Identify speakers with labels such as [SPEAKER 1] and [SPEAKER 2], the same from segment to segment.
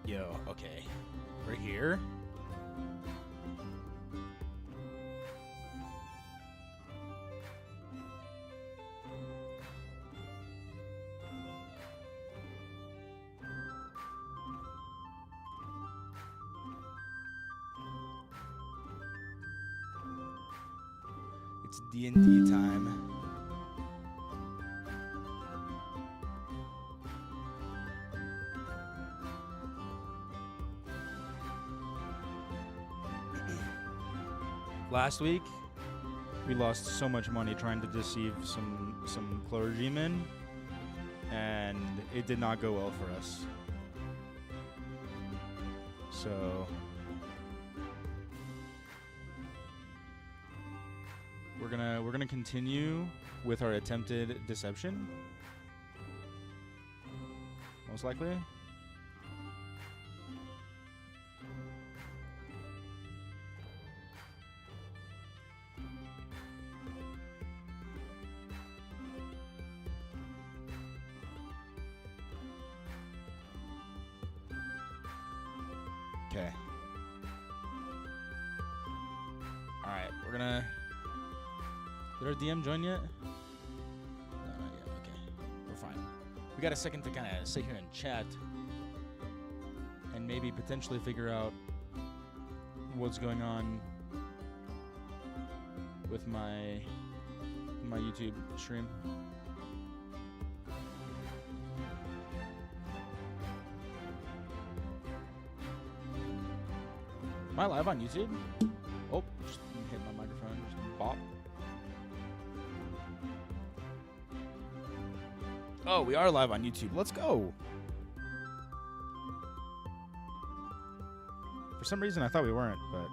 [SPEAKER 1] Yo, okay. We're here. It's D&D time. Last week, we lost so much money trying to deceive some clergymen, and it did not go well for us. So we're gonna continue with our attempted deception, most likely. Okay. All right, we're gonna. Did our DM join yet? No, not yet. Okay, we're fine. We got a second to kind of sit here and chat, and maybe potentially figure out what's going on with my YouTube stream. Am I live on YouTube? Oh, just hit my microphone. Just bop. Oh, we are live on YouTube. Let's go. For some reason, I thought we weren't, but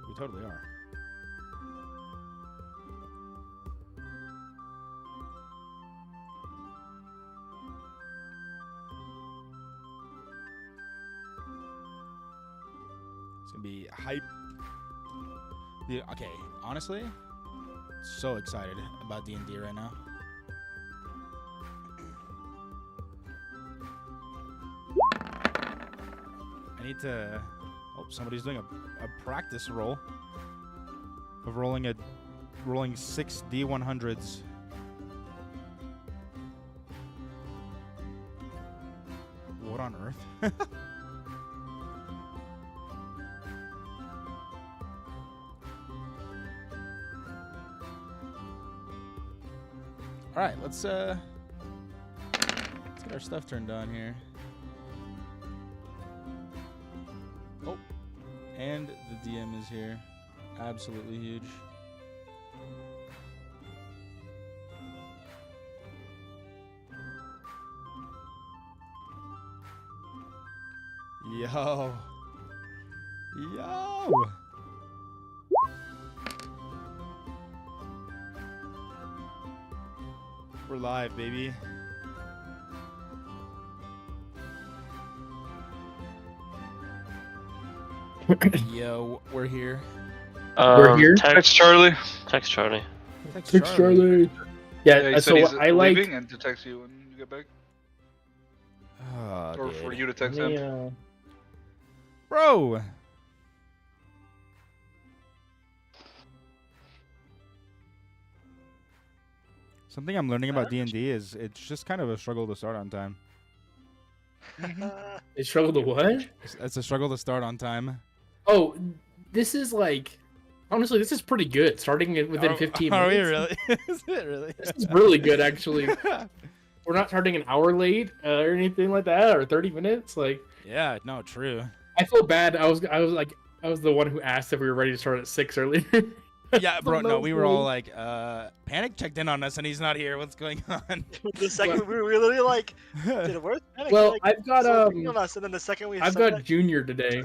[SPEAKER 1] we totally are. It's gonna be hype. Okay, honestly, so excited about D&D right now. I need to. Oh, somebody's doing a practice roll of rolling 6 D100s. What on earth? All right, let's get our stuff turned on here. Oh, and the DM is here. Absolutely huge. Yo. We're live, baby. Yo, we're here.
[SPEAKER 2] We're here.
[SPEAKER 3] Text Charlie.
[SPEAKER 2] Text Charlie.
[SPEAKER 1] Text Charlie.
[SPEAKER 3] Yeah, he said
[SPEAKER 4] so
[SPEAKER 3] he's
[SPEAKER 4] I like.
[SPEAKER 3] leaving and to text you when you get back,
[SPEAKER 1] Oh,
[SPEAKER 3] or
[SPEAKER 1] dude.
[SPEAKER 3] for you to text him.
[SPEAKER 4] Yeah.
[SPEAKER 1] Bro. Something I'm learning about D&D is it's just kind of a struggle to start on time.
[SPEAKER 4] They struggle to what?
[SPEAKER 1] It's a struggle to start on time.
[SPEAKER 4] Oh, this is like. Honestly, this is pretty good. Starting it within 15
[SPEAKER 1] Are we
[SPEAKER 4] minutes.
[SPEAKER 1] really? Is it really?
[SPEAKER 4] This is really good, actually. We're not starting an hour late or anything like that, or 30 minutes. Like.
[SPEAKER 1] Yeah, no, true.
[SPEAKER 4] I feel bad. I was the one who asked if we were ready to start at 6 earlier.
[SPEAKER 1] Yeah, bro, no, we were all like, Panic checked in on us and he's not here. What's going on?
[SPEAKER 5] The second we were literally like, did it work? Panic,
[SPEAKER 4] Well,
[SPEAKER 5] like,
[SPEAKER 4] I've got
[SPEAKER 5] something on us, and then the second we
[SPEAKER 4] I've
[SPEAKER 5] said
[SPEAKER 4] got Junior today.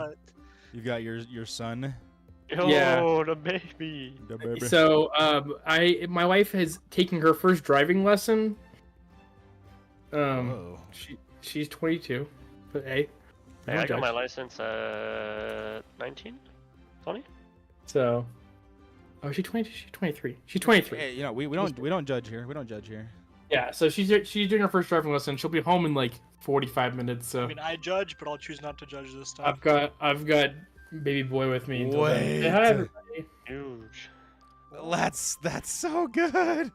[SPEAKER 1] You got your son.
[SPEAKER 2] Yo,
[SPEAKER 4] Yeah.
[SPEAKER 2] the baby.
[SPEAKER 1] The baby.
[SPEAKER 4] So my wife has taken her first driving lesson.
[SPEAKER 1] Whoa.
[SPEAKER 4] She's 22, but hey,
[SPEAKER 2] Hey, I got my license at 19, 20.
[SPEAKER 4] So, oh, she's 20. She's 23. She's 23.
[SPEAKER 1] Hey, you know, we don't judge here. We don't judge here.
[SPEAKER 4] Yeah. So she's doing her first driving lesson. She'll be home in like 45 minutes. So
[SPEAKER 5] I mean, I judge, but I'll choose not to judge this time.
[SPEAKER 4] I've got baby boy with me. Until then. Say hi,
[SPEAKER 1] Wait.
[SPEAKER 4] everybody.
[SPEAKER 2] Huge.
[SPEAKER 1] That's so good.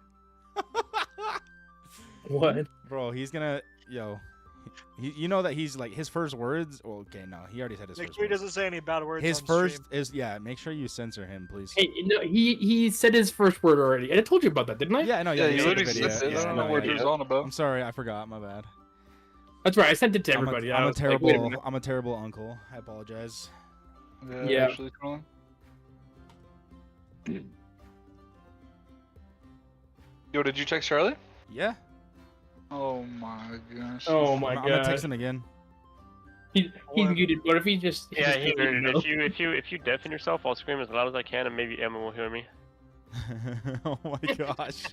[SPEAKER 4] What?
[SPEAKER 1] Bro, he's gonna you know that he's like his first words. Well, okay, no, he already said his
[SPEAKER 5] Make
[SPEAKER 1] first
[SPEAKER 5] sure he
[SPEAKER 1] words.
[SPEAKER 5] doesn't say any bad words.
[SPEAKER 1] His
[SPEAKER 5] on
[SPEAKER 1] first
[SPEAKER 5] stream.
[SPEAKER 1] is make sure you censor him, please.
[SPEAKER 4] Hey, no, he said his first word already. I told you about that, didn't I?
[SPEAKER 1] Yeah, no,
[SPEAKER 3] Yeah,
[SPEAKER 1] you
[SPEAKER 3] you
[SPEAKER 1] said the
[SPEAKER 3] literally
[SPEAKER 1] video.
[SPEAKER 3] said it.
[SPEAKER 1] Yeah,
[SPEAKER 3] I don't
[SPEAKER 1] no,
[SPEAKER 3] know what
[SPEAKER 1] yeah,
[SPEAKER 3] he was
[SPEAKER 1] yeah.
[SPEAKER 3] on about.
[SPEAKER 1] I'm sorry, I forgot. My bad.
[SPEAKER 4] That's right. I sent it to
[SPEAKER 1] I'm a-
[SPEAKER 4] everybody.
[SPEAKER 1] I'm
[SPEAKER 4] I
[SPEAKER 1] a
[SPEAKER 4] was like, wait a
[SPEAKER 1] terrible.
[SPEAKER 4] minute.
[SPEAKER 1] I'm a terrible uncle. I apologize.
[SPEAKER 4] Yeah.
[SPEAKER 3] Actually, Colin. Yo, did you text Charlie?
[SPEAKER 1] Yeah.
[SPEAKER 3] Oh my gosh.
[SPEAKER 4] Oh my
[SPEAKER 1] I'm gonna
[SPEAKER 4] god.
[SPEAKER 1] text him again.
[SPEAKER 4] He's muted. What if he just? he
[SPEAKER 2] Yeah,
[SPEAKER 4] just
[SPEAKER 2] he
[SPEAKER 4] didn't
[SPEAKER 2] heard
[SPEAKER 4] know?
[SPEAKER 2] it. If you deafen yourself, I'll scream as loud as I can, and maybe Emma will hear me.
[SPEAKER 1] Oh my gosh.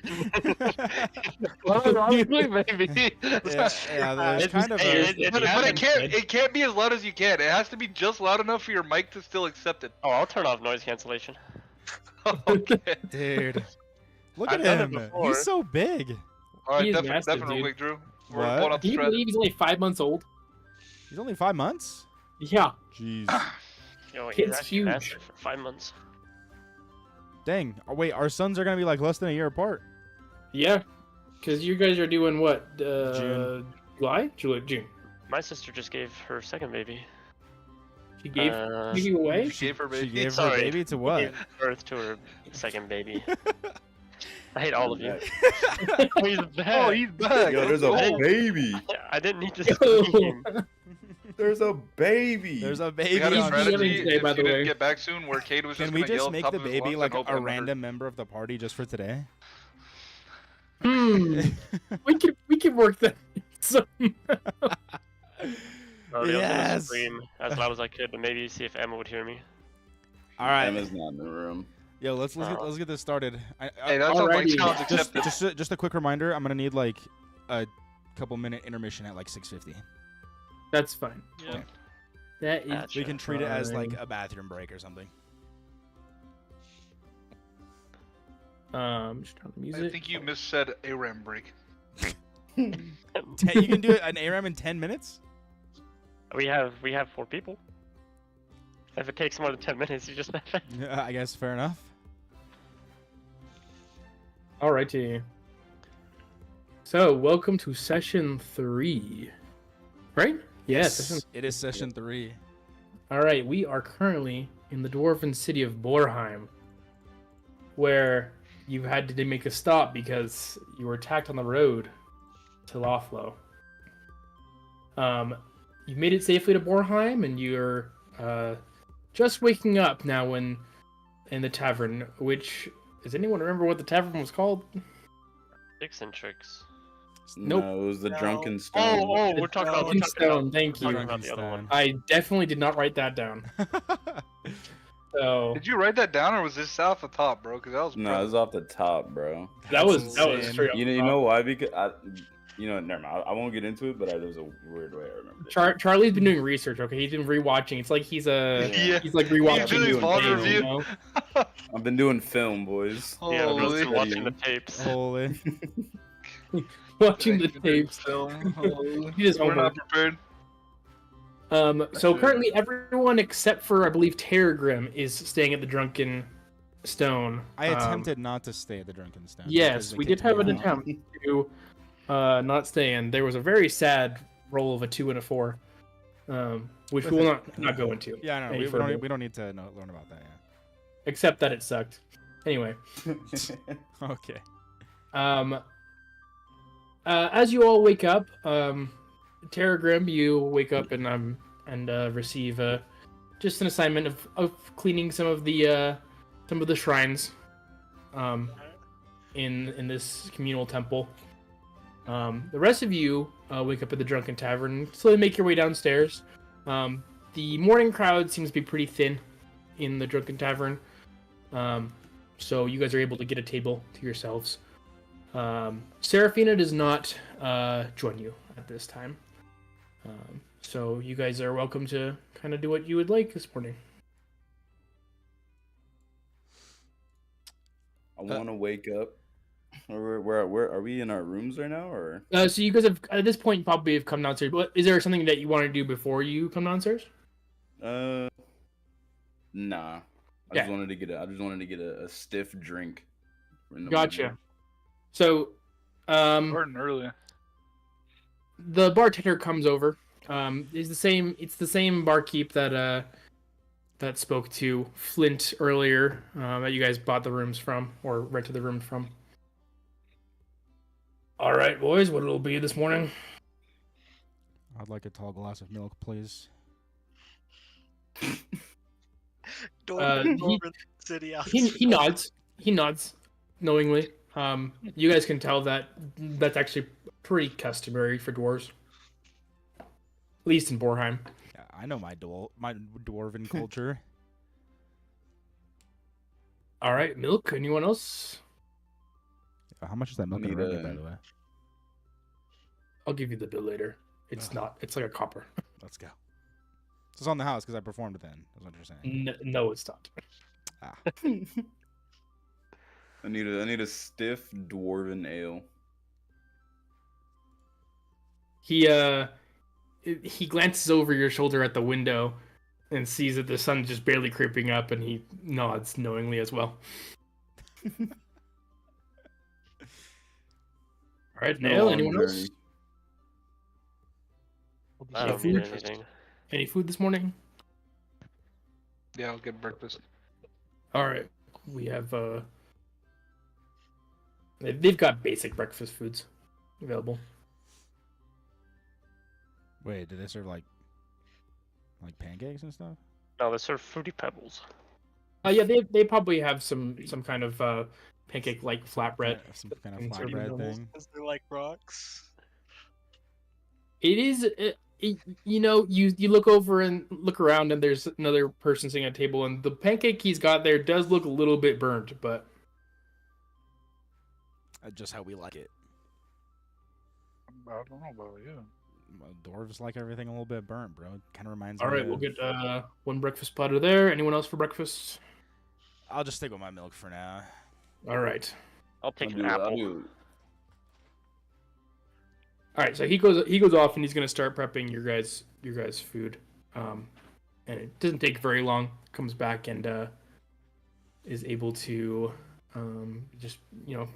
[SPEAKER 3] Well, honestly, maybe.
[SPEAKER 1] yeah, there's kind of
[SPEAKER 2] hey,
[SPEAKER 1] a.
[SPEAKER 3] But it can't be as loud as you can. It has to be just loud enough for your mic to still accept it.
[SPEAKER 2] Oh, I'll turn off noise cancellation.
[SPEAKER 3] Okay.
[SPEAKER 1] Dude. Look
[SPEAKER 2] I've
[SPEAKER 1] at
[SPEAKER 2] done it
[SPEAKER 1] him.
[SPEAKER 2] before.
[SPEAKER 1] He's so big.
[SPEAKER 3] Alright,
[SPEAKER 4] He is
[SPEAKER 3] definitely
[SPEAKER 4] massive,
[SPEAKER 3] real
[SPEAKER 4] dude.
[SPEAKER 3] quick, Drew. We're
[SPEAKER 1] What?
[SPEAKER 3] pulling out
[SPEAKER 4] Can
[SPEAKER 3] the
[SPEAKER 4] you
[SPEAKER 3] thread.
[SPEAKER 4] believe he's only 5 months old?
[SPEAKER 1] He's only 5 months.
[SPEAKER 4] Yeah.
[SPEAKER 1] Jeez.
[SPEAKER 2] Yo, he's
[SPEAKER 4] Kid's
[SPEAKER 2] actually
[SPEAKER 4] huge.
[SPEAKER 2] massive for 5 months.
[SPEAKER 1] Dang. Oh, wait, our sons are gonna be like less than a year apart.
[SPEAKER 4] Yeah. Because you guys are doing what?
[SPEAKER 1] June.
[SPEAKER 4] June.
[SPEAKER 2] My sister just gave her second baby.
[SPEAKER 4] She gave
[SPEAKER 2] Uh,
[SPEAKER 4] baby away.
[SPEAKER 3] She gave her
[SPEAKER 1] She
[SPEAKER 3] baby.
[SPEAKER 1] gave her
[SPEAKER 2] Sorry.
[SPEAKER 1] baby to what?
[SPEAKER 2] Gave birth to her second baby. I hate all of you.
[SPEAKER 3] Oh, he's back.
[SPEAKER 6] Yo, there's a baby.
[SPEAKER 2] I didn't need to
[SPEAKER 4] Yo.
[SPEAKER 2] scream.
[SPEAKER 6] There's a baby.
[SPEAKER 1] There's a
[SPEAKER 3] We
[SPEAKER 1] baby
[SPEAKER 3] got a
[SPEAKER 4] He's
[SPEAKER 1] on
[SPEAKER 4] DMing
[SPEAKER 3] strategy
[SPEAKER 4] today,
[SPEAKER 3] if
[SPEAKER 4] by
[SPEAKER 3] you
[SPEAKER 4] the
[SPEAKER 3] didn't
[SPEAKER 4] way.
[SPEAKER 3] get back soon where Cade was
[SPEAKER 1] Can
[SPEAKER 3] just
[SPEAKER 1] we
[SPEAKER 3] gonna yell
[SPEAKER 1] just
[SPEAKER 3] at
[SPEAKER 1] make
[SPEAKER 3] top
[SPEAKER 1] the
[SPEAKER 3] of his
[SPEAKER 1] baby
[SPEAKER 3] lungs
[SPEAKER 1] like
[SPEAKER 3] and hope
[SPEAKER 1] a
[SPEAKER 3] Emma heard.
[SPEAKER 1] random member of the party just for today?
[SPEAKER 4] We can work that. So,
[SPEAKER 2] I was
[SPEAKER 1] Yes.
[SPEAKER 2] gonna scream as loud as I could, but maybe see if Emma would hear me.
[SPEAKER 1] All right.
[SPEAKER 6] Emma's not in the room.
[SPEAKER 1] Yo, let's get this started.
[SPEAKER 3] Hey, that sounds like
[SPEAKER 4] Alrighty.
[SPEAKER 3] challenge
[SPEAKER 1] just
[SPEAKER 3] accepted.
[SPEAKER 1] just a quick reminder. I'm gonna need like a couple-minute intermission at like 6:50.
[SPEAKER 4] that's fine.
[SPEAKER 5] Yeah.
[SPEAKER 4] That is.
[SPEAKER 2] Gotcha.
[SPEAKER 1] We can treat it as like
[SPEAKER 4] fine.
[SPEAKER 1] a bathroom break or something.
[SPEAKER 4] Just turn the
[SPEAKER 3] I
[SPEAKER 4] music.
[SPEAKER 3] think you missaid ARAM break.
[SPEAKER 1] You can do it an ARAM in 10 minutes.
[SPEAKER 2] We have 4 people. If it takes more than 10 minutes, you just
[SPEAKER 1] Yeah, I guess fair enough.
[SPEAKER 4] Alrighty. So, welcome to session 3. Right? Yeah, session.
[SPEAKER 1] It is session 3.
[SPEAKER 4] Alright, we are currently in the dwarven city of Borheim, where you've had to make a stop because you were attacked on the road to Lothlo. You made it safely to Borheim, and you're just waking up now in the tavern. Which does anyone remember what the tavern was called?
[SPEAKER 2] Tricks and tricks.
[SPEAKER 4] Nope.
[SPEAKER 6] No, it was the
[SPEAKER 5] No.
[SPEAKER 6] Drunken Stone.
[SPEAKER 2] We're talking about
[SPEAKER 4] Drunken Stone. Thank
[SPEAKER 2] we're
[SPEAKER 4] you.
[SPEAKER 2] talking about the other one.
[SPEAKER 4] I definitely did not write that down. So
[SPEAKER 3] Did you write that down or was this off the top, bro? Because that was
[SPEAKER 6] No, it was off the top, bro.
[SPEAKER 4] that was
[SPEAKER 1] insane.
[SPEAKER 4] straight up.
[SPEAKER 6] You know why? Because never mind. I won't get into it, but there's a weird way I remember it.
[SPEAKER 4] Charlie's been doing research. Okay, he's been rewatching. It's like he's
[SPEAKER 3] Yeah.
[SPEAKER 4] he's like rewatching.
[SPEAKER 3] doing
[SPEAKER 4] his
[SPEAKER 3] vlog
[SPEAKER 4] days,
[SPEAKER 3] review.
[SPEAKER 4] you know?
[SPEAKER 6] I've been doing film, boys.
[SPEAKER 2] Yeah,
[SPEAKER 3] Holy.
[SPEAKER 2] we're just watching the tapes.
[SPEAKER 1] Holy.
[SPEAKER 4] Watching the tapes.
[SPEAKER 3] Film. Holy.
[SPEAKER 4] He is
[SPEAKER 3] We're
[SPEAKER 4] homework.
[SPEAKER 3] not prepared.
[SPEAKER 4] So currently, everyone except for I believe Terragrim is staying at the Drunken Stone.
[SPEAKER 1] I attempted not to stay at the Drunken Stone.
[SPEAKER 4] Yes,
[SPEAKER 1] because they
[SPEAKER 4] we did
[SPEAKER 1] kicked me
[SPEAKER 4] have an
[SPEAKER 1] out.
[SPEAKER 4] attempt to not stay in. There was a very sad roll of a 2 and a 4, which we will not go into.
[SPEAKER 1] Yeah, no,
[SPEAKER 4] any
[SPEAKER 1] we
[SPEAKER 4] further,
[SPEAKER 1] don't need to learn about that.
[SPEAKER 4] except that it sucked. Anyway,
[SPEAKER 1] Yeah. Okay.
[SPEAKER 4] as you all wake up, Terragrim, you wake up and receive just an assignment of cleaning some of the shrines in this communal temple. The rest of you wake up at the Drunken Tavern and slowly make your way downstairs. The morning crowd seems to be pretty thin in the Drunken Tavern, so you guys are able to get a table to yourselves. Seraphina does not join you at this time. So you guys are welcome to kind of do what you would like this morning.
[SPEAKER 6] I want to wake up Where are we in our rooms right now, or?
[SPEAKER 4] So you guys have at this point probably have come downstairs. But is there something that you want to do before you come downstairs?
[SPEAKER 6] Nah. I
[SPEAKER 4] Yeah.
[SPEAKER 6] just wanted to get a stiff drink. In the
[SPEAKER 4] Gotcha.
[SPEAKER 6] morning.
[SPEAKER 4] So,
[SPEAKER 3] Starting early.
[SPEAKER 4] the bartender comes over. It's the same barkeep that spoke to Flint earlier, that you guys bought the rooms from or rented the rooms from. All right, boys, what it'll be this morning?
[SPEAKER 1] I'd like a tall glass of milk, please.
[SPEAKER 5] Dwarven city
[SPEAKER 4] He nods. He nods knowingly. You guys can tell that that's actually pretty customary for dwarves, at least in Borheim.
[SPEAKER 1] Yeah, I know my dwarven culture.
[SPEAKER 4] All right, milk. Anyone else?
[SPEAKER 1] How much is that milk
[SPEAKER 6] Need
[SPEAKER 1] in Remy,
[SPEAKER 6] a-
[SPEAKER 1] by the way?
[SPEAKER 4] I'll give you the bill later. It's not. It's like a copper.
[SPEAKER 1] Let's go. So it's on the house because I performed it then. That's what you're saying.
[SPEAKER 4] No, it's not.
[SPEAKER 1] Ah.
[SPEAKER 6] I need a stiff dwarven ale.
[SPEAKER 4] He glances over your shoulder at the window and sees that the sun's just barely creeping up, and he nods knowingly as well. All right,
[SPEAKER 6] No
[SPEAKER 4] Nail.
[SPEAKER 6] long
[SPEAKER 4] Anyone else?
[SPEAKER 6] journey.
[SPEAKER 2] I
[SPEAKER 4] Yeah,
[SPEAKER 2] don't need
[SPEAKER 4] food.
[SPEAKER 2] anything.
[SPEAKER 4] Any food this morning?
[SPEAKER 3] Yeah, I'll get breakfast.
[SPEAKER 4] All right, we have they've got basic breakfast foods available.
[SPEAKER 1] Wait, do they serve like pancakes and stuff?
[SPEAKER 2] No, they serve fruity pebbles.
[SPEAKER 4] Yeah, they probably have some kind of pancake like flatbread.
[SPEAKER 1] Yeah, some kind of
[SPEAKER 4] And serving
[SPEAKER 1] flatbread
[SPEAKER 4] doubles.
[SPEAKER 1] thing.
[SPEAKER 5] Because they're like rocks.
[SPEAKER 4] It is, you know, you look over and look around, and there's another person sitting at a table, and the pancake he's got there does look a little bit burnt, but
[SPEAKER 1] Just how we like it.
[SPEAKER 3] I don't know about you.
[SPEAKER 1] Dwarves like everything a little bit burnt, bro. It kind of reminds
[SPEAKER 4] all
[SPEAKER 1] me
[SPEAKER 4] right,
[SPEAKER 1] of...
[SPEAKER 4] we'll get one breakfast platter there. Anyone else for breakfast?
[SPEAKER 1] I'll just stick with my milk for now.
[SPEAKER 4] All right.
[SPEAKER 2] I'll take
[SPEAKER 6] I'll
[SPEAKER 2] an
[SPEAKER 6] do- I'll
[SPEAKER 2] apple.
[SPEAKER 6] do-
[SPEAKER 4] All right, so he goes off and he's gonna start prepping your guys' food, and it doesn't take very long. Comes back and is able to just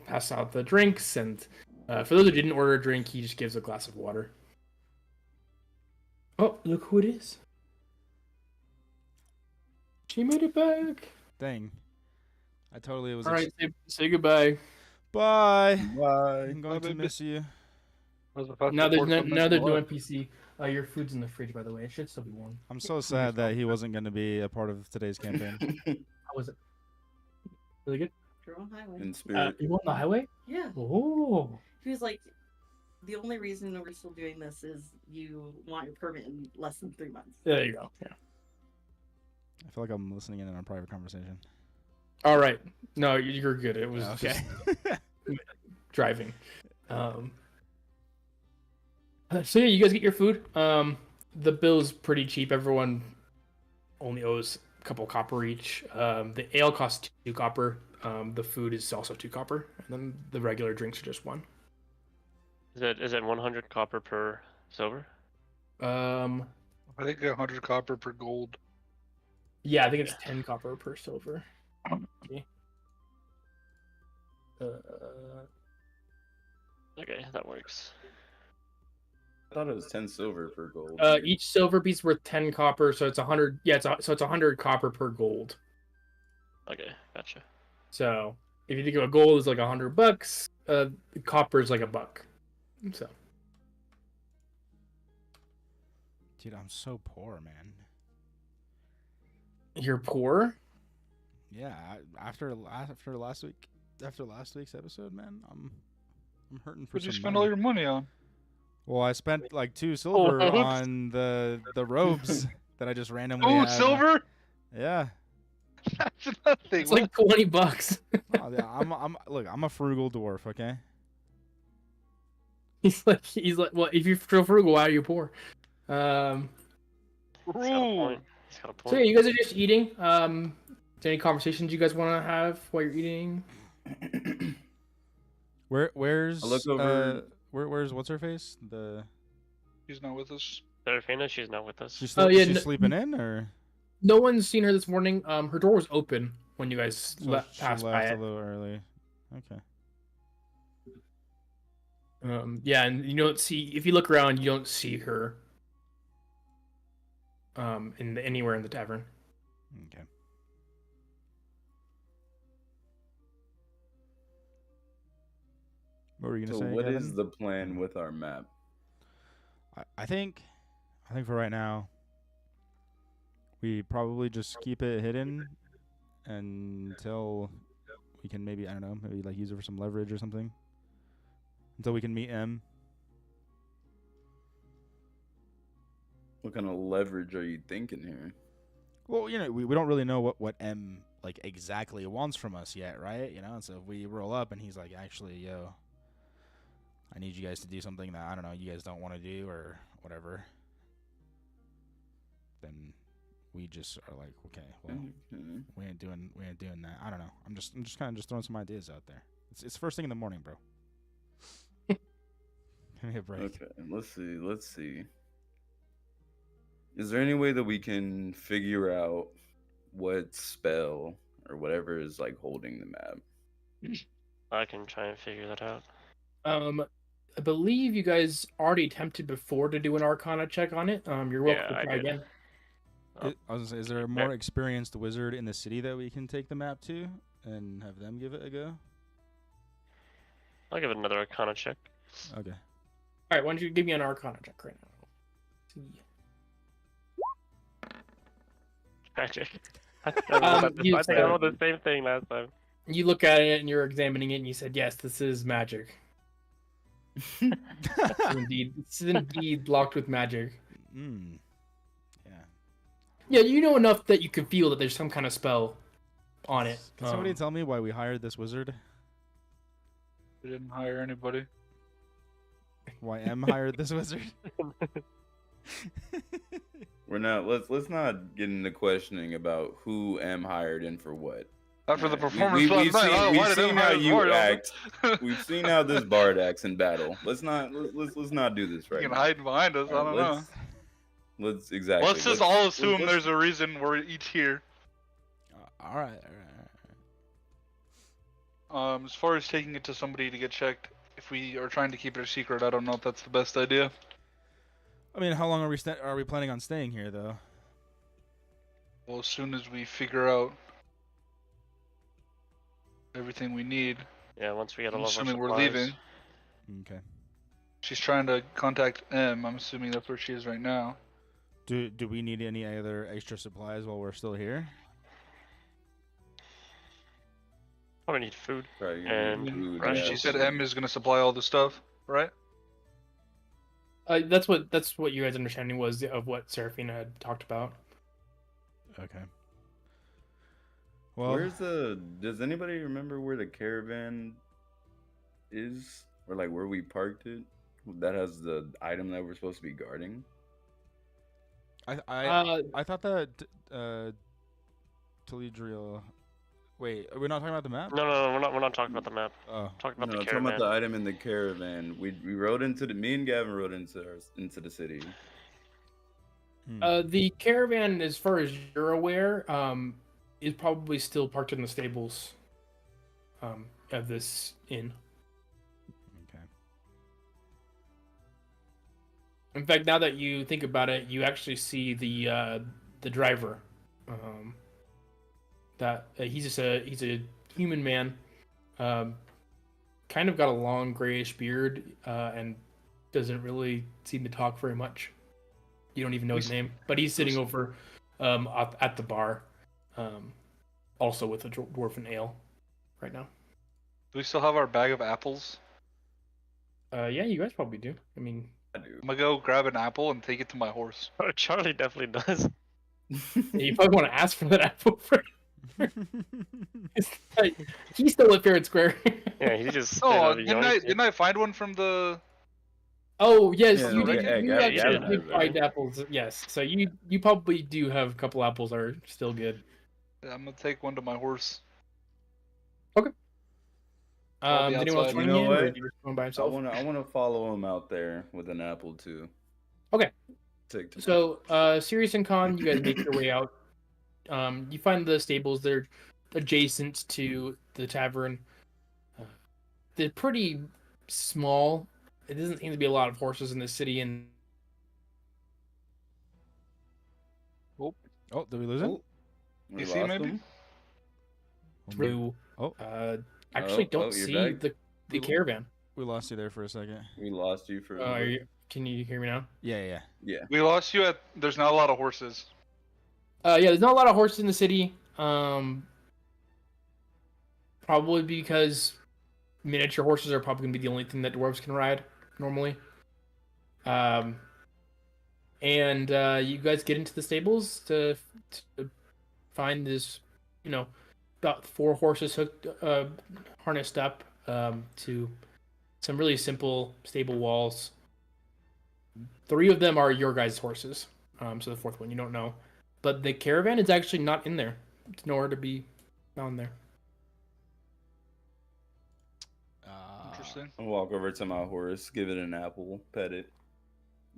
[SPEAKER 4] pass out the drinks, and for those who didn't order a drink, he just gives a glass of water. Oh, look who it is! She made it back.
[SPEAKER 1] Dang. I totally was...
[SPEAKER 4] All right, say goodbye.
[SPEAKER 1] Bye!
[SPEAKER 6] Bye.
[SPEAKER 1] I'm going to miss you.
[SPEAKER 4] Now there's no NPC. Your food's in the fridge, by the way. It should still be warm.
[SPEAKER 1] I'm so sad that he wasn't going to be a part of today's campaign.
[SPEAKER 4] How was it? Really good.
[SPEAKER 7] You're on highway.
[SPEAKER 6] In spirit.
[SPEAKER 4] You on the highway?
[SPEAKER 7] Yeah.
[SPEAKER 4] Oh.
[SPEAKER 7] He was like, the only reason that we're still doing this is you want your permit in less than 3 months.
[SPEAKER 4] There you go. Yeah.
[SPEAKER 1] I feel like I'm listening in on a private conversation.
[SPEAKER 4] All right. No, you're good. It was
[SPEAKER 1] Okay.
[SPEAKER 4] just driving. So yeah, you guys get your food. The bill's pretty cheap. Everyone only owes a couple copper each. The ale costs 2 copper. The food is also 2 copper, and then the regular drinks are just 1.
[SPEAKER 2] Is it 100 copper per silver?
[SPEAKER 3] I think 100 copper per gold.
[SPEAKER 4] Yeah, I think it's 10 copper per silver. Okay.
[SPEAKER 2] Okay, that works.
[SPEAKER 6] I thought it was 10 silver per gold.
[SPEAKER 4] Each silver piece worth 10 copper, so it's 100. Yeah, so it's 100 copper per gold.
[SPEAKER 2] Okay, gotcha.
[SPEAKER 4] So if you think of a gold is like $100, the copper is like $1. So
[SPEAKER 1] Dude, I'm so poor, man.
[SPEAKER 4] you're poor.
[SPEAKER 1] Yeah, after last week's episode, man, I'm hurting for
[SPEAKER 3] What'd you
[SPEAKER 1] some
[SPEAKER 3] spend
[SPEAKER 1] money.
[SPEAKER 3] all your money on?
[SPEAKER 1] Well, I spent like 2 silver
[SPEAKER 3] Oops.
[SPEAKER 1] on the robes that I just randomly
[SPEAKER 3] Oh,
[SPEAKER 1] had.
[SPEAKER 3] silver?
[SPEAKER 1] Yeah.
[SPEAKER 3] That's nothing.
[SPEAKER 4] It's like $20.
[SPEAKER 1] Oh, yeah, I'm a frugal dwarf, okay?
[SPEAKER 4] he's like, well, if you're so frugal, why are you poor?
[SPEAKER 2] He's got a point. He's got a point.
[SPEAKER 4] So yeah, you guys are just eating. Is there any conversations you guys want to have while you're eating?
[SPEAKER 1] Where's
[SPEAKER 6] I look over.
[SPEAKER 1] where's what's her face?
[SPEAKER 3] He's not with us.
[SPEAKER 2] Serafina, she's not with us.
[SPEAKER 1] She's
[SPEAKER 4] Oh, yeah,
[SPEAKER 1] she's
[SPEAKER 4] no-
[SPEAKER 1] sleeping in, or
[SPEAKER 4] No one's seen her this morning. Her door was open when you guys
[SPEAKER 1] so she
[SPEAKER 4] passed by
[SPEAKER 1] left a
[SPEAKER 4] it.
[SPEAKER 1] little early. Okay.
[SPEAKER 4] Yeah, and you don't see, if you look around, you don't see her anywhere in the tavern.
[SPEAKER 1] Okay. What were you gonna
[SPEAKER 6] So
[SPEAKER 1] say?
[SPEAKER 6] what
[SPEAKER 1] Kevin?
[SPEAKER 6] is the plan with our map?
[SPEAKER 1] I think for right now, we probably just keep it hidden until we can maybe, I don't know, maybe like use it for some leverage or something. Until we can meet M.
[SPEAKER 6] What kind of leverage are you thinking here?
[SPEAKER 1] Well, you know, we don't really know what M like exactly wants from us yet, right? You know, so if we roll up and he's like, actually, yo, I need you guys to do something that I don't know, you guys don't want to do or whatever, then we just are like, okay, well,
[SPEAKER 6] Mhm.
[SPEAKER 1] we ain't doing that. I don't know. I'm just kind of just throwing some ideas out there. It's first thing in the morning, bro. Give me a break.
[SPEAKER 6] Okay, let's see. Is there any way that we can figure out what spell or whatever is like holding the map?
[SPEAKER 2] I can try and figure that out.
[SPEAKER 4] I believe you guys already attempted before to do an Arcana check on it. You're welcome
[SPEAKER 2] Yeah,
[SPEAKER 4] to
[SPEAKER 2] I
[SPEAKER 4] try
[SPEAKER 2] did.
[SPEAKER 4] again.
[SPEAKER 1] I was gonna say, is there a more experienced wizard in the city that we can take the map to and have them give it a go?
[SPEAKER 2] I'll give it another Arcana check.
[SPEAKER 1] Okay.
[SPEAKER 4] All right, why don't you give me an Arcana check right now?
[SPEAKER 2] Magic. I think I rolled the same thing last time.
[SPEAKER 4] You look at it and you're examining it, and you said, "Yes, this is magic. This is indeed locked with magic."
[SPEAKER 1] Mm. Yeah.
[SPEAKER 4] Yeah, you know enough that you can feel that there's some kind of spell on it.
[SPEAKER 1] Can somebody tell me why we hired this wizard?
[SPEAKER 3] We didn't hire anybody.
[SPEAKER 1] Why M hired this wizard?
[SPEAKER 6] We're not. Let's not get into questioning about who M hired and for what.
[SPEAKER 3] After the
[SPEAKER 6] We-
[SPEAKER 3] performance
[SPEAKER 6] we've
[SPEAKER 3] last night,
[SPEAKER 6] seen,
[SPEAKER 3] why
[SPEAKER 6] we've
[SPEAKER 3] did
[SPEAKER 6] seen
[SPEAKER 3] M
[SPEAKER 6] how
[SPEAKER 3] hire
[SPEAKER 6] you
[SPEAKER 3] Mario?
[SPEAKER 6] act. We've seen how this bard acts in battle. Let's not do this
[SPEAKER 3] You
[SPEAKER 6] right
[SPEAKER 3] can
[SPEAKER 6] now.
[SPEAKER 3] hide behind us. I don't know.
[SPEAKER 6] Let's exactly.
[SPEAKER 3] Let's just all assume
[SPEAKER 6] let's-
[SPEAKER 3] there's a reason we're each here.
[SPEAKER 1] All right.
[SPEAKER 3] As far as taking it to somebody to get checked, if we are trying to keep it a secret, I don't know if that's the best idea.
[SPEAKER 1] I mean, how long are we planning on staying here, though?
[SPEAKER 3] Well, as soon as we figure out everything we need,
[SPEAKER 2] Yeah, once we get
[SPEAKER 3] I'm
[SPEAKER 2] all of our
[SPEAKER 3] assuming we're
[SPEAKER 2] supplies.
[SPEAKER 3] leaving.
[SPEAKER 1] Okay.
[SPEAKER 3] She's trying to contact M. I'm assuming that's where she is right now.
[SPEAKER 1] Do we need any other extra supplies while we're still here?
[SPEAKER 2] Probably need food.
[SPEAKER 6] Probably
[SPEAKER 2] And
[SPEAKER 6] food,
[SPEAKER 2] Right,
[SPEAKER 3] And
[SPEAKER 6] yeah.
[SPEAKER 3] she said M is going to supply all the stuff, right?
[SPEAKER 4] That's what you guys' understanding was of what Serafina had talked about.
[SPEAKER 1] Okay. Well,
[SPEAKER 6] Does anybody remember where the caravan is, or like where we parked it? That has the item that we're supposed to be guarding.
[SPEAKER 1] I thought that Teledriel. Wait, are we not talking about the map?
[SPEAKER 2] No, we're not talking about the map.
[SPEAKER 1] Oh.
[SPEAKER 2] Talking about
[SPEAKER 6] No,
[SPEAKER 2] the
[SPEAKER 6] talking about
[SPEAKER 2] caravan.
[SPEAKER 6] the item in the caravan. We rode into me and Gavin rode into the city.
[SPEAKER 4] The caravan, as far as you're aware, is probably still parked in the stables of this inn.
[SPEAKER 1] Okay.
[SPEAKER 4] In fact, now that you think about it, you actually see the driver. He's a human man, kind of got a long grayish beard, and doesn't really seem to talk very much. You don't even know his name, but he's sitting over up at the bar, also with a dwarven ale right now.
[SPEAKER 3] Do we still have our bag of apples?
[SPEAKER 4] Yeah, you guys probably do. I mean,
[SPEAKER 6] I do.
[SPEAKER 3] I'm gonna go grab an apple and take it to my horse.
[SPEAKER 2] Oh, Charlie definitely does.
[SPEAKER 4] you probably want to ask for that apple for. He's still at Fair and Square.
[SPEAKER 2] Yeah, he just.
[SPEAKER 3] Oh, didn't I find one from the?
[SPEAKER 4] Oh yes,
[SPEAKER 6] Yeah,
[SPEAKER 4] you
[SPEAKER 6] okay,
[SPEAKER 4] did. You
[SPEAKER 6] yeah,
[SPEAKER 4] actually
[SPEAKER 2] yeah,
[SPEAKER 4] did
[SPEAKER 6] yeah.
[SPEAKER 4] find apples. Yes, so you probably do have a couple apples that are still good.
[SPEAKER 3] Yeah, I'm gonna take one to my horse. I'll be
[SPEAKER 4] Did anyone else
[SPEAKER 3] outside.
[SPEAKER 4] join
[SPEAKER 6] You know
[SPEAKER 4] in, or
[SPEAKER 6] what?
[SPEAKER 4] did you just go by
[SPEAKER 6] I
[SPEAKER 4] himself?
[SPEAKER 6] wanna follow him out there with an apple too.
[SPEAKER 4] Okay.
[SPEAKER 6] Take two.
[SPEAKER 4] So, Sirius and Khan, you guys make your way out. You find the stables. They're adjacent to the tavern. They're pretty small. It doesn't seem to be a lot of horses in the city, and
[SPEAKER 1] Oh, did we lose him?
[SPEAKER 6] Oh, we
[SPEAKER 3] You see,
[SPEAKER 6] lost
[SPEAKER 3] maybe?
[SPEAKER 6] him.
[SPEAKER 4] you
[SPEAKER 1] Oh,
[SPEAKER 4] actually don't
[SPEAKER 6] you're
[SPEAKER 4] see
[SPEAKER 6] back.
[SPEAKER 4] the caravan.
[SPEAKER 1] we lost you there for a second.
[SPEAKER 6] We lost you for.
[SPEAKER 4] Are you? Can you hear me now?
[SPEAKER 1] Yeah.
[SPEAKER 6] Yeah.
[SPEAKER 3] We lost you at. There's not a lot of horses.
[SPEAKER 4] Yeah, there's not a lot of horses in the city. Probably because miniature horses are probably gonna be the only thing that dwarves can ride normally. And you guys get into the stables to find this, about 4 horses hooked, harnessed up to some really simple stable walls. 3 of them are your guys' horses. So the 4th one you don't know, but the caravan is actually not in there. It's nowhere to be found there.
[SPEAKER 3] Interesting.
[SPEAKER 6] I walk over to my horse, give it an apple, pet it,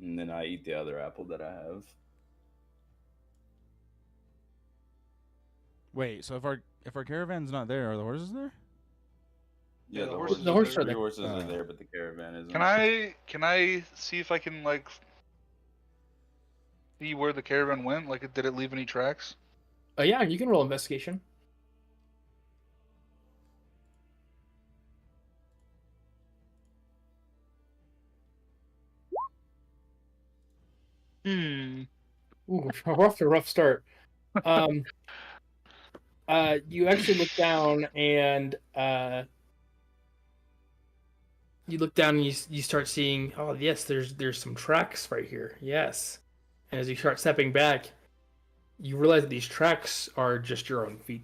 [SPEAKER 6] and then I eat the other apple that I have.
[SPEAKER 1] Wait, so if our caravan's not there, are the horses there?
[SPEAKER 6] Yeah,
[SPEAKER 3] the
[SPEAKER 6] the
[SPEAKER 3] horses
[SPEAKER 6] horses,
[SPEAKER 3] are
[SPEAKER 4] horses
[SPEAKER 3] there.
[SPEAKER 4] are there.
[SPEAKER 6] Your horses are
[SPEAKER 1] Oh.
[SPEAKER 6] there, but the caravan isn't.
[SPEAKER 3] Can I see if I can like see where the caravan went? Like, did it leave any tracks?
[SPEAKER 4] Yeah, you can roll investigation. Ooh, we're off to a rough start. You actually look down and you start seeing. Oh, yes, there's some tracks right here. Yes, and as you start stepping back, you realize that these tracks are just your own feet.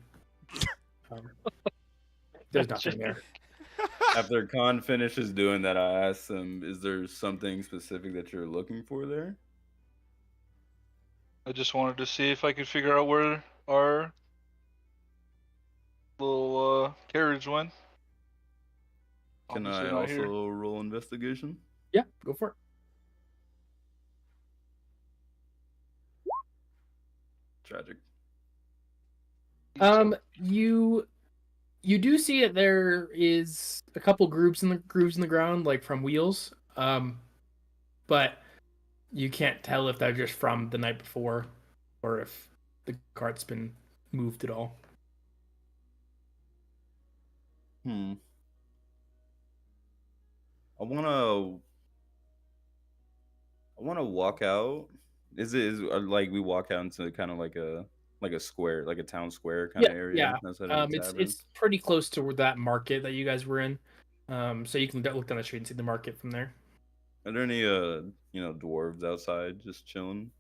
[SPEAKER 4] There's nothing there.
[SPEAKER 6] After Khan finishes doing that, I ask him, "Is there something specific that you're looking for there?"
[SPEAKER 3] I just wanted to see if I could figure out where our little carriage went.
[SPEAKER 6] Can
[SPEAKER 3] Obviously
[SPEAKER 6] I
[SPEAKER 3] not
[SPEAKER 6] also
[SPEAKER 3] here.
[SPEAKER 6] roll investigation?
[SPEAKER 4] Yeah, go for it.
[SPEAKER 6] Tragic.
[SPEAKER 4] You do see that there is a couple grooves in the ground, like from wheels. But you can't tell if they're just from the night before, or if the cart's been moved at all.
[SPEAKER 6] I wanna walk out. Is like we walk out into kind of like a square, like a town square kind of area outside of the tavern?
[SPEAKER 4] It's pretty close to that market that you guys were in. So you can look down the street and see the market from there.
[SPEAKER 6] Are there any dwarves outside just chilling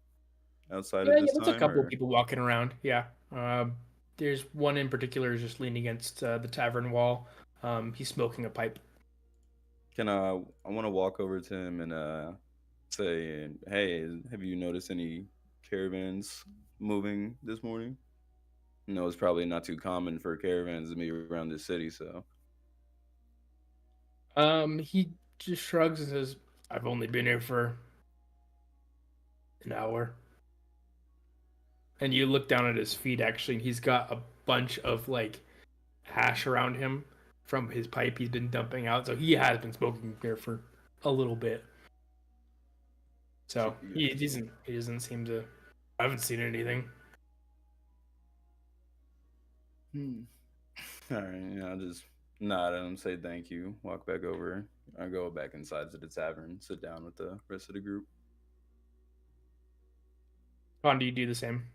[SPEAKER 6] outside
[SPEAKER 4] Yeah,
[SPEAKER 6] at this
[SPEAKER 4] there's
[SPEAKER 6] time?
[SPEAKER 4] a couple
[SPEAKER 6] or-
[SPEAKER 4] of people walking around. Yeah. There's one in particular who's just leaning against the tavern wall. He's smoking a pipe.
[SPEAKER 6] I want to walk over to him and say, "Hey, have you noticed any caravans moving this morning?" No, it's probably not too common for caravans to be around this city, so
[SPEAKER 4] He just shrugs and says, "I've only been here for an hour." And you look down at his feet, actually, and he's got a bunch of like hash around him from his pipe he's been dumping out. So he has been smoking here for a little bit. So he doesn't seem to. I haven't seen anything.
[SPEAKER 6] all right. I'll just nod at him, say thank you, walk back over. I go back inside to the tavern, sit down with the rest of the group.
[SPEAKER 4] Con, do you do the same?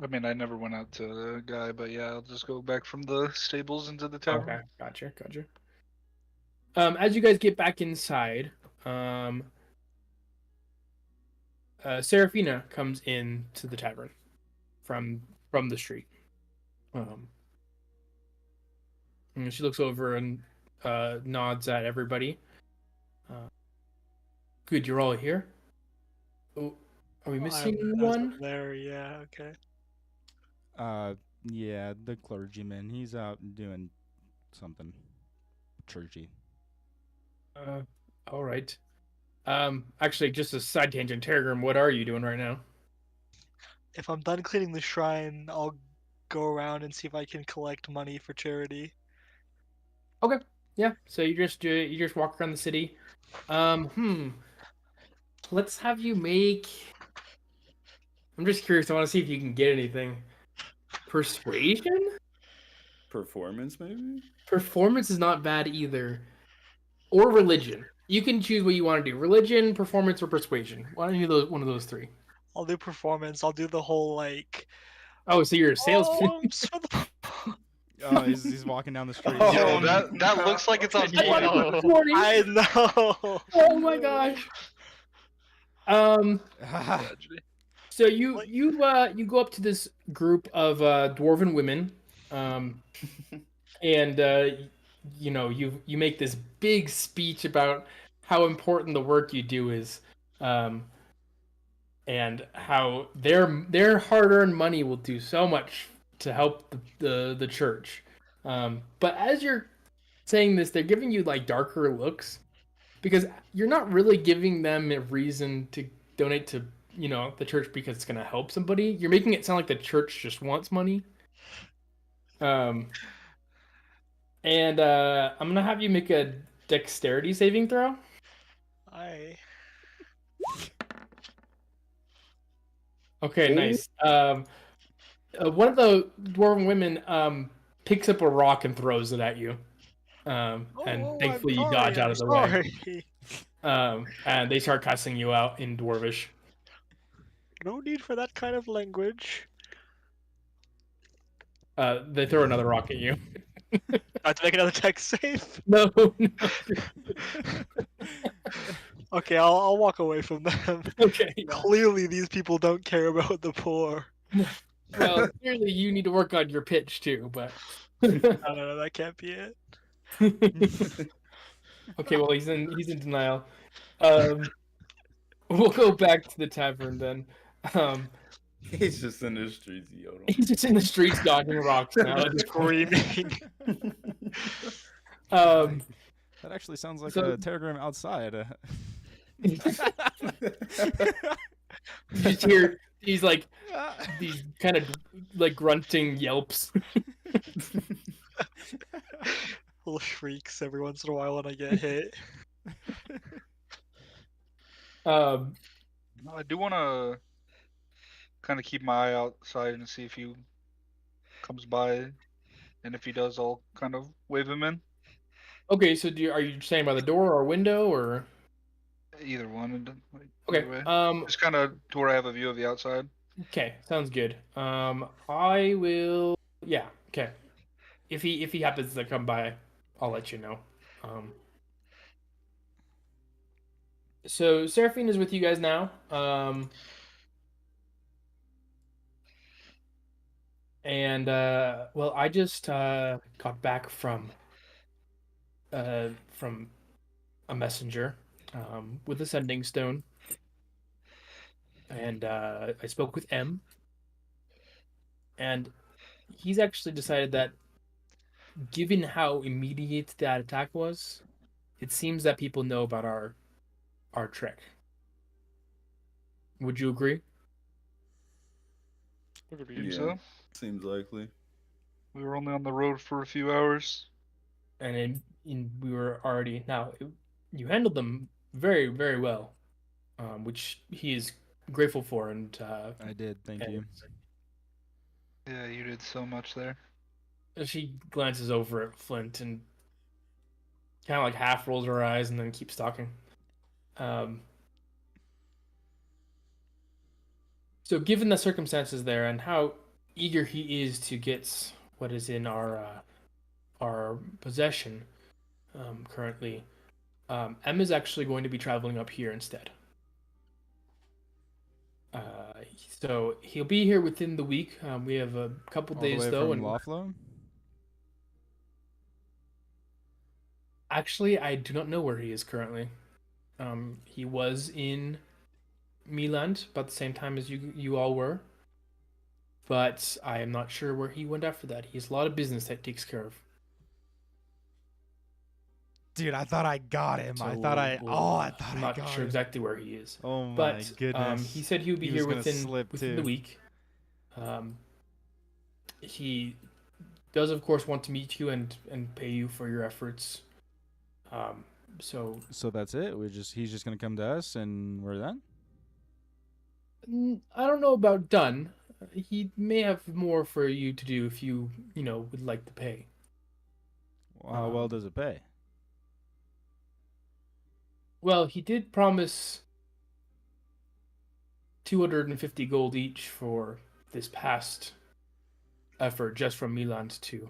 [SPEAKER 3] I mean, I never went out to the guy, but yeah, I'll just go back from the stables into the tavern.
[SPEAKER 4] Okay, gotcha. As you guys get back inside, Serafina comes in to the tavern from the street. And she looks over and nods at everybody. Good, you're all here. Oh, are we missing
[SPEAKER 5] I was
[SPEAKER 4] one?
[SPEAKER 5] up there, yeah, okay.
[SPEAKER 1] Yeah, the clergyman. He's out doing something churchy.
[SPEAKER 4] All right. Actually, just a side tangent, Terragram, what are you doing right now?
[SPEAKER 5] If I'm done cleaning the shrine, I'll go around and see if I can collect money for charity.
[SPEAKER 4] Okay. Yeah. So you just walk around the city. Let's have you make. I'm just curious. I want to see if you can get anything. Persuasion?
[SPEAKER 6] Performance, maybe?
[SPEAKER 4] Performance is not bad either. Or religion. You can choose what you want to do: religion, performance, or persuasion. Why don't you do one of those three?
[SPEAKER 5] I'll do performance. I'll do the whole like.
[SPEAKER 4] Oh, so you're a salesman.
[SPEAKER 5] Arms for the
[SPEAKER 1] Oh, he's walking down the street.
[SPEAKER 5] Oh,
[SPEAKER 3] Yo, that
[SPEAKER 5] no.
[SPEAKER 3] looks like it's on
[SPEAKER 2] I
[SPEAKER 3] point.
[SPEAKER 2] know.
[SPEAKER 4] This morning.
[SPEAKER 5] I know.
[SPEAKER 4] Oh my gosh.
[SPEAKER 3] Tragedy.
[SPEAKER 4] So you go up to this group of dwarven women, and you make this big speech about how important the work you do is, and how their hard-earned money will do so much to help the church. But as you're saying this, they're giving you like darker looks because you're not really giving them a reason to donate to the church because it's going to help somebody. You're making it sound like the church just wants money. And I'm going to have you make a dexterity saving throw. Okay, nice. One of the dwarven women picks up a rock and throws it at you. And thankfully you dodge out of the way. And they start cussing you out in Dwarvish.
[SPEAKER 5] No need for that kind of language.
[SPEAKER 4] They throw another rock at you.
[SPEAKER 5] I have to make another tech save.
[SPEAKER 4] No.
[SPEAKER 5] Okay, I'll walk away from them.
[SPEAKER 4] Okay.
[SPEAKER 5] Clearly, these people don't care about the poor.
[SPEAKER 4] Well, clearly you need to work on your pitch too, but.
[SPEAKER 5] No, that can't be it.
[SPEAKER 4] Okay, well he's in denial. We'll go back to the tavern then.
[SPEAKER 6] He's just in the streets yodeling.
[SPEAKER 4] He's just in the streets dodging rocks now.
[SPEAKER 5] Screaming.
[SPEAKER 1] That actually sounds like
[SPEAKER 4] So-
[SPEAKER 1] a telegram outside.
[SPEAKER 4] You just hear these kind of like grunting yelps.
[SPEAKER 5] Little shrieks every once in a while when I get hit.
[SPEAKER 3] I do want to kind of keep my eye outside and see if he comes by, and if he does, I'll kind of wave him in.
[SPEAKER 4] Okay, so are you standing by the door or window or?
[SPEAKER 3] Either one. Like,
[SPEAKER 4] Okay.
[SPEAKER 3] either way. Just kind of to where I have a view of the outside.
[SPEAKER 4] Okay, sounds good. I will. Yeah. Okay. If he happens to come by, I'll let you know. So Seraphine is with you guys now. And well, I just got back from a messenger with a sending stone, and I spoke with M, and he's actually decided that, given how immediate that attack was, it seems that people know about our trick. Would you agree?
[SPEAKER 3] Seems
[SPEAKER 6] Yeah.
[SPEAKER 3] so.
[SPEAKER 6] Seems likely.
[SPEAKER 3] We were only on the road for a few hours.
[SPEAKER 4] And we were already you handled them very, very well, which he is grateful for. And
[SPEAKER 1] I did, thank you.
[SPEAKER 3] Yeah, you did so much there.
[SPEAKER 4] She glances over at Flint and kind of like half rolls her eyes and then keeps talking. So given the circumstances there and how eager he is to get what is in our possession currently, M is actually going to be traveling up here instead. So he'll be here within the week. We have a couple
[SPEAKER 1] All
[SPEAKER 4] days
[SPEAKER 1] the way
[SPEAKER 4] though,
[SPEAKER 1] from
[SPEAKER 4] and
[SPEAKER 1] Lothlo?
[SPEAKER 4] actually, I do not know where he is currently. He was in Milan about the same time as you all were, but I am not sure where he went after that. He has a lot of business that he takes care of.
[SPEAKER 1] Dude, I thought I got him. I thought I. I thought
[SPEAKER 4] I'm
[SPEAKER 1] I
[SPEAKER 4] not
[SPEAKER 1] got
[SPEAKER 4] sure
[SPEAKER 1] him.
[SPEAKER 4] exactly where he is.
[SPEAKER 1] Oh my
[SPEAKER 4] But
[SPEAKER 1] goodness.
[SPEAKER 4] he said he would be
[SPEAKER 1] He was
[SPEAKER 4] here
[SPEAKER 1] gonna
[SPEAKER 4] within
[SPEAKER 1] slip,
[SPEAKER 4] the
[SPEAKER 1] too.
[SPEAKER 4] week. He does, of course, want to meet you and pay you for your efforts. So
[SPEAKER 1] So that's it. He's just gonna come to us, and we're done.
[SPEAKER 4] I don't know about done. He may have more for you to do if you would like to pay.
[SPEAKER 1] Well, how well does it pay?
[SPEAKER 4] Well, he did promise 250 gold each for this past effort just from Milan to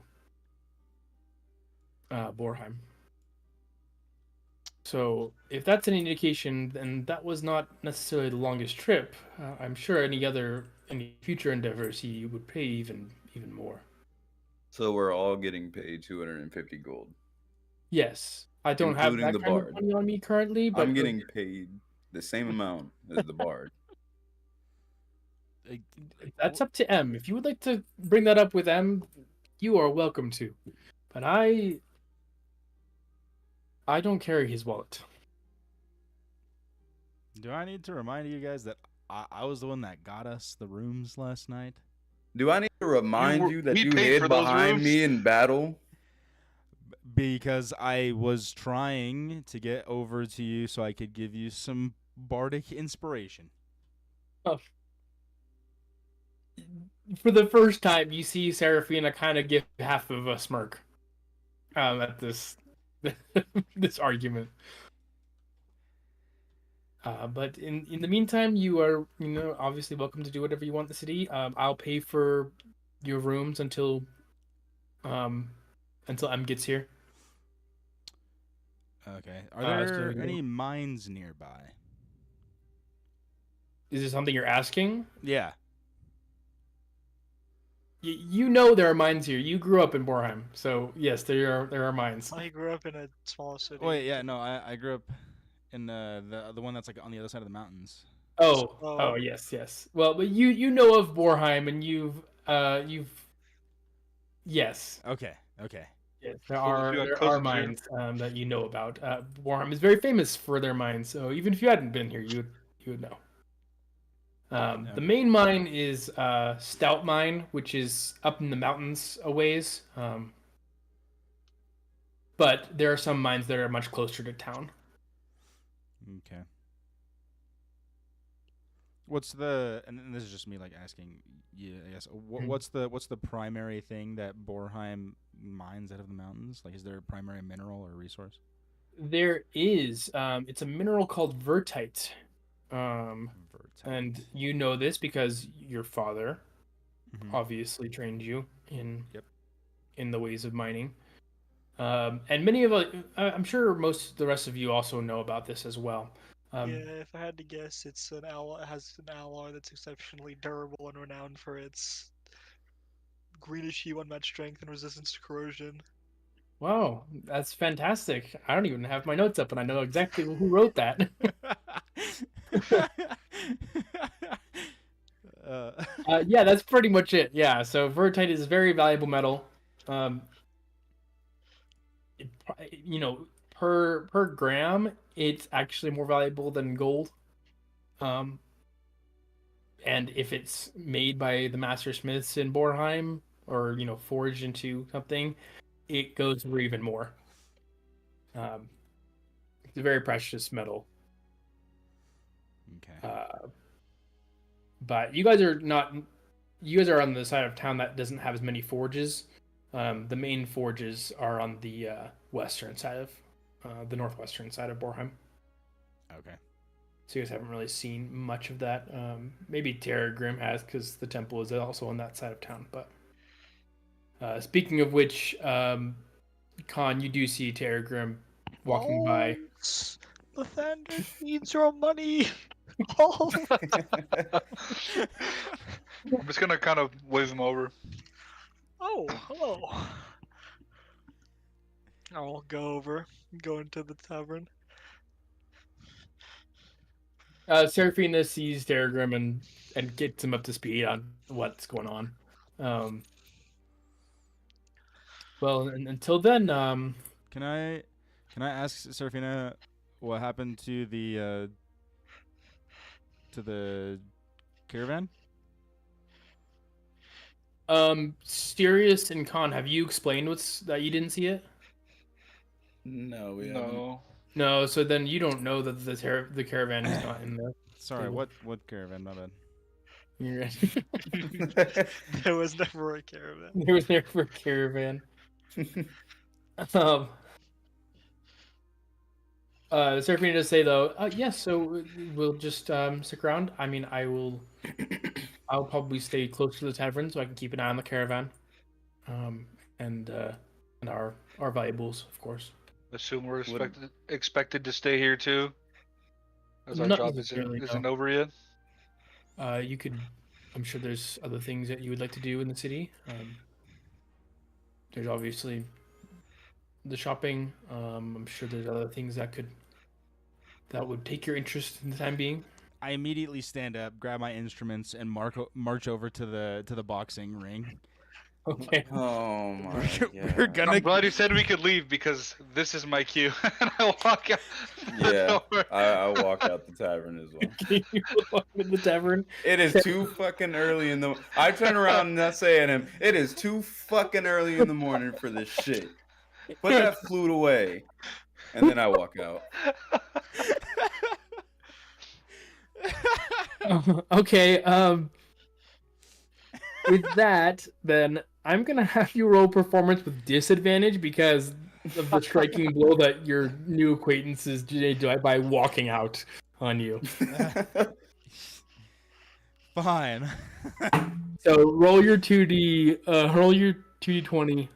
[SPEAKER 4] Borheim. So if that's an indication, then that was not necessarily the longest trip. I'm sure any future endeavors he would pay even more.
[SPEAKER 6] So we're all getting paid 250 gold.
[SPEAKER 4] Yes, I don't have
[SPEAKER 6] Including
[SPEAKER 4] that
[SPEAKER 6] the
[SPEAKER 4] kind of
[SPEAKER 6] bard.
[SPEAKER 4] money on me currently, but
[SPEAKER 6] I'm getting paid the same amount as the bard.
[SPEAKER 4] that's up to M. If you would like to bring that up with M, you are welcome to. But I don't carry his wallet.
[SPEAKER 1] Do I need to remind you guys that I was the one that got us the rooms last night?
[SPEAKER 6] Do I need to remind you that
[SPEAKER 3] we
[SPEAKER 6] you
[SPEAKER 3] paid
[SPEAKER 6] hid
[SPEAKER 3] for those
[SPEAKER 6] behind
[SPEAKER 3] rooms?
[SPEAKER 6] me in battle?
[SPEAKER 1] Because I was trying to get over to you so I could give you some bardic inspiration.
[SPEAKER 4] Oh. For the first time, you see Seraphina kind of give half of a smirk at this this argument. But in the meantime, you are obviously welcome to do whatever you want in the city. I'll pay for your rooms until M gets here.
[SPEAKER 1] Okay. Are there
[SPEAKER 4] so
[SPEAKER 1] any mines nearby?
[SPEAKER 4] Is this something you're asking?
[SPEAKER 1] Yeah.
[SPEAKER 4] You know there are mines here. You grew up in Borheim, so yes, there are mines.
[SPEAKER 5] I grew up in a small city.
[SPEAKER 1] Wait, yeah, no, I grew up in the one that's like on the other side of the mountains.
[SPEAKER 4] Oh, yes. Well, but you know of Borheim, and you've yes.
[SPEAKER 1] Okay.
[SPEAKER 4] Yes,
[SPEAKER 3] So if you had
[SPEAKER 4] there are
[SPEAKER 3] cousins
[SPEAKER 4] mines that you know about. Borheim is very famous for their mines, so even if you hadn't been here, you would know. The main mine is Stout Mine, which is up in the mountains a ways. But there are some mines that are much closer to town.
[SPEAKER 1] Okay. What's the and this is just me like asking you, I guess. What's the primary thing that Borheim mines out of the mountains? Like, is there a primary mineral or resource?
[SPEAKER 4] There is. It's a mineral called vertite. And you know this because your father obviously trained you in the ways of mining. And many of I'm sure most of the rest of you also know about this as well.
[SPEAKER 5] Yeah, if I had to guess, it has an alloy that's exceptionally durable and renowned for its greenish hue, unmatched strength, and resistance to corrosion.
[SPEAKER 4] Wow, that's fantastic. I don't even have my notes up, and I know exactly who wrote that. Yeah, that's pretty much it. Yeah, so vertite is a very valuable metal. Per gram, it's actually more valuable than gold. And if it's made by the master smiths in Borheim, or forged into something, it goes for even more. It's a very precious metal.
[SPEAKER 1] Okay.
[SPEAKER 4] But you guys are not. You guys are on the side of town that doesn't have as many forges. The main forges are on the western side of the northwestern side of Borheim.
[SPEAKER 1] Okay.
[SPEAKER 4] So you guys haven't really seen much of that. Maybe Terragrim has, because the temple is also on that side of town. But speaking of which, Khan, you do see Terragrim walking by.
[SPEAKER 5] Lathander needs your money. Oh.
[SPEAKER 3] I'm just gonna kind of wave him over.
[SPEAKER 5] Oh, hello. I'll go into the tavern.
[SPEAKER 4] Seraphina sees Terragrim and gets him up to speed on what's going on. Well, and until then,
[SPEAKER 1] Can I Can I ask Serafina what happened to the caravan?
[SPEAKER 4] Sirius and Khan, have you explained that you didn't see it?
[SPEAKER 6] No, we haven't.
[SPEAKER 3] No.
[SPEAKER 4] No, so then you don't know that the caravan is not in there.
[SPEAKER 1] Sorry,
[SPEAKER 4] Stable.
[SPEAKER 1] what caravan? My bad.
[SPEAKER 4] You're right.
[SPEAKER 5] There was never a caravan.
[SPEAKER 4] There was never a caravan. Serafina does say though, yes. So we'll just stick around. I mean, I'll probably stay close to the tavern so I can keep an eye on the caravan, and our valuables, of course.
[SPEAKER 3] Assume we're expected to stay here too. As our
[SPEAKER 4] Not
[SPEAKER 3] job
[SPEAKER 4] necessarily,
[SPEAKER 3] isn't
[SPEAKER 4] no.
[SPEAKER 3] over yet.
[SPEAKER 4] You could. I'm sure there's other things that you would like to do in the city. There's obviously the shopping. I'm sure there's other things that would take your interest in the time being.
[SPEAKER 1] I immediately stand up, grab my instruments, and march over to the boxing ring.
[SPEAKER 4] Okay.
[SPEAKER 6] Oh my
[SPEAKER 1] We're
[SPEAKER 6] god.
[SPEAKER 1] gonna.
[SPEAKER 3] I'm glad you said we could leave because this is my cue. And I walk out. the
[SPEAKER 6] Yeah,
[SPEAKER 3] door.
[SPEAKER 6] I walk out the tavern as well.
[SPEAKER 4] You walk in the tavern.
[SPEAKER 6] It is too fucking early in the. I turn around and I say at him, "It is too fucking early in the morning for this shit. Put that flute away." And then I walk out.
[SPEAKER 4] Okay. With that, then I'm gonna have you roll performance with disadvantage because of the striking blow that your new acquaintances did by walking out on you.
[SPEAKER 1] Fine.
[SPEAKER 4] So roll your 2d20,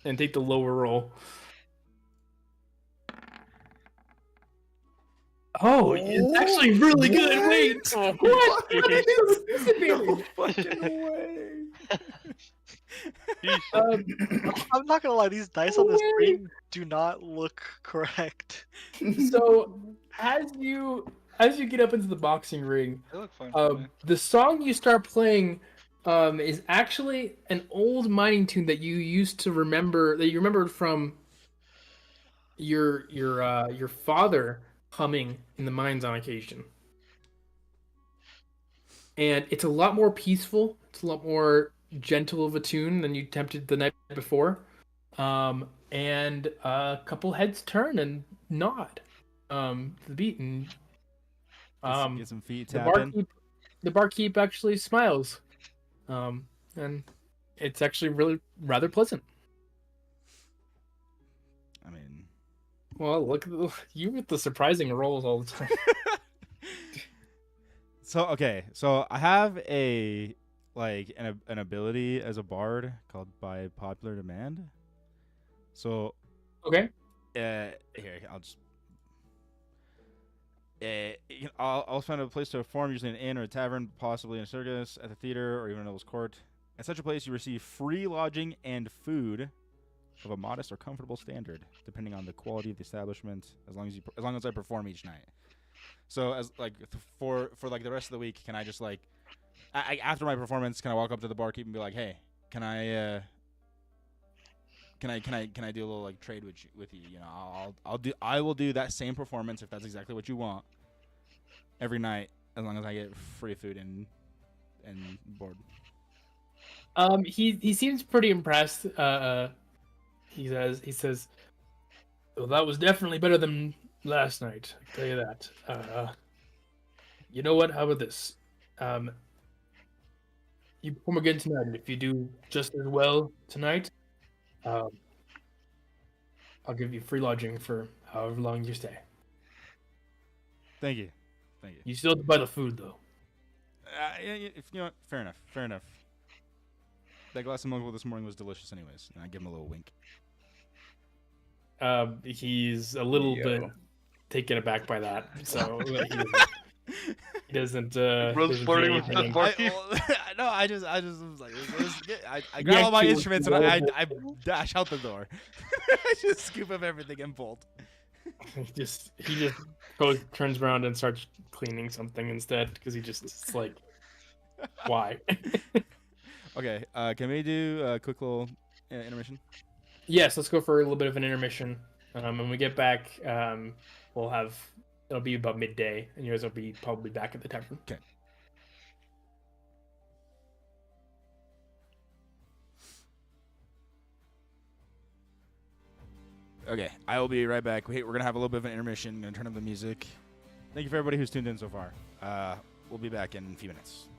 [SPEAKER 4] and take the lower roll. Oh, it's actually really good. Wait, what? Disadvantage.
[SPEAKER 6] Fucking way.
[SPEAKER 5] I'm not gonna lie, these dice on this screen do not look correct.
[SPEAKER 4] So as you get up into the boxing ring,
[SPEAKER 3] They look fine to me.
[SPEAKER 4] the song you start playing is actually an old mining tune that you used to remember, that you remembered from your father humming in the mines on occasion. And it's a lot more peaceful. It's a lot more gentle of a tune than you attempted the night before. And a couple heads turn and nod to the beat, and
[SPEAKER 1] Get some feet tapping.
[SPEAKER 4] the barkeep actually smiles, and it's actually really rather pleasant.
[SPEAKER 1] I mean,
[SPEAKER 4] Well, look at you with the surprising rolls all the time.
[SPEAKER 1] so I have an ability as a bard called by popular demand. So
[SPEAKER 4] Okay.
[SPEAKER 1] here I'll find a place to perform, usually an inn or a tavern, possibly in a circus, at the theater, or even a noble's court. At such a place, you receive free lodging and food of a modest or comfortable standard, depending on the quality of the establishment. As long as I perform each night. So as for the rest of the week, can I just after my performance, can I walk up to the barkeep and be like, hey, can I do a little trade with you? You know, I will do that same performance if that's exactly what you want every night, as long as I get free food and board.
[SPEAKER 4] He seems pretty impressed. He says, well, that was definitely better than last night. I can tell you that. You know what? How about this? You perform again tonight, and if you do just as well tonight, I'll give you free lodging for however long you stay.
[SPEAKER 1] Thank you.
[SPEAKER 4] You still have to buy the food, though.
[SPEAKER 1] If you know what, fair enough. That glass of milk this morning was delicious, anyways. And I give him a little wink.
[SPEAKER 4] He's a little bit taken aback by that, so he doesn't.
[SPEAKER 3] Rose flirting with the barkeep.
[SPEAKER 1] I just was like, I grab all my instruments and I dash out the door. I just scoop up everything and bolt.
[SPEAKER 4] He just turns around and starts cleaning something instead because it's like, why?
[SPEAKER 1] Okay, can we do a quick little intermission?
[SPEAKER 4] Yes, let's go for a little bit of an intermission. When we get back, it'll be about midday, and you guys will be probably back at the tavern.
[SPEAKER 1] Okay. Okay, I will be right back. We're gonna have a little bit of an intermission. Gonna turn up the music. Thank you for everybody who's tuned in so far. We'll be back in a few minutes.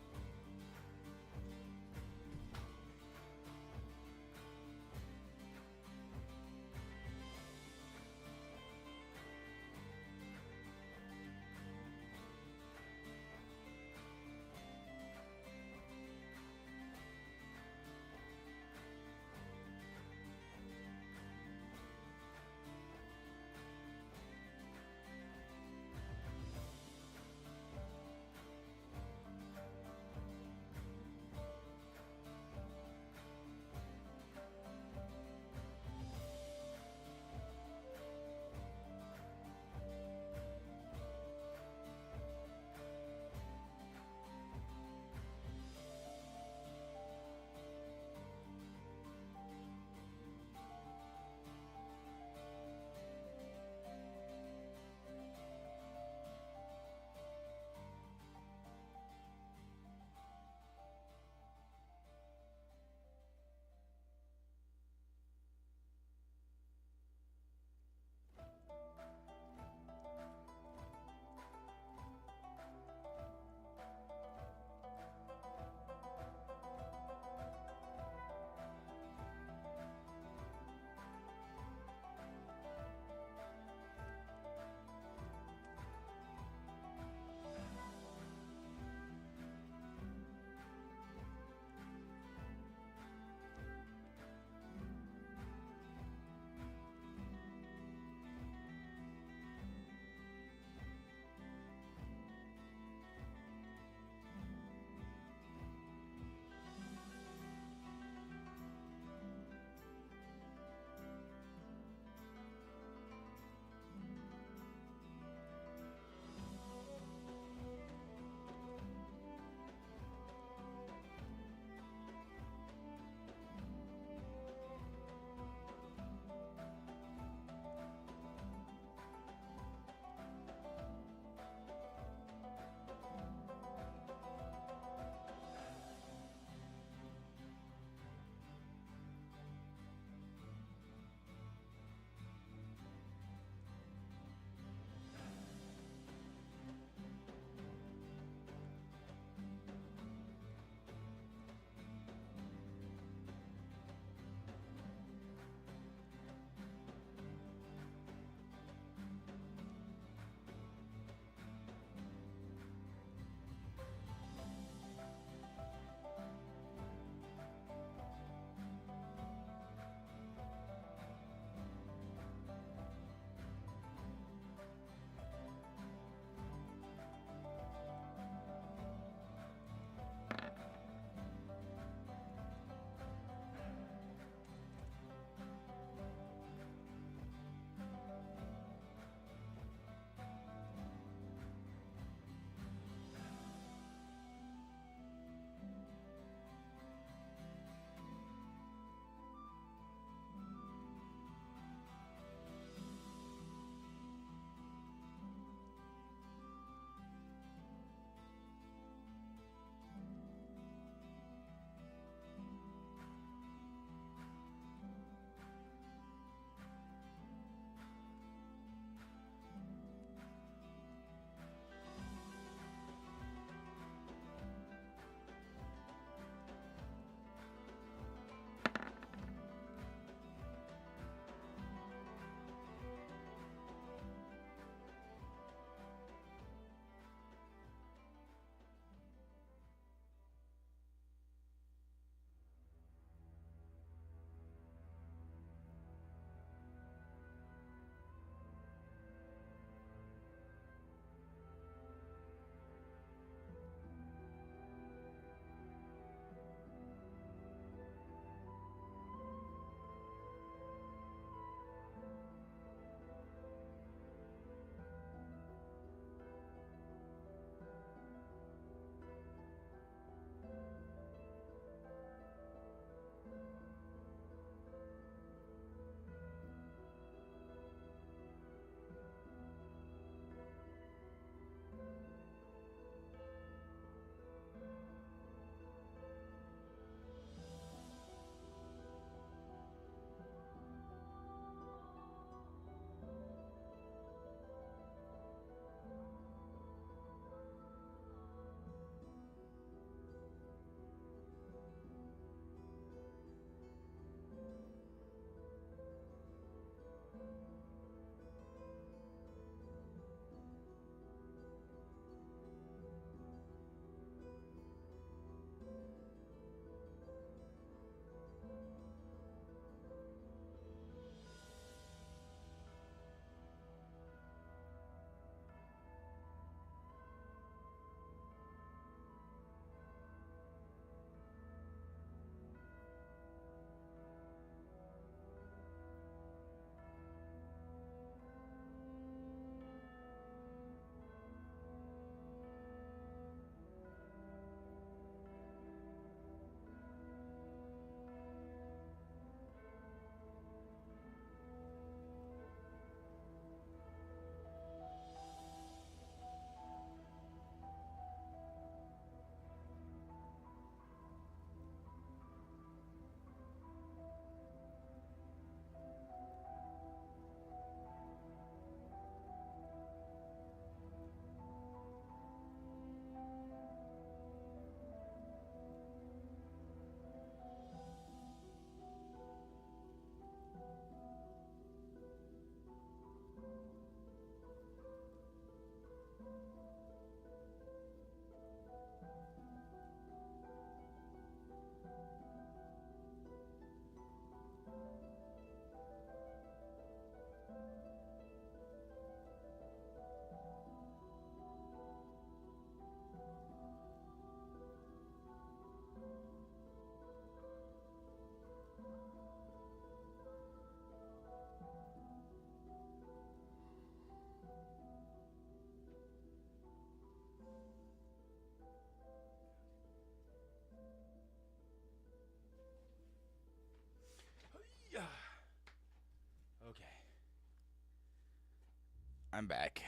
[SPEAKER 1] I'm back.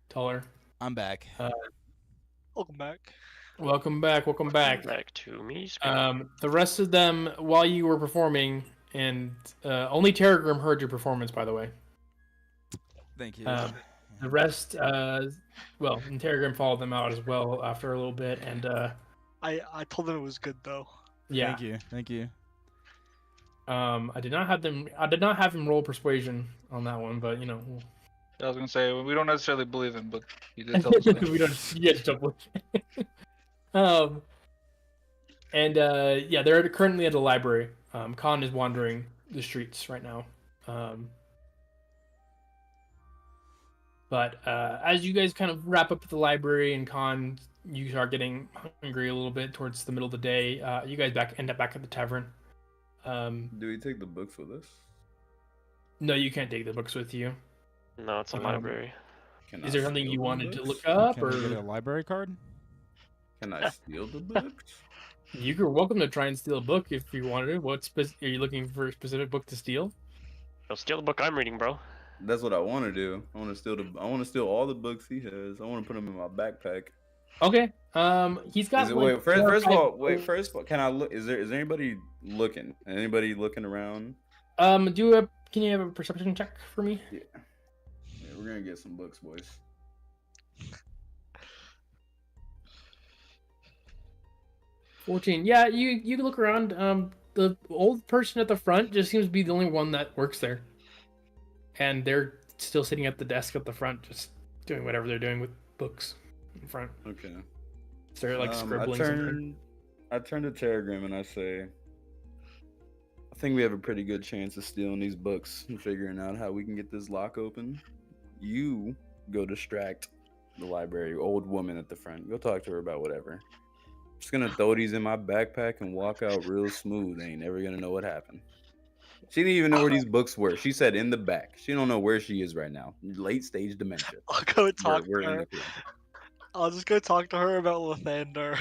[SPEAKER 4] Taller.
[SPEAKER 1] I'm back.
[SPEAKER 5] Welcome back.
[SPEAKER 4] Welcome back. Welcome back.
[SPEAKER 2] Back to me.
[SPEAKER 4] The rest of them, while you were performing, and only Terragrim heard your performance, by the way.
[SPEAKER 1] Thank you.
[SPEAKER 4] The rest, well, and Terragrim followed them out as well after a little bit, and
[SPEAKER 5] I told them it was good though.
[SPEAKER 4] yeah.
[SPEAKER 1] Thank you. Thank you.
[SPEAKER 4] I did not have him roll persuasion on that one, but you know.
[SPEAKER 3] I was gonna say we don't necessarily believe him, but he did tell us that.
[SPEAKER 4] We don't. You guys don't believe. Yeah, they're currently at the library. Khan is wandering the streets right now. But as you guys kind of wrap up at the library and Khan, you start getting hungry a little bit towards the middle of the day. You guys end up back at the tavern.
[SPEAKER 6] Do we take the books with us?
[SPEAKER 4] No, you can't take the books with you.
[SPEAKER 2] No, it's a library.
[SPEAKER 6] Can
[SPEAKER 4] Is
[SPEAKER 6] I
[SPEAKER 4] there something
[SPEAKER 6] steal
[SPEAKER 4] you
[SPEAKER 6] the
[SPEAKER 4] wanted to
[SPEAKER 6] books?
[SPEAKER 4] look up,
[SPEAKER 1] Can
[SPEAKER 4] or
[SPEAKER 1] I get a library card?
[SPEAKER 6] Can I steal the books?
[SPEAKER 4] you're welcome to try and steal a book if you wanted to. Are you looking for a specific book to steal?
[SPEAKER 2] Yo, steal the book I'm reading, bro.
[SPEAKER 6] That's what I want to do. I want to steal all the books he has. I want to put them in my backpack.
[SPEAKER 4] Okay. He's got.
[SPEAKER 6] Is it,
[SPEAKER 4] like,
[SPEAKER 6] first of all,
[SPEAKER 4] books.
[SPEAKER 6] can I look? Is there anybody looking? Anybody looking around?
[SPEAKER 4] Can you have a perception check for me?
[SPEAKER 6] Yeah, we're gonna get some books, boys.
[SPEAKER 4] 14. Yeah, you look around. The old person at the front just seems to be the only one that works there, and they're still sitting at the desk at the front, just doing whatever they're doing with books in front.
[SPEAKER 6] Okay.
[SPEAKER 4] So they're like scribbling something.
[SPEAKER 6] I turn to Terragram and I say, I think we have a pretty good chance of stealing these books and figuring out how we can get this lock open. You go distract the library old woman at the front. Go talk to her about whatever. Just gonna throw these in my backpack and walk out real smooth. Ain't never gonna know what happened. She didn't even know where these books were. She said in the back. She don't know where she is right now. Late stage dementia.
[SPEAKER 5] I'll go talk
[SPEAKER 6] We're
[SPEAKER 5] to
[SPEAKER 6] in
[SPEAKER 5] her.
[SPEAKER 6] the
[SPEAKER 5] I'll just go talk to her about Lathander.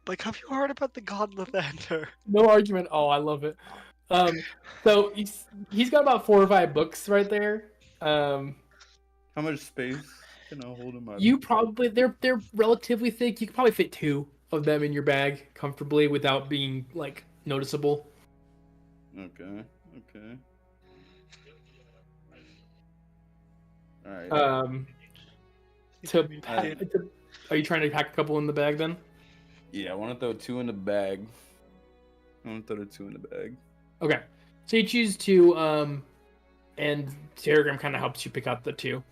[SPEAKER 5] Like, have you heard about the god Lathander?
[SPEAKER 4] No argument. Oh, I love it. So he's got about 4 or 5 books right there.
[SPEAKER 6] How much space can I hold in my
[SPEAKER 4] You probably they're relatively thick. You could probably fit 2 of them in your bag comfortably without being like noticeable.
[SPEAKER 6] Okay. All right.
[SPEAKER 4] Are you trying to pack a couple in the bag then?
[SPEAKER 6] Yeah, I want to throw 2 in the bag. I want to throw the 2 in the bag.
[SPEAKER 4] Okay. So you choose 2, and Terragram kind of helps you pick out the 2.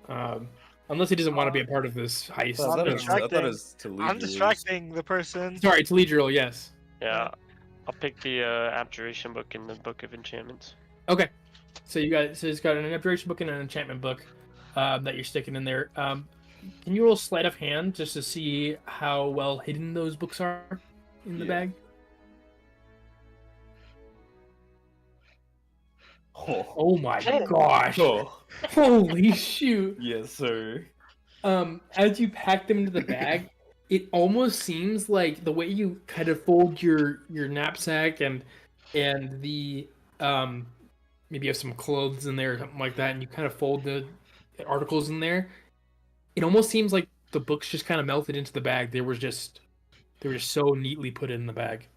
[SPEAKER 4] Unless he doesn't want to be a part of this heist.
[SPEAKER 6] I thought it was
[SPEAKER 5] I'm distracting the person.
[SPEAKER 4] Sorry, Teledrill, yes.
[SPEAKER 2] Yeah, I'll pick the Abjuration book and the Book of Enchantments.
[SPEAKER 4] Okay. So it's got an Abjuration book and an enchantment book that you're sticking in there. Can you roll sleight of hand just to see how well hidden those books are in the bag? Oh my gosh. Holy shoot.
[SPEAKER 6] Yes, sir.
[SPEAKER 4] As you pack them into the bag, it almost seems like the way you kind of fold your knapsack and the maybe you have some clothes in there or something like that, and you kind of fold the articles in there. It almost seems like the books just kind of melted into the bag. They were just so neatly put in the bag.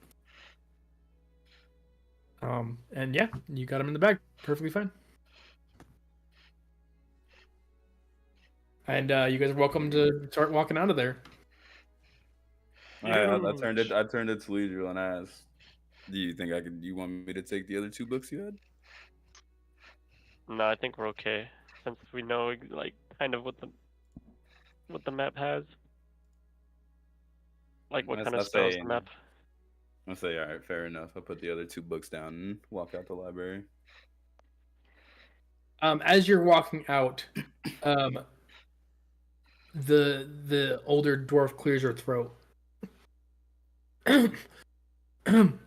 [SPEAKER 4] And yeah, you got them in the bag. Perfectly fine. And you guys are welcome to start walking out of there.
[SPEAKER 6] I turned it to Leisure and asked, "Do you think you want me to take the other 2 books you had?"
[SPEAKER 2] No, I think we're okay since we know like kind of what the map has. Like what kind of spells the map.
[SPEAKER 6] I'll say, all right, fair enough. I'll put the other 2 books down and walk out the library.
[SPEAKER 4] As you're walking out, the older dwarf clears her throat.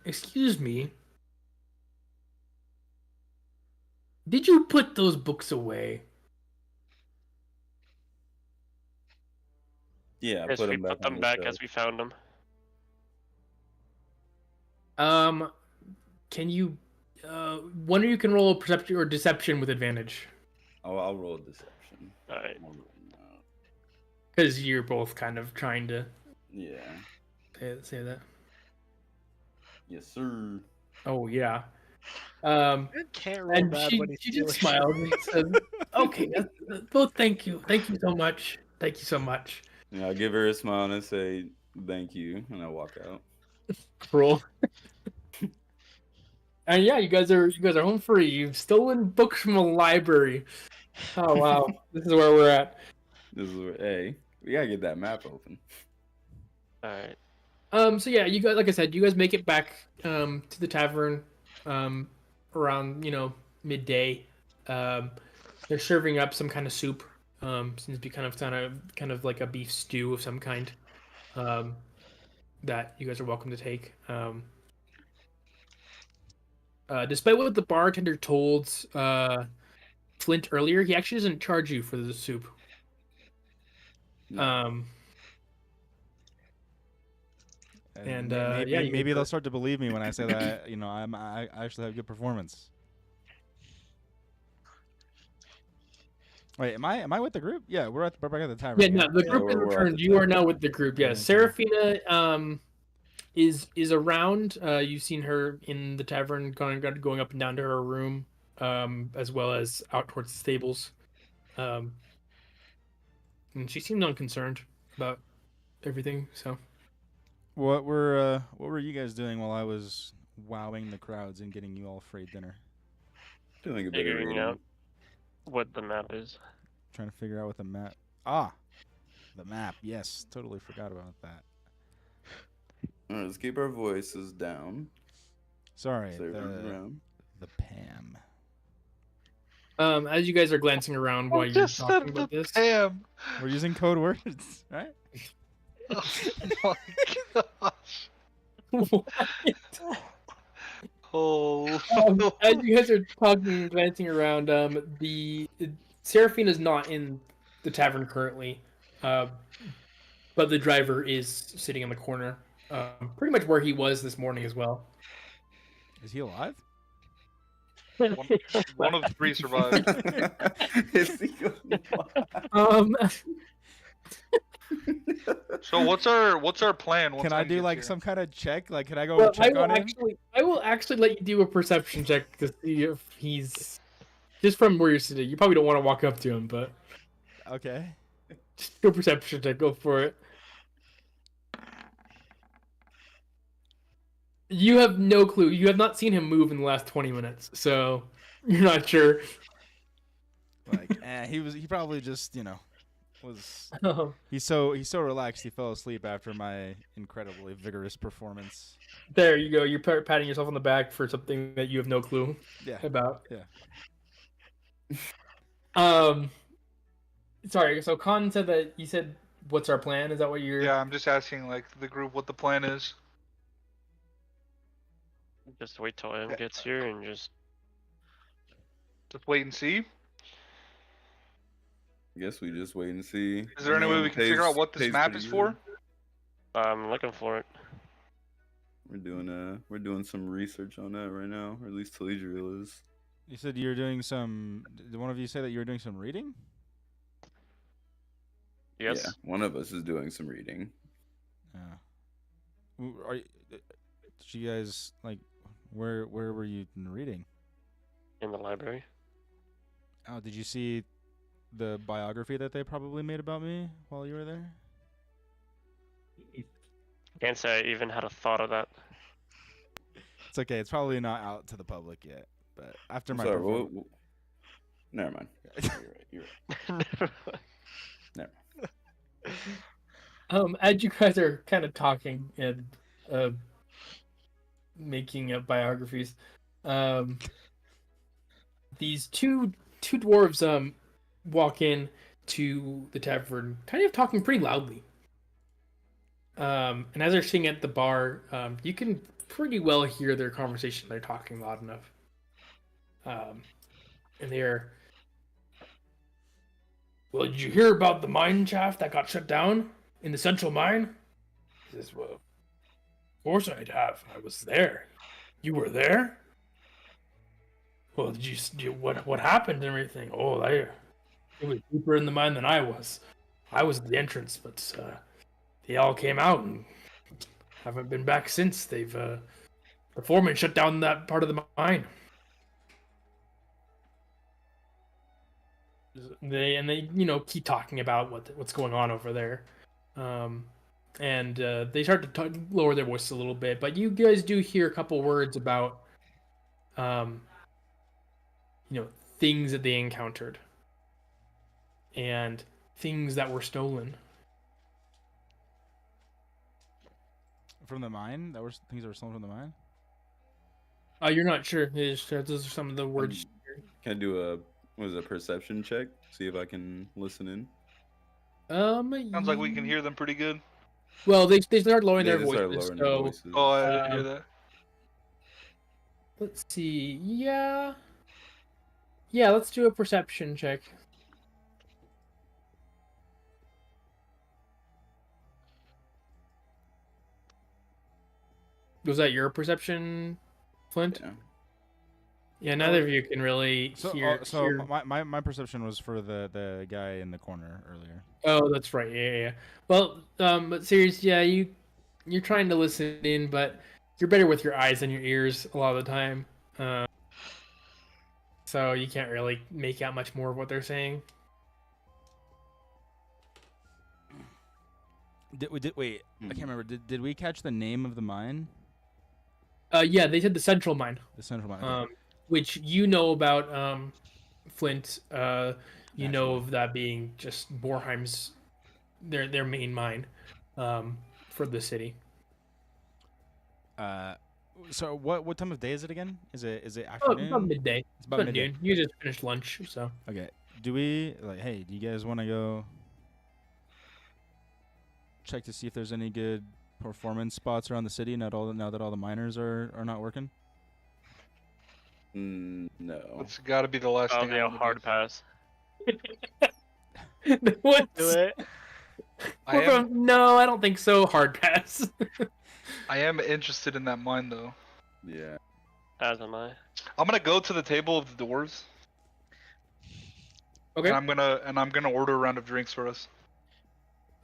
[SPEAKER 4] Excuse me. Did you put those books away?
[SPEAKER 6] Yeah,
[SPEAKER 2] Yes, we put them back as we found them.
[SPEAKER 4] Can you? One of you can roll a perception or deception with advantage.
[SPEAKER 6] I'll roll a deception.
[SPEAKER 2] All right.
[SPEAKER 6] I'll roll it out.
[SPEAKER 4] Because you're both kind of trying to
[SPEAKER 6] Yeah.
[SPEAKER 4] say that.
[SPEAKER 6] Yes, sir.
[SPEAKER 4] Oh yeah.
[SPEAKER 5] I can't roll
[SPEAKER 4] And
[SPEAKER 5] bad
[SPEAKER 4] she
[SPEAKER 5] when he's
[SPEAKER 4] just
[SPEAKER 5] stealing.
[SPEAKER 4] smiled and said, "Okay, well, thank you so much,
[SPEAKER 6] Yeah, I give her a smile and I say thank you, and I walk out.
[SPEAKER 4] Roll." And yeah, you guys are home free. You've stolen books from a library. Oh wow, this is where we're at.
[SPEAKER 6] This is where, hey, we gotta get that map open.
[SPEAKER 2] All right.
[SPEAKER 4] So yeah, you guys, like I said, you guys make it back to the tavern around midday. They're serving up some kind of soup. Seems to be kind of like a beef stew of some kind. That you guys are welcome to take. Despite what the bartender told Flint earlier, he actually doesn't charge you for the soup. And
[SPEAKER 1] maybe they'll start to believe me when I say that I actually have good performance. Wait, am I with the group? Yeah, we're back at the tavern.
[SPEAKER 4] Yeah, no, the group has
[SPEAKER 6] we're
[SPEAKER 4] returned.
[SPEAKER 6] at the
[SPEAKER 4] You are
[SPEAKER 6] tavern.
[SPEAKER 4] now with the group. Yes,
[SPEAKER 1] Okay.
[SPEAKER 4] Seraphina is around. You've seen her in the tavern, going up and down to her room, as well as out towards the stables. And she seemed unconcerned about everything. So
[SPEAKER 1] What were you guys doing while I was wowing the crowds and getting you all free dinner?
[SPEAKER 6] Doing a bit of
[SPEAKER 2] Figuring
[SPEAKER 6] reading.
[SPEAKER 2] out what the map is.
[SPEAKER 1] Trying to figure out what the map. The map. Yes, totally forgot about that.
[SPEAKER 6] All right, let's keep our voices down.
[SPEAKER 1] Sorry,
[SPEAKER 6] So everyone's around.
[SPEAKER 1] the Pam.
[SPEAKER 4] as you guys are glancing around while you're talking about this,
[SPEAKER 3] Damn.
[SPEAKER 1] We're using code words, right?
[SPEAKER 3] Oh my gosh. Oh.
[SPEAKER 4] as you guys are talking and glancing around, the Seraphine is not in the tavern currently, but the driver is sitting in the corner, pretty much where he was this morning as well.
[SPEAKER 1] Is he alive?
[SPEAKER 3] One of the three survived.
[SPEAKER 6] Is he going
[SPEAKER 3] So what's our plan? Once
[SPEAKER 1] Can I
[SPEAKER 3] Hunzy
[SPEAKER 1] do
[SPEAKER 3] gets
[SPEAKER 1] like
[SPEAKER 3] here?
[SPEAKER 1] some kind of check? Like, can I go
[SPEAKER 4] Well,
[SPEAKER 1] check on him?
[SPEAKER 4] I will actually let you do a perception check to see if he's just from where you're sitting. You probably don't want to walk up to him, but
[SPEAKER 1] Okay.
[SPEAKER 4] just do a perception check. Go for it. You have no clue. You have not seen him move in the last 20 minutes, so you're not sure.
[SPEAKER 1] Like, he probably just was. He's so relaxed. He fell asleep after my incredibly vigorous performance.
[SPEAKER 4] There you go. You're patting yourself on the back for something that you have no clue
[SPEAKER 1] Yeah.
[SPEAKER 4] about.
[SPEAKER 1] Yeah.
[SPEAKER 4] Sorry. So Khan said that you said, "What's our plan?" Is that what you're?
[SPEAKER 3] Yeah, I'm just asking like the group what the plan is.
[SPEAKER 2] Just wait till M gets here and just.
[SPEAKER 3] Just wait and see.
[SPEAKER 6] I guess we just wait and see.
[SPEAKER 3] Is there any way we can figure out what this map is for?
[SPEAKER 2] I'm looking for it.
[SPEAKER 6] We're doing some research on that right now, or at least Taledriel is.
[SPEAKER 1] You said you were doing some. Did one of you say that you were doing some reading?
[SPEAKER 2] Yes.
[SPEAKER 6] Yeah, one of us is doing some reading.
[SPEAKER 1] Are you, did you guys like? Where were you reading?
[SPEAKER 2] In the library.
[SPEAKER 1] Oh, did you see the biography that they probably made about me while you were there?
[SPEAKER 2] Can't say I even had a thought of that.
[SPEAKER 1] It's okay. It's probably not out to the public yet. But after my
[SPEAKER 6] Sorry,
[SPEAKER 1] performance,
[SPEAKER 6] never mind. You're right.
[SPEAKER 2] Never mind.
[SPEAKER 6] Never mind.
[SPEAKER 4] As you guys are kind of talking and making up biographies, these two dwarves walk in to the tavern, kind of talking pretty loudly. And as they're sitting at the bar, you can pretty well hear their conversation. They're talking loud enough. And they're, "Well, did you hear about the mine shaft that got shut down in the central mine?" He says, "Well, of course I'd have. I was there. You were there?" well, what happened and everything? Oh, it was deeper in the mine than I was. I was at the entrance, but they all came out and haven't been back since. The foreman shut down that part of the mine. They keep talking about what's going on over there, and they start to lower their voice a little bit. But you guys do hear a couple words about um, things that they encountered and things that were stolen.
[SPEAKER 1] From the mine? Things that were stolen from the mine?
[SPEAKER 4] You're not sure. Those are some of the words.
[SPEAKER 6] Can I do a perception check? See if I can listen in.
[SPEAKER 3] Sounds like we can hear them pretty good.
[SPEAKER 4] Well, they start lowering
[SPEAKER 6] Yeah,
[SPEAKER 4] their
[SPEAKER 6] they
[SPEAKER 4] voices.
[SPEAKER 6] started lowering their
[SPEAKER 4] So
[SPEAKER 6] voices.
[SPEAKER 3] Oh, I didn't hear that.
[SPEAKER 4] let's see. Yeah, let's do a perception check. Was that your perception, Flint?
[SPEAKER 6] Yeah.
[SPEAKER 4] Yeah, neither of you can really hear.
[SPEAKER 1] My perception was for the guy in the corner earlier.
[SPEAKER 4] Oh, that's right. Yeah. Well, but serious, yeah, you're trying to listen in, but you're better with your eyes than your ears a lot of the time. So you can't really make out much more of what they're saying.
[SPEAKER 1] Wait, I can't remember. Did we catch the name of the mine?
[SPEAKER 4] Yeah, they said the central mine.
[SPEAKER 1] The central mine. Okay.
[SPEAKER 4] Which you know about, Flint. You know of that being just Borheim's their main mine, for the city.
[SPEAKER 1] So what time of day is it again? Is it
[SPEAKER 4] Oh,
[SPEAKER 1] afternoon?
[SPEAKER 4] it's about midday.
[SPEAKER 1] It's about midday.
[SPEAKER 4] noon. You just finished lunch, so.
[SPEAKER 1] Okay. Do we hey, do you guys want to go check to see if there's any good performance spots around the city now that all the miners are not working?
[SPEAKER 6] No.
[SPEAKER 3] It's got to be the last
[SPEAKER 2] That'll
[SPEAKER 3] thing.
[SPEAKER 2] be
[SPEAKER 3] I
[SPEAKER 2] a
[SPEAKER 3] wanna
[SPEAKER 2] hard
[SPEAKER 3] do.
[SPEAKER 2] pass.
[SPEAKER 4] What?
[SPEAKER 5] Do it.
[SPEAKER 4] No, I don't think so. Hard pass.
[SPEAKER 3] I am interested in that mine though.
[SPEAKER 6] Yeah.
[SPEAKER 2] As am I.
[SPEAKER 3] I'm gonna go to the table of the dwarves.
[SPEAKER 4] Okay.
[SPEAKER 3] And I'm gonna order a round of drinks for us.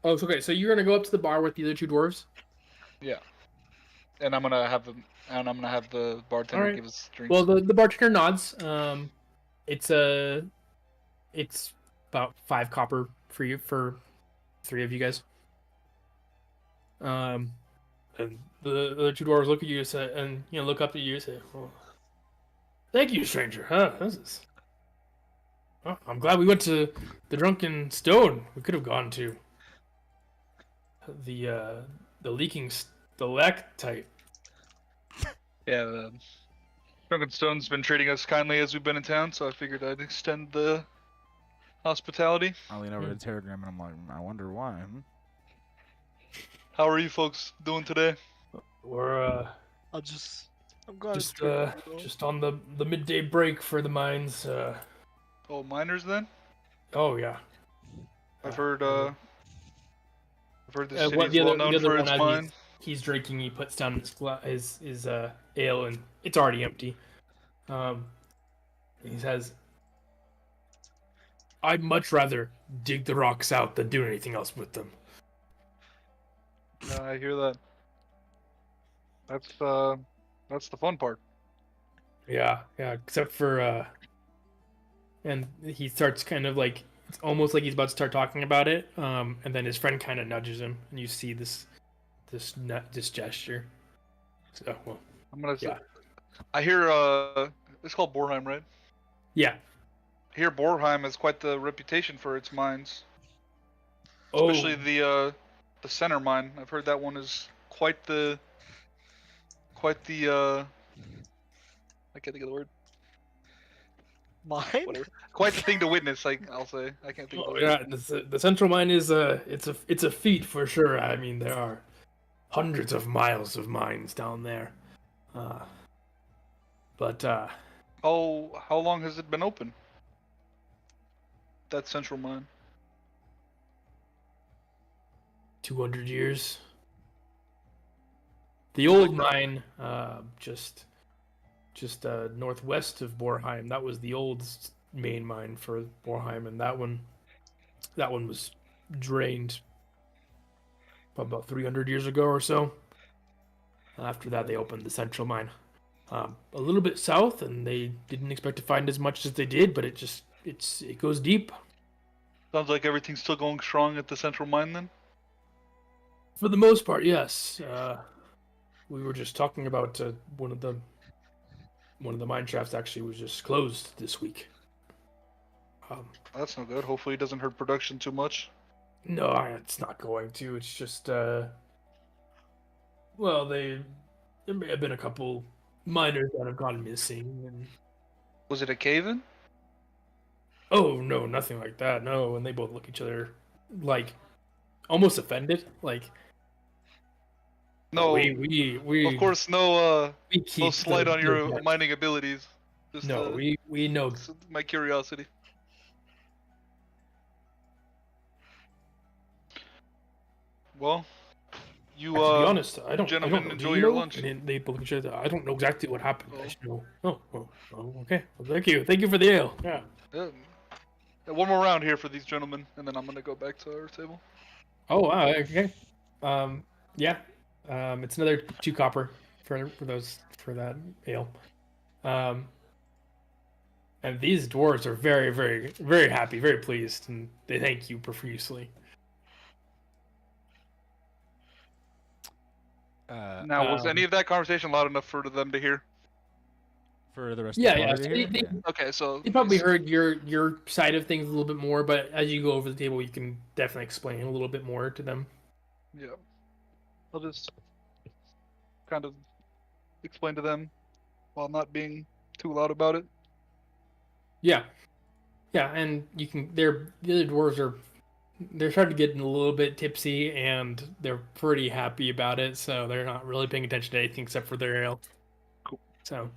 [SPEAKER 4] Oh, okay. So you're gonna go up to the bar with the other two dwarves.
[SPEAKER 3] Yeah. And I'm gonna have the bartender
[SPEAKER 4] Alright.
[SPEAKER 3] give us drinks.
[SPEAKER 4] Well, the bartender nods. It's about 5 copper for you for 3 of you guys. And the other two dwarves look at you and look up at you and say, "Well, thank you, stranger. This is. Oh, I'm glad we went to the Drunken Stone. We could have gone to the leaking stalactite."
[SPEAKER 3] Yeah, the Drunken Stone's been treating us kindly as we've been in town, so I figured I'd extend the hospitality.
[SPEAKER 1] I lean over to the Telegram and I'm like, I wonder why.
[SPEAKER 3] How are you folks doing today?
[SPEAKER 4] We're
[SPEAKER 5] I'm glad it's
[SPEAKER 4] just on the midday break for the mines.
[SPEAKER 3] Oh, miners then?
[SPEAKER 4] Oh yeah.
[SPEAKER 3] I've heard the city's
[SPEAKER 4] What the
[SPEAKER 3] well
[SPEAKER 4] other
[SPEAKER 3] known
[SPEAKER 4] the other
[SPEAKER 3] for
[SPEAKER 4] one
[SPEAKER 3] its
[SPEAKER 4] as
[SPEAKER 3] mine.
[SPEAKER 4] he's drinking, he puts down his ale and it's already empty. He says, "I'd much rather dig the rocks out than do anything else with them."
[SPEAKER 3] I hear that. That's the fun part.
[SPEAKER 4] Yeah, except for and he starts kind of like, it's almost like he's about to start talking about it, and then his friend kind of nudges him, and you see this gesture. So, well,
[SPEAKER 3] I'm gonna say,
[SPEAKER 4] yeah.
[SPEAKER 3] I hear it's called Borheim, right?
[SPEAKER 4] Yeah.
[SPEAKER 3] I hear Borheim has quite the reputation for its mines.
[SPEAKER 4] Oh,
[SPEAKER 3] Especially the center mine. I've heard that one is quite the I can't think of the word.
[SPEAKER 5] Mine?
[SPEAKER 3] Whatever. Quite the thing to witness, I'll say. I can't think of the word.
[SPEAKER 4] yeah. The central mine is it's a feat for sure. I mean, there are hundreds of miles of mines down there. But
[SPEAKER 3] How long has it been open? That central mine.
[SPEAKER 4] 200 years. The old mine just just northwest of Borheim. That was the old main mine for Borheim, and that one was drained about 300 years ago or so. After that, they opened the central mine. A little bit south, and they didn't expect to find as much as they did, but it goes deep.
[SPEAKER 3] Sounds like everything's still going strong at the central mine then.
[SPEAKER 4] For the most part, yes. We were just talking about one of the mine shafts actually was just closed this week.
[SPEAKER 3] That's no good. Hopefully it doesn't hurt production too much.
[SPEAKER 4] No, it's not going to. It's just well, there may have been a couple miners that have gone missing, and
[SPEAKER 3] Was it a cave-in?
[SPEAKER 4] oh no, nothing like that. No, and they both look at each other like almost offended. Like
[SPEAKER 3] No,
[SPEAKER 4] we
[SPEAKER 3] of course, no
[SPEAKER 4] keep
[SPEAKER 3] no slight
[SPEAKER 4] the-
[SPEAKER 3] on your mining abilities. Just,
[SPEAKER 4] No, we know.
[SPEAKER 3] just my curiosity. Well, you
[SPEAKER 4] To be honest, I don't
[SPEAKER 3] gentlemen,
[SPEAKER 4] know. Do
[SPEAKER 3] enjoy
[SPEAKER 4] you
[SPEAKER 3] your
[SPEAKER 4] know?
[SPEAKER 3] lunch.
[SPEAKER 4] And they both look at each other. I don't know exactly what happened.
[SPEAKER 3] Oh.
[SPEAKER 4] I just know. Oh, okay. Well, thank you for the ale. Yeah.
[SPEAKER 3] Yeah, one more round here for these gentlemen, and then I'm gonna go back to our table.
[SPEAKER 4] Oh wow. Okay. Yeah. It's another 2 copper for that ale. And these dwarves are very, very, very happy, very pleased, and they thank you profusely.
[SPEAKER 3] Now, was
[SPEAKER 4] Um,
[SPEAKER 3] any of that conversation loud enough for them to hear?
[SPEAKER 1] For the rest
[SPEAKER 4] Yeah,
[SPEAKER 1] of the
[SPEAKER 4] yeah.
[SPEAKER 1] party
[SPEAKER 4] So
[SPEAKER 1] here?
[SPEAKER 4] they,
[SPEAKER 1] Yeah.
[SPEAKER 3] Okay, so
[SPEAKER 4] they probably heard your side of things a little bit more, but as you go over the table, you can definitely explain a little bit more to them.
[SPEAKER 3] Yeah, I'll just kind of explain to them while not being too loud about it.
[SPEAKER 4] Yeah, and you can. The other dwarves they're starting to get a little bit tipsy, and they're pretty happy about it. So they're not really paying attention to anything except for their ale.
[SPEAKER 3] Cool.
[SPEAKER 4] So,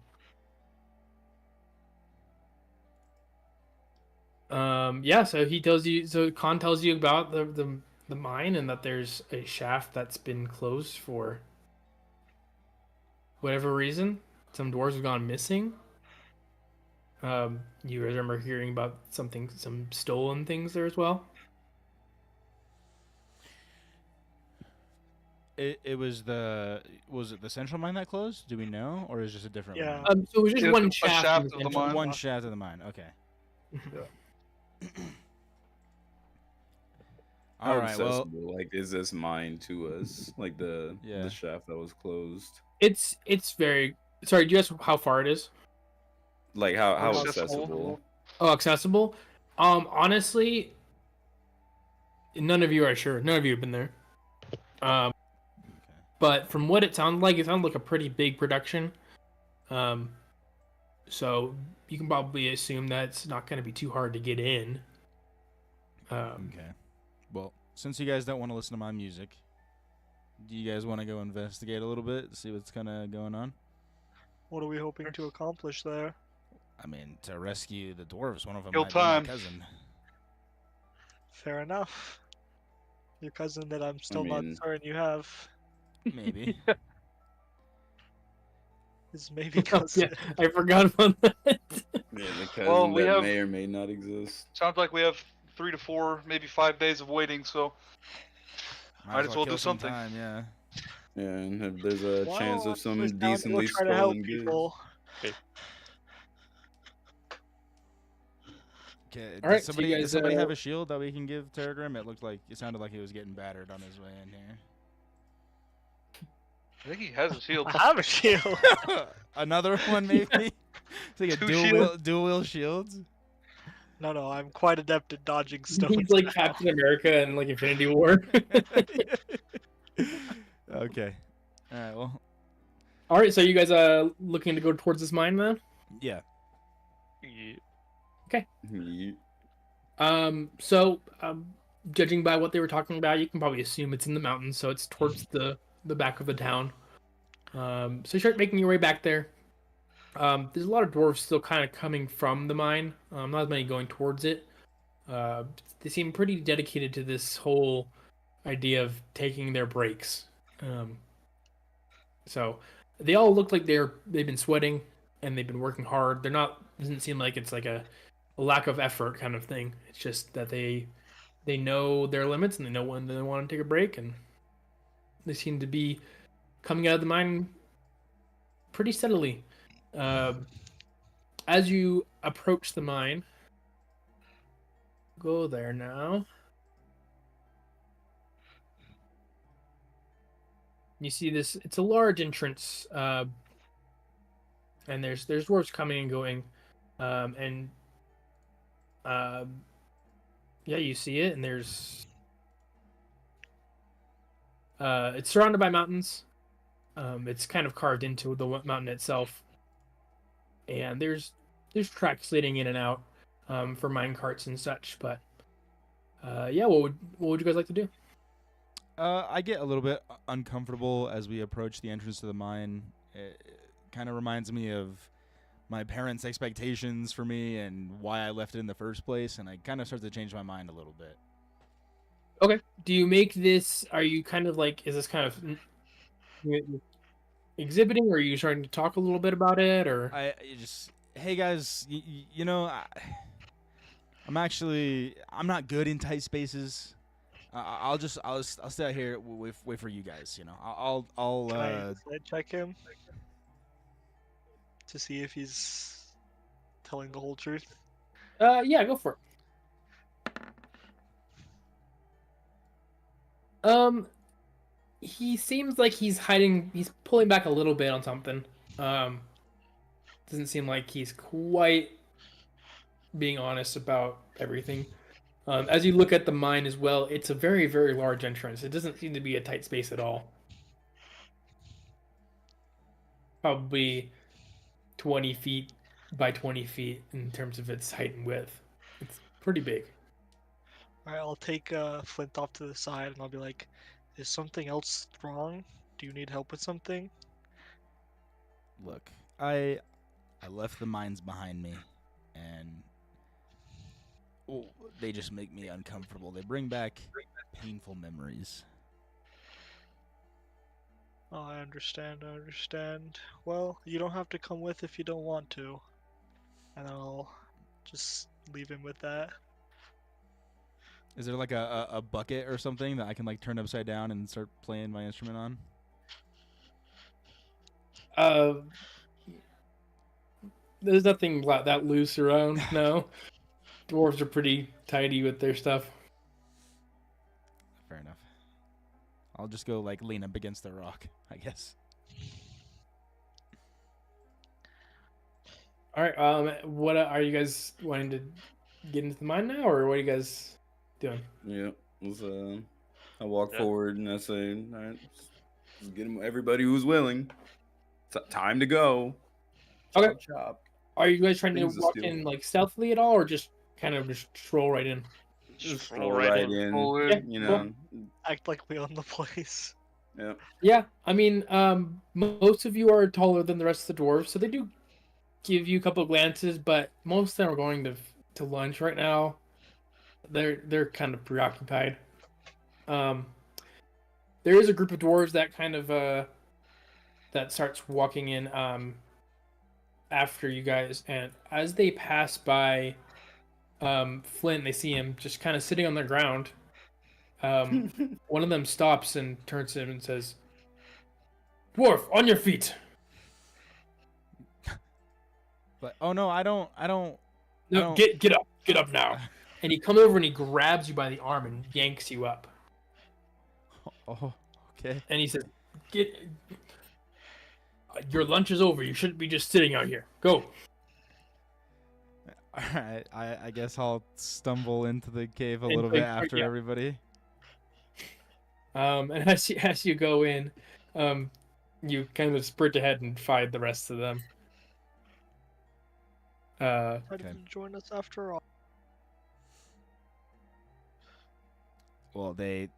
[SPEAKER 4] yeah. So he tells you. So Khan tells you about the mine and that there's a shaft that's been closed for whatever reason. Some dwarves have gone missing. You remember hearing about some stolen things there as well?
[SPEAKER 1] Was it the central mine that closed? Do we know, or is it just a different
[SPEAKER 5] Yeah.
[SPEAKER 1] one?
[SPEAKER 4] So it was just
[SPEAKER 3] It's
[SPEAKER 4] one
[SPEAKER 3] a
[SPEAKER 4] shaft.
[SPEAKER 3] shaft
[SPEAKER 4] in
[SPEAKER 3] of the
[SPEAKER 4] central.
[SPEAKER 3] mine.
[SPEAKER 1] One shaft of the mine. Okay.
[SPEAKER 6] How
[SPEAKER 1] All right. Well,
[SPEAKER 6] accessible, like, is this mine to us? Like the
[SPEAKER 1] Yeah.
[SPEAKER 6] shaft that was closed.
[SPEAKER 4] It's very. Sorry, do you ask how far it is?
[SPEAKER 6] Like how
[SPEAKER 3] Accessible.
[SPEAKER 6] accessible?
[SPEAKER 4] Oh, accessible. Honestly, none of you are sure. None of you have been there. But from what it sounded like a pretty big production. So you can probably assume that it's not going to be too hard to get in.
[SPEAKER 1] okay. Well, since you guys don't want to listen to my music, do you guys want to go investigate a little bit, see what's kind of going on?
[SPEAKER 5] What are we hoping to accomplish there?
[SPEAKER 1] I mean, to rescue the dwarves. One of them
[SPEAKER 3] Kill
[SPEAKER 1] might be my
[SPEAKER 3] time.
[SPEAKER 1] cousin.
[SPEAKER 5] Fair enough. Your cousin that I'm still not
[SPEAKER 6] mean-
[SPEAKER 5] certain you have
[SPEAKER 1] Maybe.
[SPEAKER 5] is maybe cousin.
[SPEAKER 4] Yeah, I forgot about that.
[SPEAKER 6] Yeah, the cousin
[SPEAKER 3] Well, we
[SPEAKER 6] that
[SPEAKER 3] have-
[SPEAKER 6] may or may not exist.
[SPEAKER 3] Sounds like we have 3 to 4, maybe 5 days of waiting. So Might as well
[SPEAKER 1] kill
[SPEAKER 3] do
[SPEAKER 1] some
[SPEAKER 3] something.
[SPEAKER 1] Time, yeah.
[SPEAKER 6] Yeah, and if there's a chance
[SPEAKER 5] Well,
[SPEAKER 6] of some
[SPEAKER 5] it's down to go
[SPEAKER 6] decently
[SPEAKER 5] try to help
[SPEAKER 6] stolen goods.
[SPEAKER 5] people.
[SPEAKER 1] Okay.
[SPEAKER 4] All right,
[SPEAKER 1] Does
[SPEAKER 4] so
[SPEAKER 1] somebody,
[SPEAKER 4] you
[SPEAKER 1] does
[SPEAKER 4] guys,
[SPEAKER 1] somebody have a shield that we can give Terragrim? It sounded like he was getting battered on his way in here.
[SPEAKER 3] I think he has a shield.
[SPEAKER 5] I have a shield.
[SPEAKER 1] Another one, maybe. It's like a
[SPEAKER 3] Two
[SPEAKER 1] dual wheel shields.
[SPEAKER 5] No, I'm quite adept at dodging stones.
[SPEAKER 4] He's like
[SPEAKER 5] now.
[SPEAKER 4] Captain America and like Infinity War.
[SPEAKER 1] Okay. All right. Well.
[SPEAKER 4] All right, so you guys looking to go towards this mine then?
[SPEAKER 1] Yeah.
[SPEAKER 2] Yeah.
[SPEAKER 4] So judging by what they were talking about, you can probably assume it's in the mountains, so it's towards the back of the town. So you start making your way back there. There's a lot of dwarves still kind of coming from the mine. Not as many going towards it. They seem pretty dedicated to this whole idea of taking their breaks. So they all look like they've been sweating. and they've been working hard. They're not. Doesn't seem like it's like a lack of effort kind of thing. It's just that they know their limits and they know when they want to take a break, and they seem to be coming out of the mine pretty steadily. As you approach the mine, go there now. You see this, it's a large entrance, and there's dwarves coming and going, and yeah, you see it, and there's it's surrounded by mountains. It's kind of carved into the mountain itself, and there's tracks leading in and out for mine carts and such. But yeah, what would you guys like to do?
[SPEAKER 1] I get a little bit uncomfortable as we approach the entrance to the mine. It kind of reminds me of my parents' expectations for me and why I left it in the first place, and I kind of start to change my mind a little bit.
[SPEAKER 4] Okay. Do you make this? Are you kind of like? Is this kind of exhibiting, or are you starting to talk a little bit about it, or?
[SPEAKER 1] Hey guys, you know, I'm not good in tight spaces. I'll stay out here wait for you guys. You know, I'll
[SPEAKER 5] Can I side check him to see if he's telling the whole truth?
[SPEAKER 4] Yeah, go for it. He seems like he's hiding. He's pulling back a little bit on something. Doesn't seem like he's quite being honest about everything. As you look at the mine as well, it's a very, very large entrance. It doesn't seem to be a tight space at all. Probably 20 feet by 20 feet in terms of its height and width. It's pretty big.
[SPEAKER 5] Alright, I'll take Flint off to the side and I'll be like, is something else wrong? Do you need help with something?
[SPEAKER 1] Look, I left the mines behind me, and they just make me uncomfortable. They bring back painful memories.
[SPEAKER 5] Oh, I understand. Well, you don't have to come with if you don't want to. And I'll just leave him with that.
[SPEAKER 1] Is there like a bucket or something that I can like turn upside down and start playing my instrument on?
[SPEAKER 4] There's nothing that loose around. No, dwarves are pretty tidy with their stuff.
[SPEAKER 1] Fair enough. I'll just go like lean up against the rock, I guess.
[SPEAKER 4] All right. What are you guys wanting to get into the mine now, or what are you guys doing?
[SPEAKER 6] Yeah. I walk forward and I say, all right, just get everybody who's willing. Time to go.
[SPEAKER 4] Okay.
[SPEAKER 6] Chop.
[SPEAKER 4] Are you guys trying
[SPEAKER 6] Things
[SPEAKER 4] to
[SPEAKER 6] to
[SPEAKER 4] walk
[SPEAKER 6] steal.
[SPEAKER 4] in like stealthily at all, or just kind of just stroll right in?
[SPEAKER 6] Just
[SPEAKER 2] roll
[SPEAKER 6] roll
[SPEAKER 2] right
[SPEAKER 6] right
[SPEAKER 2] in.
[SPEAKER 6] in.
[SPEAKER 3] Roll in.
[SPEAKER 4] Yeah,
[SPEAKER 6] You know.
[SPEAKER 5] Act like we own the place.
[SPEAKER 6] Yeah.
[SPEAKER 4] Yeah, I mean, most of you are taller than the rest of the dwarves, so they do give you a couple of glances, but most of them are going to lunch right now. They're kind of preoccupied. There is a group of dwarves that kind of that starts walking in after you guys, and as they pass by Flint, they see him just kind of sitting on the ground. One of them stops and turns to him and says, "Dwarf, on your feet."
[SPEAKER 1] But oh no, I don't.
[SPEAKER 4] No, get up now. And he comes over and he grabs you by the arm and yanks you up.
[SPEAKER 1] Oh, okay.
[SPEAKER 4] And he says, your lunch is over. You shouldn't be just sitting out here. Go."
[SPEAKER 1] All right, I guess I'll stumble into the cave a
[SPEAKER 4] And
[SPEAKER 1] little bit
[SPEAKER 4] like,
[SPEAKER 1] after
[SPEAKER 4] yeah.
[SPEAKER 1] everybody.
[SPEAKER 4] And as you go in, you kind of sprint ahead and find the rest of them.
[SPEAKER 5] Why did you join us after all?
[SPEAKER 1] Well, they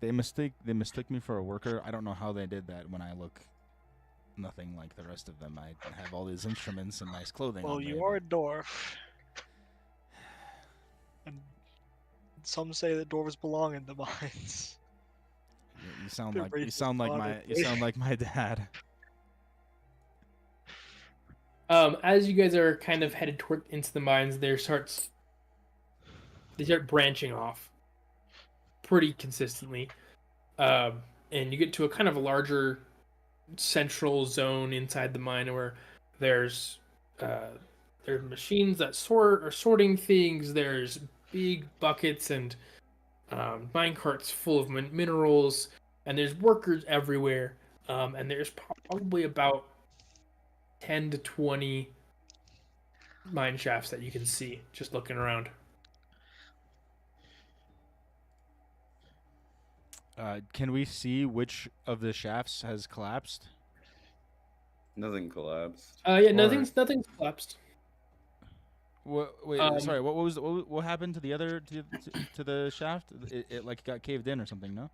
[SPEAKER 1] mistook me for a worker. I don't know how they did that when I look nothing like the rest of them. I have all these instruments and nice clothing.
[SPEAKER 5] Well,
[SPEAKER 1] on me,
[SPEAKER 5] you are a dwarf. And some say that dwarves belong in the mines.
[SPEAKER 1] You sound
[SPEAKER 5] They're
[SPEAKER 1] like my
[SPEAKER 5] racist,
[SPEAKER 1] my dad.
[SPEAKER 4] As you guys are kind of headed into the mines, they start branching off pretty consistently, and you get to a kind of a larger central zone inside the mine where there's machines that are sorting things. There's big buckets and mine carts full of minerals, and there's workers everywhere. And there's probably about 10 to 20 mine shafts that you can see just looking around.
[SPEAKER 1] Can we see which of the shafts has collapsed?
[SPEAKER 6] Nothing collapsed.
[SPEAKER 4] Yeah, nothing's collapsed.
[SPEAKER 1] Wait, sorry. What happened to the other to the shaft? It like got caved in or something? No.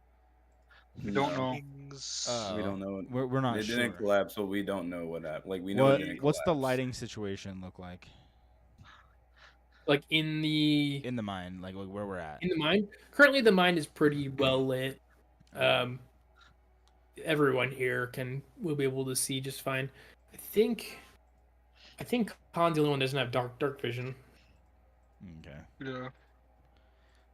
[SPEAKER 3] We don't know.
[SPEAKER 6] We don't know.
[SPEAKER 1] We're not
[SPEAKER 6] It
[SPEAKER 1] sure.
[SPEAKER 6] didn't collapse, but we don't know what happened. Like we know it didn't collapse.
[SPEAKER 1] What's the lighting situation look like?
[SPEAKER 4] Like in the
[SPEAKER 1] mine, like where we're at.
[SPEAKER 4] In the mine, currently the mine is pretty well lit. Everyone here will be able to see just fine. I think Khan's the only one that doesn't have dark vision.
[SPEAKER 1] Okay.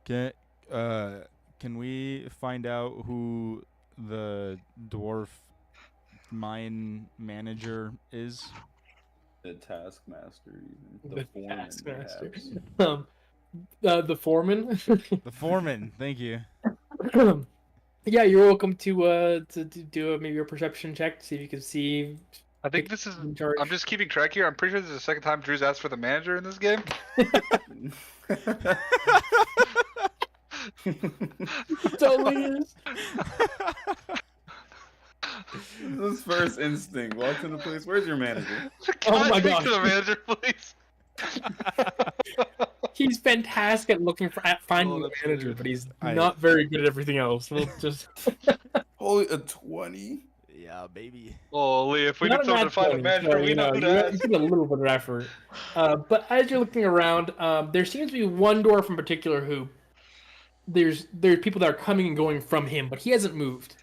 [SPEAKER 3] Yeah.
[SPEAKER 1] Can we find out who the dwarf mine manager is?
[SPEAKER 6] The taskmaster, even
[SPEAKER 4] The
[SPEAKER 6] foreman,
[SPEAKER 4] taskmaster.
[SPEAKER 6] perhaps.
[SPEAKER 4] The foreman.
[SPEAKER 1] The foreman. Thank you.
[SPEAKER 4] Yeah, you're welcome to do maybe a perception check to see if you can see.
[SPEAKER 3] I think this is.
[SPEAKER 4] in charge.
[SPEAKER 3] I'm just keeping track here. I'm pretty sure this is the second time Drew's asked for the manager in this game.
[SPEAKER 4] Totally is.
[SPEAKER 6] His first instinct walks into place. Where's your manager?
[SPEAKER 3] Can
[SPEAKER 4] Oh
[SPEAKER 3] I
[SPEAKER 4] my
[SPEAKER 3] speak
[SPEAKER 4] gosh.
[SPEAKER 3] to the manager, please?
[SPEAKER 4] He's fantastic at finding the
[SPEAKER 3] that's
[SPEAKER 4] manager,
[SPEAKER 3] weird.
[SPEAKER 4] but he's not very good at everything else. We'll just
[SPEAKER 6] Holy, a 20.
[SPEAKER 1] Yeah, baby.
[SPEAKER 3] Holy, if we
[SPEAKER 4] Not
[SPEAKER 3] need someone to find a
[SPEAKER 4] 20,
[SPEAKER 3] manager,
[SPEAKER 4] so,
[SPEAKER 3] we know who to
[SPEAKER 4] you
[SPEAKER 3] ask.
[SPEAKER 4] put a little bit of effort. But as you're looking around, there seems to be one dwarf in particular who there's people that are coming and going from him, but he hasn't moved.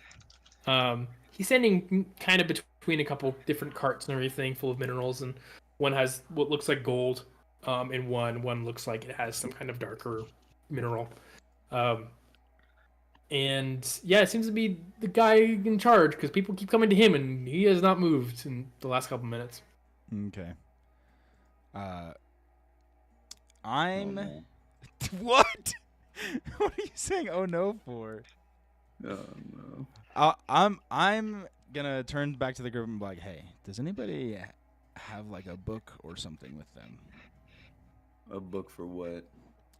[SPEAKER 4] He's standing kind of between a couple different carts and everything, full of minerals, and one has what looks like gold, and one looks like it has some kind of darker mineral. And yeah, it seems to be the guy in charge because people keep coming to him, and he has not moved in the last couple minutes.
[SPEAKER 1] Okay. I'm.
[SPEAKER 6] Oh, no.
[SPEAKER 1] What? What are you saying? Oh no for?
[SPEAKER 6] Oh, no.
[SPEAKER 1] I'm gonna turn back to the group and be like, hey, does anybody have like a book or something with them?
[SPEAKER 6] A book for what?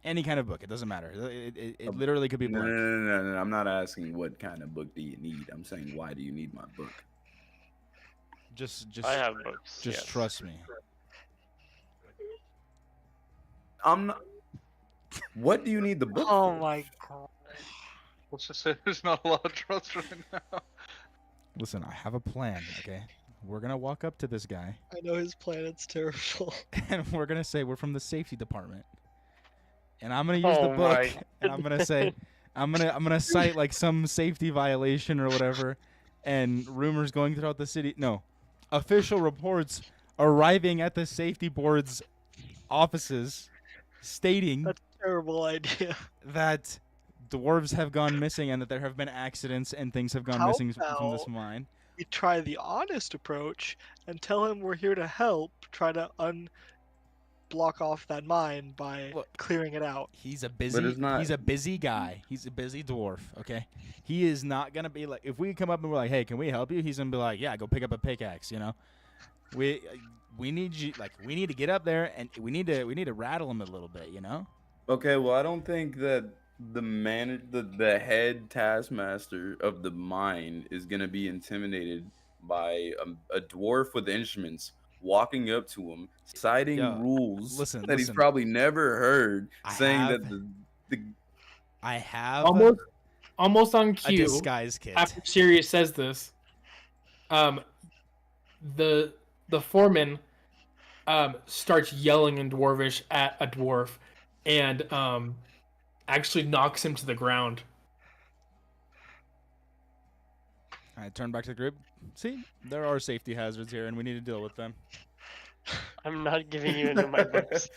[SPEAKER 1] Any kind of book. It doesn't matter. It literally could be
[SPEAKER 6] No,
[SPEAKER 1] blank.
[SPEAKER 6] no. I'm not asking what kind of book do you need. I'm saying why do you need my book?
[SPEAKER 1] Just
[SPEAKER 2] I have books.
[SPEAKER 1] just
[SPEAKER 2] yes.
[SPEAKER 1] trust me.
[SPEAKER 6] I'm not. What do you need the book
[SPEAKER 5] Oh
[SPEAKER 6] for?
[SPEAKER 5] my god.
[SPEAKER 3] Let's just say there's not a lot of trust right now.
[SPEAKER 1] Listen, I have a plan, okay? We're gonna walk up to this guy
[SPEAKER 5] I know his planet's terrible.
[SPEAKER 1] and we're gonna say we're from the safety department. And I'm gonna use the
[SPEAKER 2] Oh
[SPEAKER 1] book
[SPEAKER 2] my
[SPEAKER 1] and I'm gonna say I'm gonna cite like some safety violation or whatever and rumors going throughout the city. No. Official reports arriving at the safety board's offices stating
[SPEAKER 5] That's a terrible idea.
[SPEAKER 1] that dwarves have gone missing and that there have been accidents and things have gone
[SPEAKER 5] How
[SPEAKER 1] missing from this
[SPEAKER 5] about
[SPEAKER 1] mine.
[SPEAKER 5] We try the honest approach and tell him we're here to help try to block off that mine by
[SPEAKER 1] Look.
[SPEAKER 5] clearing it out.
[SPEAKER 1] He's a busy
[SPEAKER 6] not-
[SPEAKER 1] he's a busy guy. He's a busy dwarf, okay? He is not going to be like if we come up and we're like, "Hey, can we help you?" He's going to be like, "Yeah, go pick up a pickaxe," you know? We need you we need to get up there and we need to rattle him a little bit, you know?
[SPEAKER 6] Okay, well, I don't think that the head taskmaster of the mine is gonna be intimidated by a dwarf with instruments walking up to him, citing
[SPEAKER 1] Yo,
[SPEAKER 6] rules
[SPEAKER 1] listen,
[SPEAKER 6] that he's
[SPEAKER 1] listen.
[SPEAKER 6] probably never heard,
[SPEAKER 1] I
[SPEAKER 6] saying
[SPEAKER 1] have
[SPEAKER 6] that the
[SPEAKER 1] I have
[SPEAKER 4] Almost on
[SPEAKER 1] a
[SPEAKER 4] cue.
[SPEAKER 1] disguise kit.
[SPEAKER 4] After Sirius says this, the foreman starts yelling in Dwarvish at a dwarf, and actually knocks him to the ground.
[SPEAKER 1] I turn back to the group. See, there are safety hazards here and we need to deal with them.
[SPEAKER 2] I'm not giving you any of my books.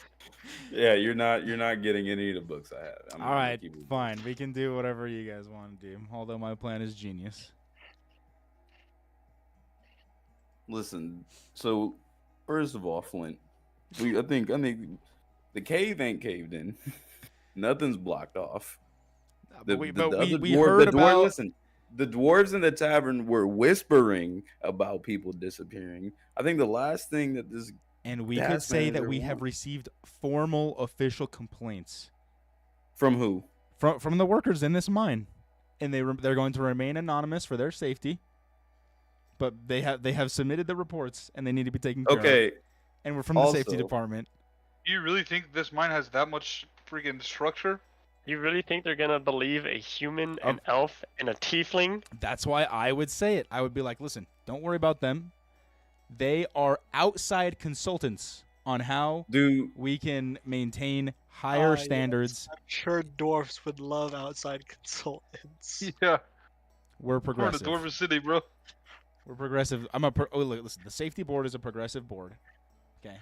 [SPEAKER 6] Yeah, you're not getting any of the books I have. I'm
[SPEAKER 1] All
[SPEAKER 6] gonna
[SPEAKER 1] right,
[SPEAKER 6] keep it-
[SPEAKER 1] fine. We can do whatever you guys want to do. Although my plan is genius.
[SPEAKER 6] Listen, so first of all, Flint, I think the cave ain't caved in. Nothing's blocked off.
[SPEAKER 1] But we
[SPEAKER 6] The
[SPEAKER 1] heard about.
[SPEAKER 6] listen, the dwarves in the tavern were whispering about people disappearing. I think the last thing that this
[SPEAKER 1] And we could
[SPEAKER 6] task
[SPEAKER 1] say that
[SPEAKER 6] manager
[SPEAKER 1] we have
[SPEAKER 6] wants-
[SPEAKER 1] received formal official complaints
[SPEAKER 6] from who?
[SPEAKER 1] from the workers in this mine, and they're going to remain anonymous for their safety. But they have submitted the reports, and they need to be taken care of.
[SPEAKER 6] Okay,
[SPEAKER 1] And we're from the safety
[SPEAKER 6] also-
[SPEAKER 1] department.
[SPEAKER 3] Do you really think this mine has that much freaking structure?
[SPEAKER 2] You really think they're gonna believe a human, an elf, and a tiefling?
[SPEAKER 1] That's why I would say it. I would be like, listen, don't worry about them. They are outside consultants on how we can maintain higher
[SPEAKER 5] yes.
[SPEAKER 1] standards.
[SPEAKER 5] I'm sure dwarfs would love outside consultants.
[SPEAKER 3] Yeah.
[SPEAKER 1] We're
[SPEAKER 3] We're in
[SPEAKER 1] progressive.
[SPEAKER 3] the Dwarven City, bro.
[SPEAKER 1] We're progressive. Look, listen. The safety board is a progressive board. Okay,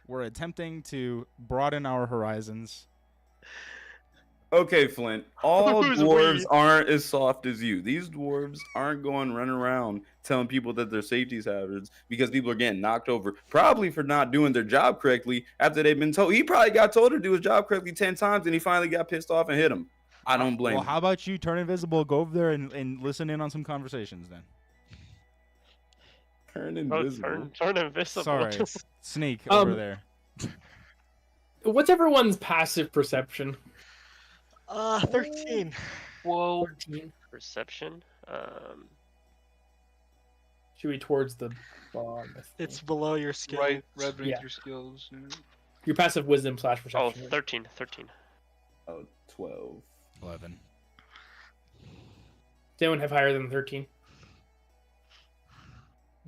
[SPEAKER 1] we're attempting to broaden our horizons.
[SPEAKER 6] Okay, Flint. All
[SPEAKER 2] Who's
[SPEAKER 6] dwarves
[SPEAKER 2] we?
[SPEAKER 6] aren't as soft as you. These dwarves aren't going running around telling people that they're safety hazards because people are getting knocked over, probably for not doing their job correctly after they've been told. He probably got told to do his job correctly 10 times and he finally got pissed off and hit him. I don't blame
[SPEAKER 1] Well,
[SPEAKER 6] him.
[SPEAKER 1] how about you turn invisible, go over there and listen in on some conversations then?
[SPEAKER 6] Turn
[SPEAKER 2] Oh,
[SPEAKER 6] invisible.
[SPEAKER 2] turn invisible.
[SPEAKER 1] Sorry, sneak over there.
[SPEAKER 4] What's everyone's passive perception?
[SPEAKER 5] 13.
[SPEAKER 2] Whoa.
[SPEAKER 4] 13.
[SPEAKER 2] Perception.
[SPEAKER 4] Should be towards the bottom. I think.
[SPEAKER 5] It's below your skill.
[SPEAKER 3] Right beneath
[SPEAKER 4] Yeah.
[SPEAKER 3] your skills. Yeah.
[SPEAKER 4] Your passive wisdom /
[SPEAKER 2] Oh,
[SPEAKER 4] perception.
[SPEAKER 2] 13. 13.
[SPEAKER 6] Oh, 12.
[SPEAKER 1] 11.
[SPEAKER 4] Does anyone have higher than 13?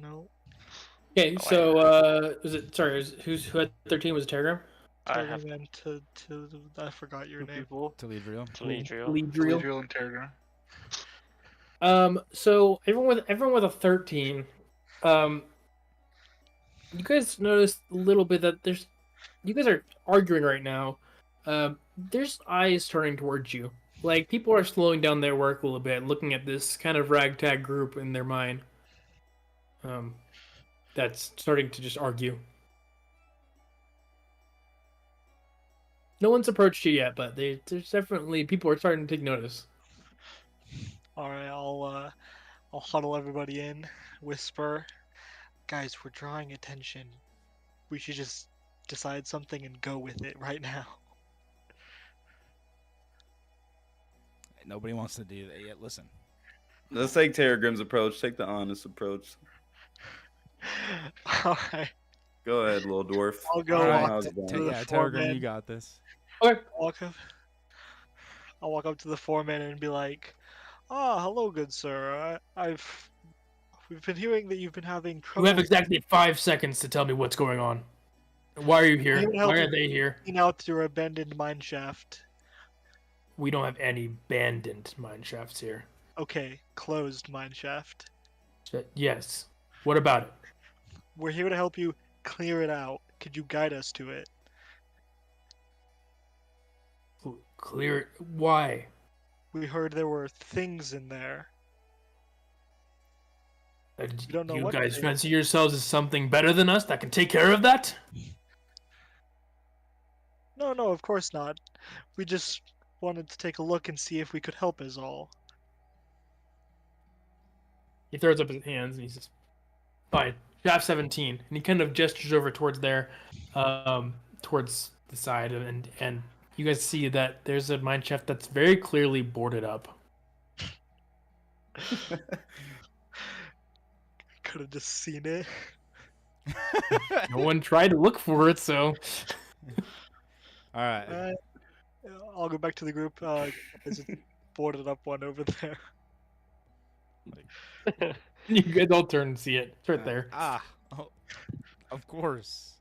[SPEAKER 5] No.
[SPEAKER 4] Okay,
[SPEAKER 2] Oh,
[SPEAKER 4] so who had 13? Was it Telegram?
[SPEAKER 2] I have
[SPEAKER 5] Turning them to I forgot your
[SPEAKER 3] Two
[SPEAKER 5] name.
[SPEAKER 3] people.
[SPEAKER 1] To lead real.
[SPEAKER 2] Teledriel.
[SPEAKER 4] Leadriel.
[SPEAKER 3] Drill and Terrier.
[SPEAKER 4] So everyone with a 13, you guys noticed a little bit that you guys are arguing right now. There's eyes turning towards you. Like people are slowing down their work a little bit, looking at this kind of ragtag group in their mind. That's starting to just argue. No one's approached you yet, but there's definitely people are starting to take notice.
[SPEAKER 5] All right, I'll huddle everybody in, whisper, guys, we're drawing attention. We should just decide something and go with it right now.
[SPEAKER 1] Nobody wants to do that yet. Listen.
[SPEAKER 6] Let's take Terragrim's approach. Take the honest approach.
[SPEAKER 5] All right,
[SPEAKER 6] Go ahead, little dwarf.
[SPEAKER 5] I'll go
[SPEAKER 1] All
[SPEAKER 5] walk
[SPEAKER 6] how's
[SPEAKER 5] to
[SPEAKER 6] it going?
[SPEAKER 5] the
[SPEAKER 1] Yeah, Tarragon,
[SPEAKER 5] foreman.
[SPEAKER 1] you got this.
[SPEAKER 4] Okay.
[SPEAKER 5] I'll walk up to the foreman and be like, "Ah, hello, good sir. We've been hearing that you've been having
[SPEAKER 4] You
[SPEAKER 5] trouble
[SPEAKER 4] have exactly 5 seconds to tell me what's going on. Why are you here?
[SPEAKER 5] Anyone help
[SPEAKER 4] Why are
[SPEAKER 5] me?
[SPEAKER 4] they here?
[SPEAKER 5] cleaning out your abandoned mine shaft.
[SPEAKER 4] We don't have any abandoned mine shafts here.
[SPEAKER 5] Okay, closed mine shaft.
[SPEAKER 4] Yes. What about it?
[SPEAKER 5] We're here to help you clear it out. Could you guide us to it?
[SPEAKER 4] Clear. Why?
[SPEAKER 5] We heard there were things in there. don't know
[SPEAKER 4] you
[SPEAKER 5] what
[SPEAKER 4] guys
[SPEAKER 5] they-
[SPEAKER 4] fancy yourselves as something better than us that can take care of that?
[SPEAKER 5] No, of course not. We just wanted to take a look and see if we could help is all.
[SPEAKER 4] He throws up his hands and he says, "Fine, shaft 17." And he kind of gestures over towards there, towards the side, and you guys see that there's a mine shaft that's very clearly boarded up.
[SPEAKER 5] Could have just seen it.
[SPEAKER 4] No one tried to look for it, so
[SPEAKER 1] All right.
[SPEAKER 5] I'll go back to the group. There's a boarded up one over there.
[SPEAKER 4] you guys all turn and see it. It's right there.
[SPEAKER 1] Oh, of course.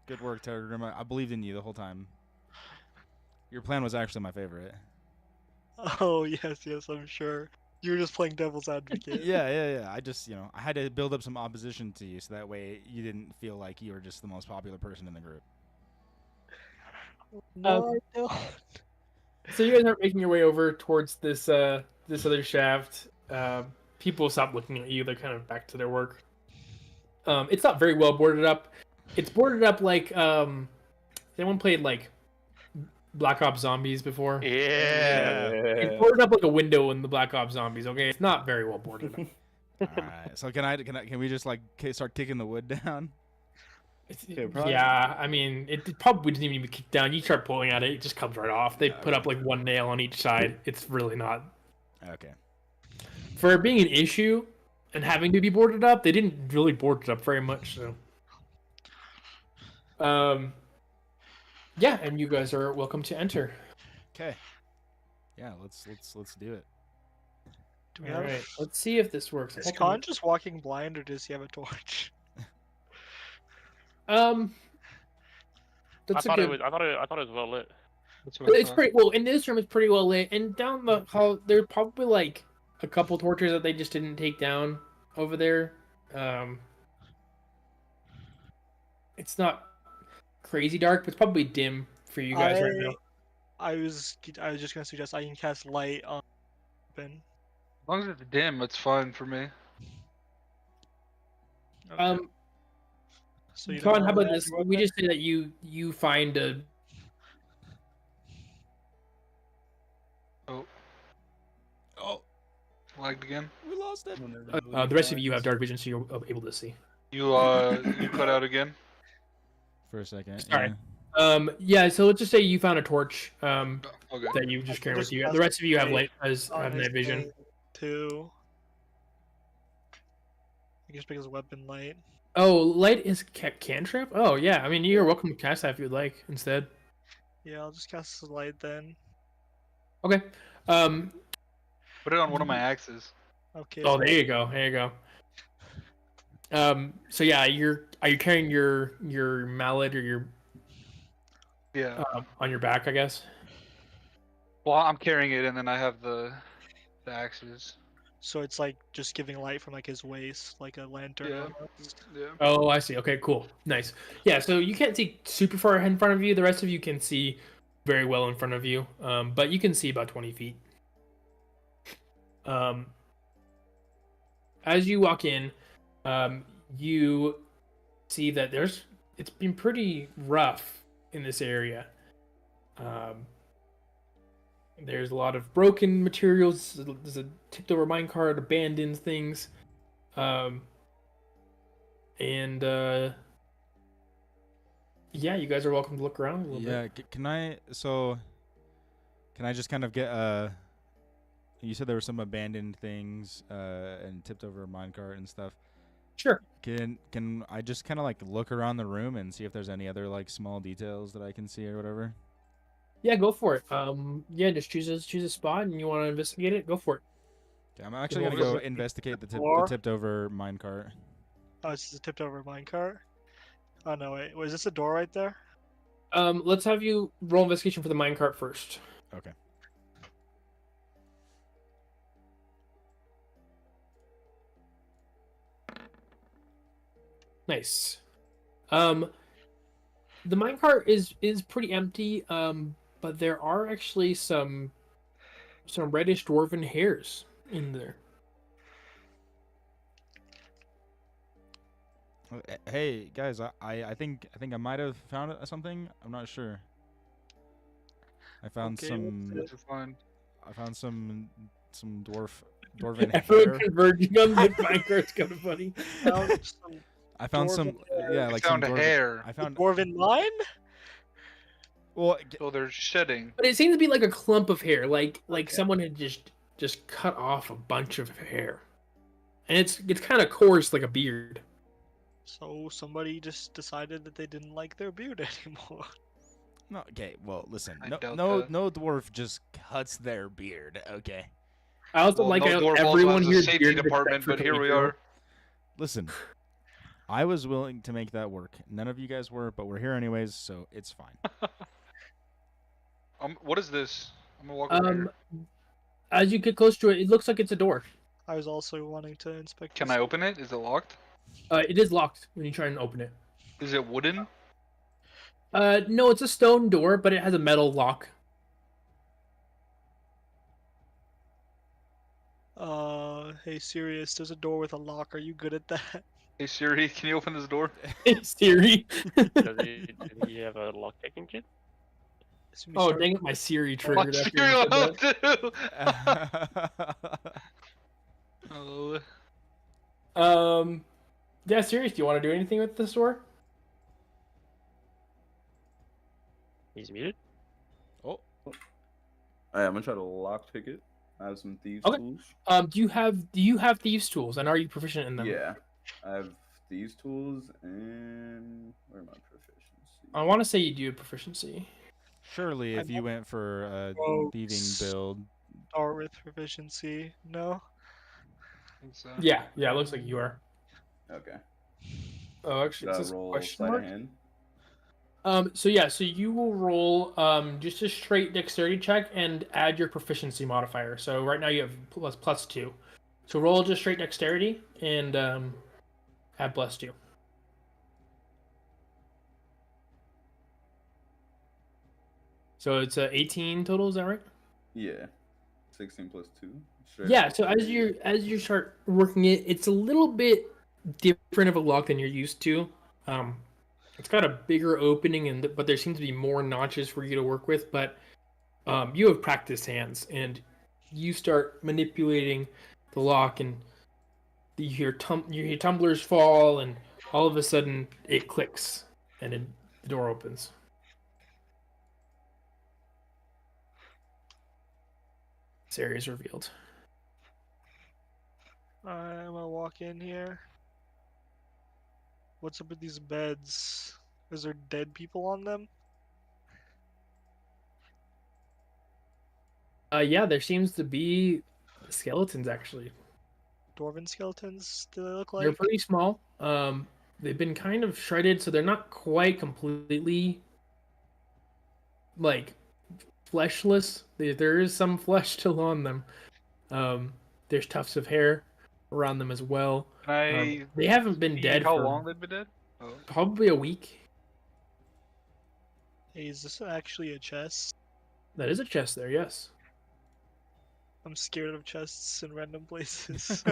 [SPEAKER 1] Good work, Telegram. I believed in you the whole time. Your plan was actually my favorite.
[SPEAKER 5] Oh yes, I'm sure. You were just playing devil's advocate.
[SPEAKER 1] Yeah. I just, I had to build up some opposition to you, so that way you didn't feel like you were just the most popular person in the group.
[SPEAKER 5] No, I don't.
[SPEAKER 4] So you guys are making your way over towards this this other shaft. People stop looking at you. They're kind of back to their work. It's not very well boarded up. It's boarded up like anyone played like Black Ops Zombies before?
[SPEAKER 2] Yeah.
[SPEAKER 4] It's boarded up like a window in the Black Ops Zombies. Okay, it's not very well boarded up.
[SPEAKER 1] All right. So can we just like start kicking the wood down?
[SPEAKER 6] probably.
[SPEAKER 4] Yeah, I mean, it probably doesn't even kick down. You start pulling at it, it just comes right off. They put up like one nail on each side. It's really not.
[SPEAKER 1] Okay.
[SPEAKER 4] For being an issue and having to be boarded up, they didn't really board it up very much. So, yeah, and you guys are welcome to enter.
[SPEAKER 1] Okay. Yeah, let's do it.
[SPEAKER 5] Do we
[SPEAKER 4] All
[SPEAKER 5] have?
[SPEAKER 4] right, let's see if this works.
[SPEAKER 5] Is Khan just walking blind, or does he have a torch?
[SPEAKER 4] That's
[SPEAKER 2] I
[SPEAKER 4] a
[SPEAKER 2] thought
[SPEAKER 4] good.
[SPEAKER 2] it was. I thought it was well lit.
[SPEAKER 3] That's what I
[SPEAKER 4] It's
[SPEAKER 3] thought.
[SPEAKER 4] pretty well in this room. It's pretty well lit, and down the hall there's probably like a couple torches that they just didn't take down over there. It's not crazy dark, but it's probably dim for you guys right now.
[SPEAKER 5] I was just gonna suggest I can cast light on open.
[SPEAKER 3] As long as it's dim, it's fine for me.
[SPEAKER 5] So you
[SPEAKER 4] Con,
[SPEAKER 5] don't
[SPEAKER 4] how about
[SPEAKER 5] wanna
[SPEAKER 4] this?
[SPEAKER 5] add
[SPEAKER 4] We
[SPEAKER 5] weapon?
[SPEAKER 4] just say that you find a.
[SPEAKER 1] Oh,
[SPEAKER 3] Lagged again.
[SPEAKER 1] we lost it.
[SPEAKER 4] The rest of you have dark vision, so you're able to see.
[SPEAKER 3] You you cut out again.
[SPEAKER 1] For a second.
[SPEAKER 4] Sorry.
[SPEAKER 1] Yeah.
[SPEAKER 4] Yeah. So let's just say you found a torch.
[SPEAKER 3] Okay.
[SPEAKER 4] That you just carry with
[SPEAKER 5] Just
[SPEAKER 4] you.
[SPEAKER 5] cast
[SPEAKER 4] The rest of you have
[SPEAKER 5] light
[SPEAKER 4] light as
[SPEAKER 5] on
[SPEAKER 4] have
[SPEAKER 5] his
[SPEAKER 4] night vision.
[SPEAKER 5] blade, too. I can just pick his weapon light.
[SPEAKER 4] Oh, light is cantrip. Oh yeah. I mean, you're welcome to cast that if you'd like instead.
[SPEAKER 5] Yeah, I'll just cast the light then.
[SPEAKER 4] Okay.
[SPEAKER 3] Put it on one of my axes.
[SPEAKER 5] Okay.
[SPEAKER 4] Oh,
[SPEAKER 5] so
[SPEAKER 4] there you go. There you go. So yeah, are you carrying your mallet or your
[SPEAKER 3] Yeah.
[SPEAKER 4] on your back? I guess.
[SPEAKER 3] Well, I'm carrying it, and then I have the axes.
[SPEAKER 5] So it's like just giving light from like his waist, like a lantern.
[SPEAKER 3] Yeah.
[SPEAKER 5] almost.
[SPEAKER 3] Yeah.
[SPEAKER 4] Oh, I see. Okay, cool. Nice. Yeah, so you can't see super far in front of you. The rest of you can see very well in front of you. But you can see about 20 feet. As you walk in, you see that it's been pretty rough in this area. There's a lot of broken materials. There's a tipped over minecart, abandoned things. Yeah, you guys are welcome to look around a little bit.
[SPEAKER 1] Yeah. Can I just kind of get you said there were some abandoned things and tipped over a minecart and stuff.
[SPEAKER 4] Sure.
[SPEAKER 1] Can I just kind of like look around the room and see if there's any other like small details that I can see or whatever?
[SPEAKER 4] Yeah, go for it. Yeah, just choose a spot and you want to investigate it. Go for it.
[SPEAKER 1] Okay, I'm actually
[SPEAKER 3] What
[SPEAKER 1] gonna go
[SPEAKER 3] was it?
[SPEAKER 1] investigate the
[SPEAKER 5] Floor?
[SPEAKER 1] tipped over minecart.
[SPEAKER 5] Oh, it's just a tipped over minecart. Oh no, wait. Was this a door right there?
[SPEAKER 4] Let's have you roll investigation for the minecart first.
[SPEAKER 1] Okay.
[SPEAKER 4] Nice. The minecart is pretty empty. But there are actually some reddish dwarven hairs in there.
[SPEAKER 1] Hey guys, I think I might have found something. I'm not sure. I found
[SPEAKER 5] Okay,
[SPEAKER 1] some.
[SPEAKER 3] What'd you find?
[SPEAKER 1] I found some dwarven
[SPEAKER 4] Everyone
[SPEAKER 1] hair.
[SPEAKER 4] converging on the minecart's kind of funny.
[SPEAKER 5] Found some
[SPEAKER 1] I found some.
[SPEAKER 5] dwarven hair.
[SPEAKER 1] Yeah,
[SPEAKER 3] I
[SPEAKER 1] like some
[SPEAKER 3] found
[SPEAKER 1] dwarven.
[SPEAKER 3] hair.
[SPEAKER 1] I found.
[SPEAKER 5] dwarven line?
[SPEAKER 1] Well,
[SPEAKER 3] So they're shedding.
[SPEAKER 4] But it seems to be like a clump of hair, like someone had just cut off a bunch of hair, and it's kind of coarse, like a beard.
[SPEAKER 5] So somebody just decided that they didn't like their beard anymore.
[SPEAKER 1] no. Okay. Well, listen.
[SPEAKER 3] I
[SPEAKER 1] No,
[SPEAKER 3] doubt
[SPEAKER 1] no,
[SPEAKER 3] that.
[SPEAKER 1] no dwarf just cuts their beard. Okay.
[SPEAKER 4] I also
[SPEAKER 3] Well,
[SPEAKER 4] like
[SPEAKER 3] no
[SPEAKER 4] how
[SPEAKER 3] dwarf also
[SPEAKER 4] everyone
[SPEAKER 3] has a
[SPEAKER 4] here
[SPEAKER 3] safety department, but here we are.
[SPEAKER 1] Listen. I was willing to make that work. None of you guys were, but we're here anyways, so it's fine.
[SPEAKER 3] What is this? I'm gonna walk over here.
[SPEAKER 4] as you get close to it, it looks like it's a door.
[SPEAKER 5] I was also wanting to inspect.
[SPEAKER 3] Can
[SPEAKER 5] this.
[SPEAKER 3] I open it? Is it locked?
[SPEAKER 4] It is locked when you try and open it.
[SPEAKER 3] Is it wooden?
[SPEAKER 4] No, it's a stone door, but it has a metal lock.
[SPEAKER 5] Hey Sirius, there's a door with a lock. Are you good at that?
[SPEAKER 3] Hey Siri, can you open this door?
[SPEAKER 4] Siri.
[SPEAKER 2] Does he have a lock picking kit?
[SPEAKER 5] As soon as we
[SPEAKER 4] Oh,
[SPEAKER 5] start-
[SPEAKER 4] dang it, my Siri
[SPEAKER 3] Oh,
[SPEAKER 4] triggered after
[SPEAKER 3] Siri
[SPEAKER 4] you said
[SPEAKER 3] will
[SPEAKER 4] that.
[SPEAKER 3] too.
[SPEAKER 4] Um, yeah, Sirius, do you want to do anything with this door?
[SPEAKER 2] He's muted.
[SPEAKER 1] Oh,
[SPEAKER 6] Alright, I'm gonna try to lockpick it. I have some thieves
[SPEAKER 4] Okay.
[SPEAKER 6] tools.
[SPEAKER 4] Do you have thieves tools, and are you proficient in them?
[SPEAKER 6] Yeah, I have thieves tools and where are my proficiency?
[SPEAKER 4] I want to say you do have proficiency.
[SPEAKER 1] surely if
[SPEAKER 5] I'm
[SPEAKER 1] you went for a thieving
[SPEAKER 5] Rogues.
[SPEAKER 1] build,
[SPEAKER 5] Start with proficiency. No.
[SPEAKER 4] Yeah, it looks like you are.
[SPEAKER 6] Okay.
[SPEAKER 4] Oh, actually,
[SPEAKER 6] Should I
[SPEAKER 4] it's a
[SPEAKER 6] roll
[SPEAKER 4] question
[SPEAKER 6] sleight
[SPEAKER 4] mark.
[SPEAKER 6] of hand?
[SPEAKER 4] So you will roll just a straight dexterity check and add your proficiency modifier. So right now you have plus 2. So roll just straight dexterity and add +2. So it's 18 total, is that right?
[SPEAKER 6] Yeah. 16 plus 2.
[SPEAKER 4] Yeah, so as you start working it, it's a little bit different of a lock than you're used to. It's got a bigger opening, but there seems to be more notches for you to work with. But you have practiced hands, and you start manipulating the lock, and you hear tumblers fall, and all of a sudden it clicks, and then the door opens. This area is revealed.
[SPEAKER 5] Alright, I'm gonna walk in here. What's up with these beds? Is there dead people on them?
[SPEAKER 4] Yeah, there seems to be skeletons actually.
[SPEAKER 5] Dwarven skeletons? Do they look
[SPEAKER 4] They're
[SPEAKER 5] like?
[SPEAKER 4] pretty small. They've been kind of shredded, so they're not quite completely like fleshless. There is some flesh still on them. There's tufts of hair around them as well.
[SPEAKER 3] Can I
[SPEAKER 4] They haven't been
[SPEAKER 3] see
[SPEAKER 4] dead
[SPEAKER 3] how
[SPEAKER 4] for
[SPEAKER 3] long they've been dead? Oh.
[SPEAKER 4] probably a week.
[SPEAKER 5] Hey, is this actually a chest?
[SPEAKER 4] That is a chest there, yes.
[SPEAKER 5] I'm scared of chests in random places.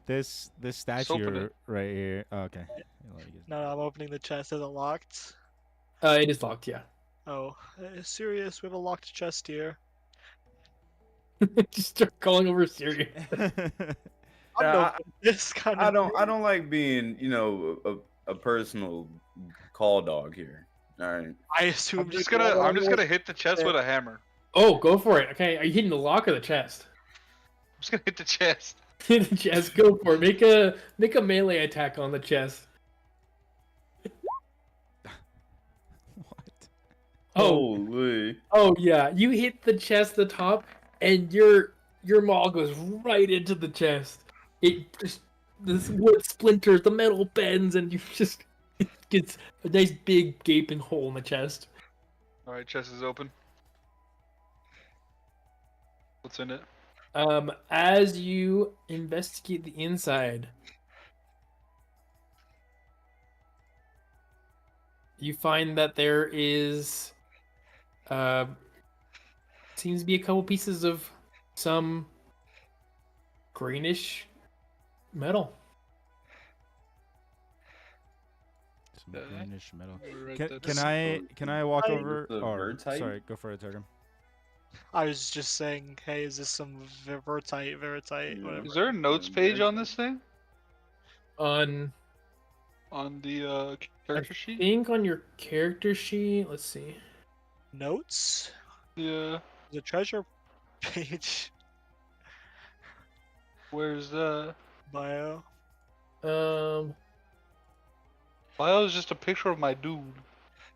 [SPEAKER 1] this
[SPEAKER 3] open
[SPEAKER 1] statue
[SPEAKER 3] it.
[SPEAKER 1] right here. Oh, okay.
[SPEAKER 5] No, I'm opening the chest. Is it locked?
[SPEAKER 4] It is locked, yeah.
[SPEAKER 5] Oh, serious? We have a locked chest here.
[SPEAKER 4] Just start calling over Syria.
[SPEAKER 5] I'm
[SPEAKER 6] Yeah,
[SPEAKER 5] no this kind
[SPEAKER 6] I
[SPEAKER 5] of.
[SPEAKER 6] don't like being, a personal call dog here. All right.
[SPEAKER 5] I assume
[SPEAKER 3] I'm just gonna hit the chest with a hammer.
[SPEAKER 4] Oh, go for it. Okay, are you hitting the lock or the chest?
[SPEAKER 3] I'm just gonna hit the chest.
[SPEAKER 4] The chest, go for it. Make a melee attack on the chest.
[SPEAKER 1] What?
[SPEAKER 6] Holy.
[SPEAKER 4] Oh yeah, you hit the chest, the top, and your maul goes right into the chest. It just this wood splinters, the metal bends, and you just it gets a nice big gaping hole in the chest.
[SPEAKER 3] All right, chest is open. What's in it?
[SPEAKER 4] As you investigate the inside, you find that there is seems to be a couple pieces of some greenish metal.
[SPEAKER 1] Some greenish metal.
[SPEAKER 3] Write
[SPEAKER 1] Can,
[SPEAKER 3] that
[SPEAKER 1] can
[SPEAKER 3] down.
[SPEAKER 1] I walk
[SPEAKER 7] I-
[SPEAKER 1] over?
[SPEAKER 6] The
[SPEAKER 1] Or
[SPEAKER 6] vertite?
[SPEAKER 1] sorry, go for it, Targum.
[SPEAKER 5] I was just saying, hey, is this some vertite, whatever.
[SPEAKER 3] Is there a notes page on this thing?
[SPEAKER 4] On
[SPEAKER 3] On the character
[SPEAKER 4] I
[SPEAKER 3] sheet?
[SPEAKER 4] think on your character sheet, let's see.
[SPEAKER 5] Notes?
[SPEAKER 3] Yeah.
[SPEAKER 5] The treasure page
[SPEAKER 3] Where's the
[SPEAKER 5] bio.
[SPEAKER 4] Um,
[SPEAKER 3] bio? Is just a picture of my dude.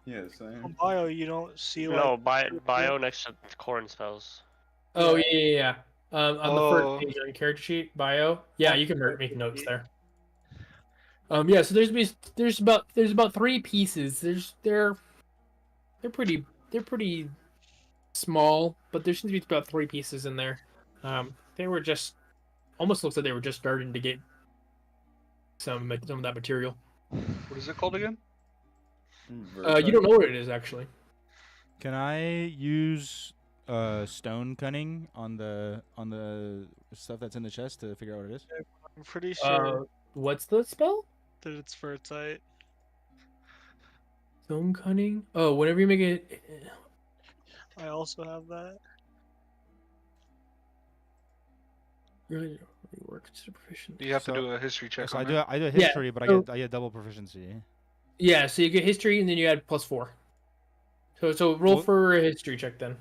[SPEAKER 6] Yeah,
[SPEAKER 5] On
[SPEAKER 6] same.
[SPEAKER 5] bio, you don't see like.
[SPEAKER 2] No, bio next to corn spells.
[SPEAKER 4] oh yeah. On the
[SPEAKER 3] Oh.
[SPEAKER 4] first page on your character sheet, bio. Yeah, you can make notes there. Yeah. So there's about 3 pieces. They're pretty small, but there seems to be about 3 pieces in there. They were just almost looks like they were just starting to get some of that material.
[SPEAKER 3] What is it called again?
[SPEAKER 4] You don't know what it is actually.
[SPEAKER 1] Can I use stone cunning on the stuff that's in the chest to figure out what it is?
[SPEAKER 5] I'm pretty sure
[SPEAKER 4] What's the spell?
[SPEAKER 5] that it's Vertite.
[SPEAKER 4] Stone cunning. Oh, whenever you make it.
[SPEAKER 5] I also have that.
[SPEAKER 4] Really works to proficiency.
[SPEAKER 3] You have
[SPEAKER 1] So-
[SPEAKER 3] to do a history check
[SPEAKER 1] So
[SPEAKER 3] on
[SPEAKER 1] I do a
[SPEAKER 4] Yeah,
[SPEAKER 1] history, but
[SPEAKER 4] so-
[SPEAKER 1] I get double proficiency.
[SPEAKER 4] Yeah, so you get history and then you add +4. So roll
[SPEAKER 1] Well-
[SPEAKER 4] for a history check then.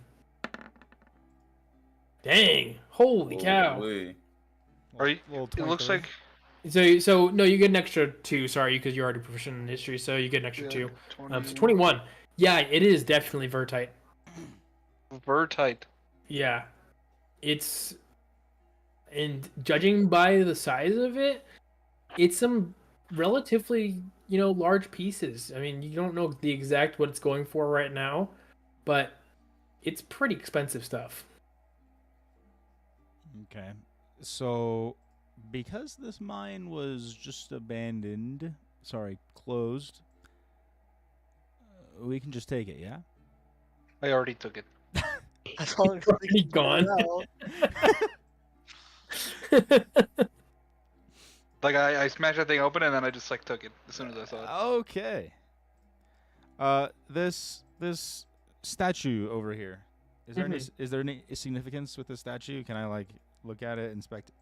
[SPEAKER 4] Dang! Holy cow!
[SPEAKER 6] Wait.
[SPEAKER 3] Are you,
[SPEAKER 1] Little
[SPEAKER 3] it looks
[SPEAKER 1] 23.
[SPEAKER 3] like
[SPEAKER 4] So no, you get an extra 2. Sorry, because you're already proficient in history, so you get an extra 2.
[SPEAKER 3] 20,
[SPEAKER 4] So 21. Yeah, it is definitely Vertite.
[SPEAKER 3] Vertite.
[SPEAKER 4] Yeah, it's, and judging by the size of it, it's some relatively large pieces. I mean, you don't know the exact what it's going for right now, but it's pretty expensive stuff.
[SPEAKER 1] Okay. So, because this mine was just closed, we can just take it, yeah?
[SPEAKER 3] I already took it.
[SPEAKER 5] As long as
[SPEAKER 4] Already
[SPEAKER 5] we can
[SPEAKER 4] gone.
[SPEAKER 5] figure it out.
[SPEAKER 3] Like I smashed that thing open and then I just like took it as soon as I saw it.
[SPEAKER 1] Okay. This statue over here. Is there any significance with the statue? Can I like look at it, inspect it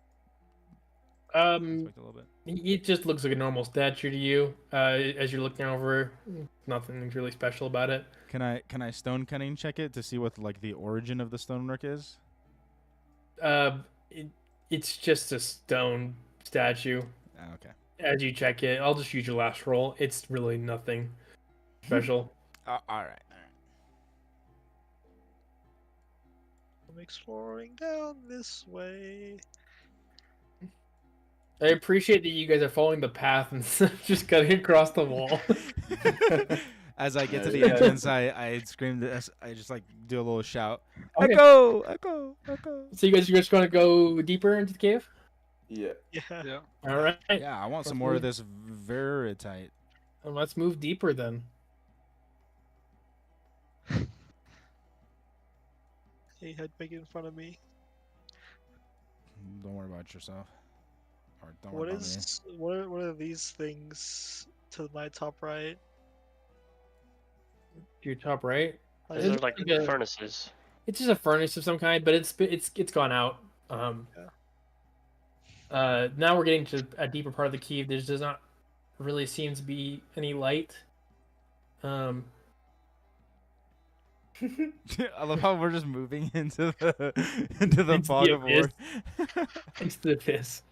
[SPEAKER 1] a little bit?
[SPEAKER 4] It just looks like a normal statue to you. As you're looking over, nothing really special about it.
[SPEAKER 1] Can I stone cunning check it to see what like the origin of the stonework is?
[SPEAKER 4] It's just a stone statue.
[SPEAKER 1] Ah, okay.
[SPEAKER 4] As you check it, I'll just use your last roll. It's really nothing special.
[SPEAKER 1] All right.
[SPEAKER 5] I'm exploring down this way.
[SPEAKER 4] I appreciate that you guys are following the path and just cutting across the wall.
[SPEAKER 1] As I get to the
[SPEAKER 6] Yeah.
[SPEAKER 1] entrance, I scream this. I just like do a little shout.
[SPEAKER 4] Okay.
[SPEAKER 1] Echo! Echo! Echo!
[SPEAKER 4] So you guys are just going to go deeper into the cave?
[SPEAKER 6] Yeah.
[SPEAKER 5] Yeah.
[SPEAKER 3] Yeah.
[SPEAKER 4] All right.
[SPEAKER 1] Yeah, I want some more of this veritite.
[SPEAKER 4] Well, let's move deeper then.
[SPEAKER 5] Hey, head making fun of me.
[SPEAKER 1] Don't worry about yourself. Or don't worry
[SPEAKER 5] What
[SPEAKER 1] about me.
[SPEAKER 5] is what are these things to my top right?
[SPEAKER 4] To your top right.
[SPEAKER 2] Those
[SPEAKER 4] It's
[SPEAKER 2] are like
[SPEAKER 4] like a-
[SPEAKER 2] furnaces.
[SPEAKER 4] It's just a furnace of some kind, but it's gone out. Now we're getting to a deeper part of the cave. There does not really seem to be any light.
[SPEAKER 1] I love how we're just moving into the
[SPEAKER 4] Into the
[SPEAKER 1] fog of war.
[SPEAKER 4] It's the piss.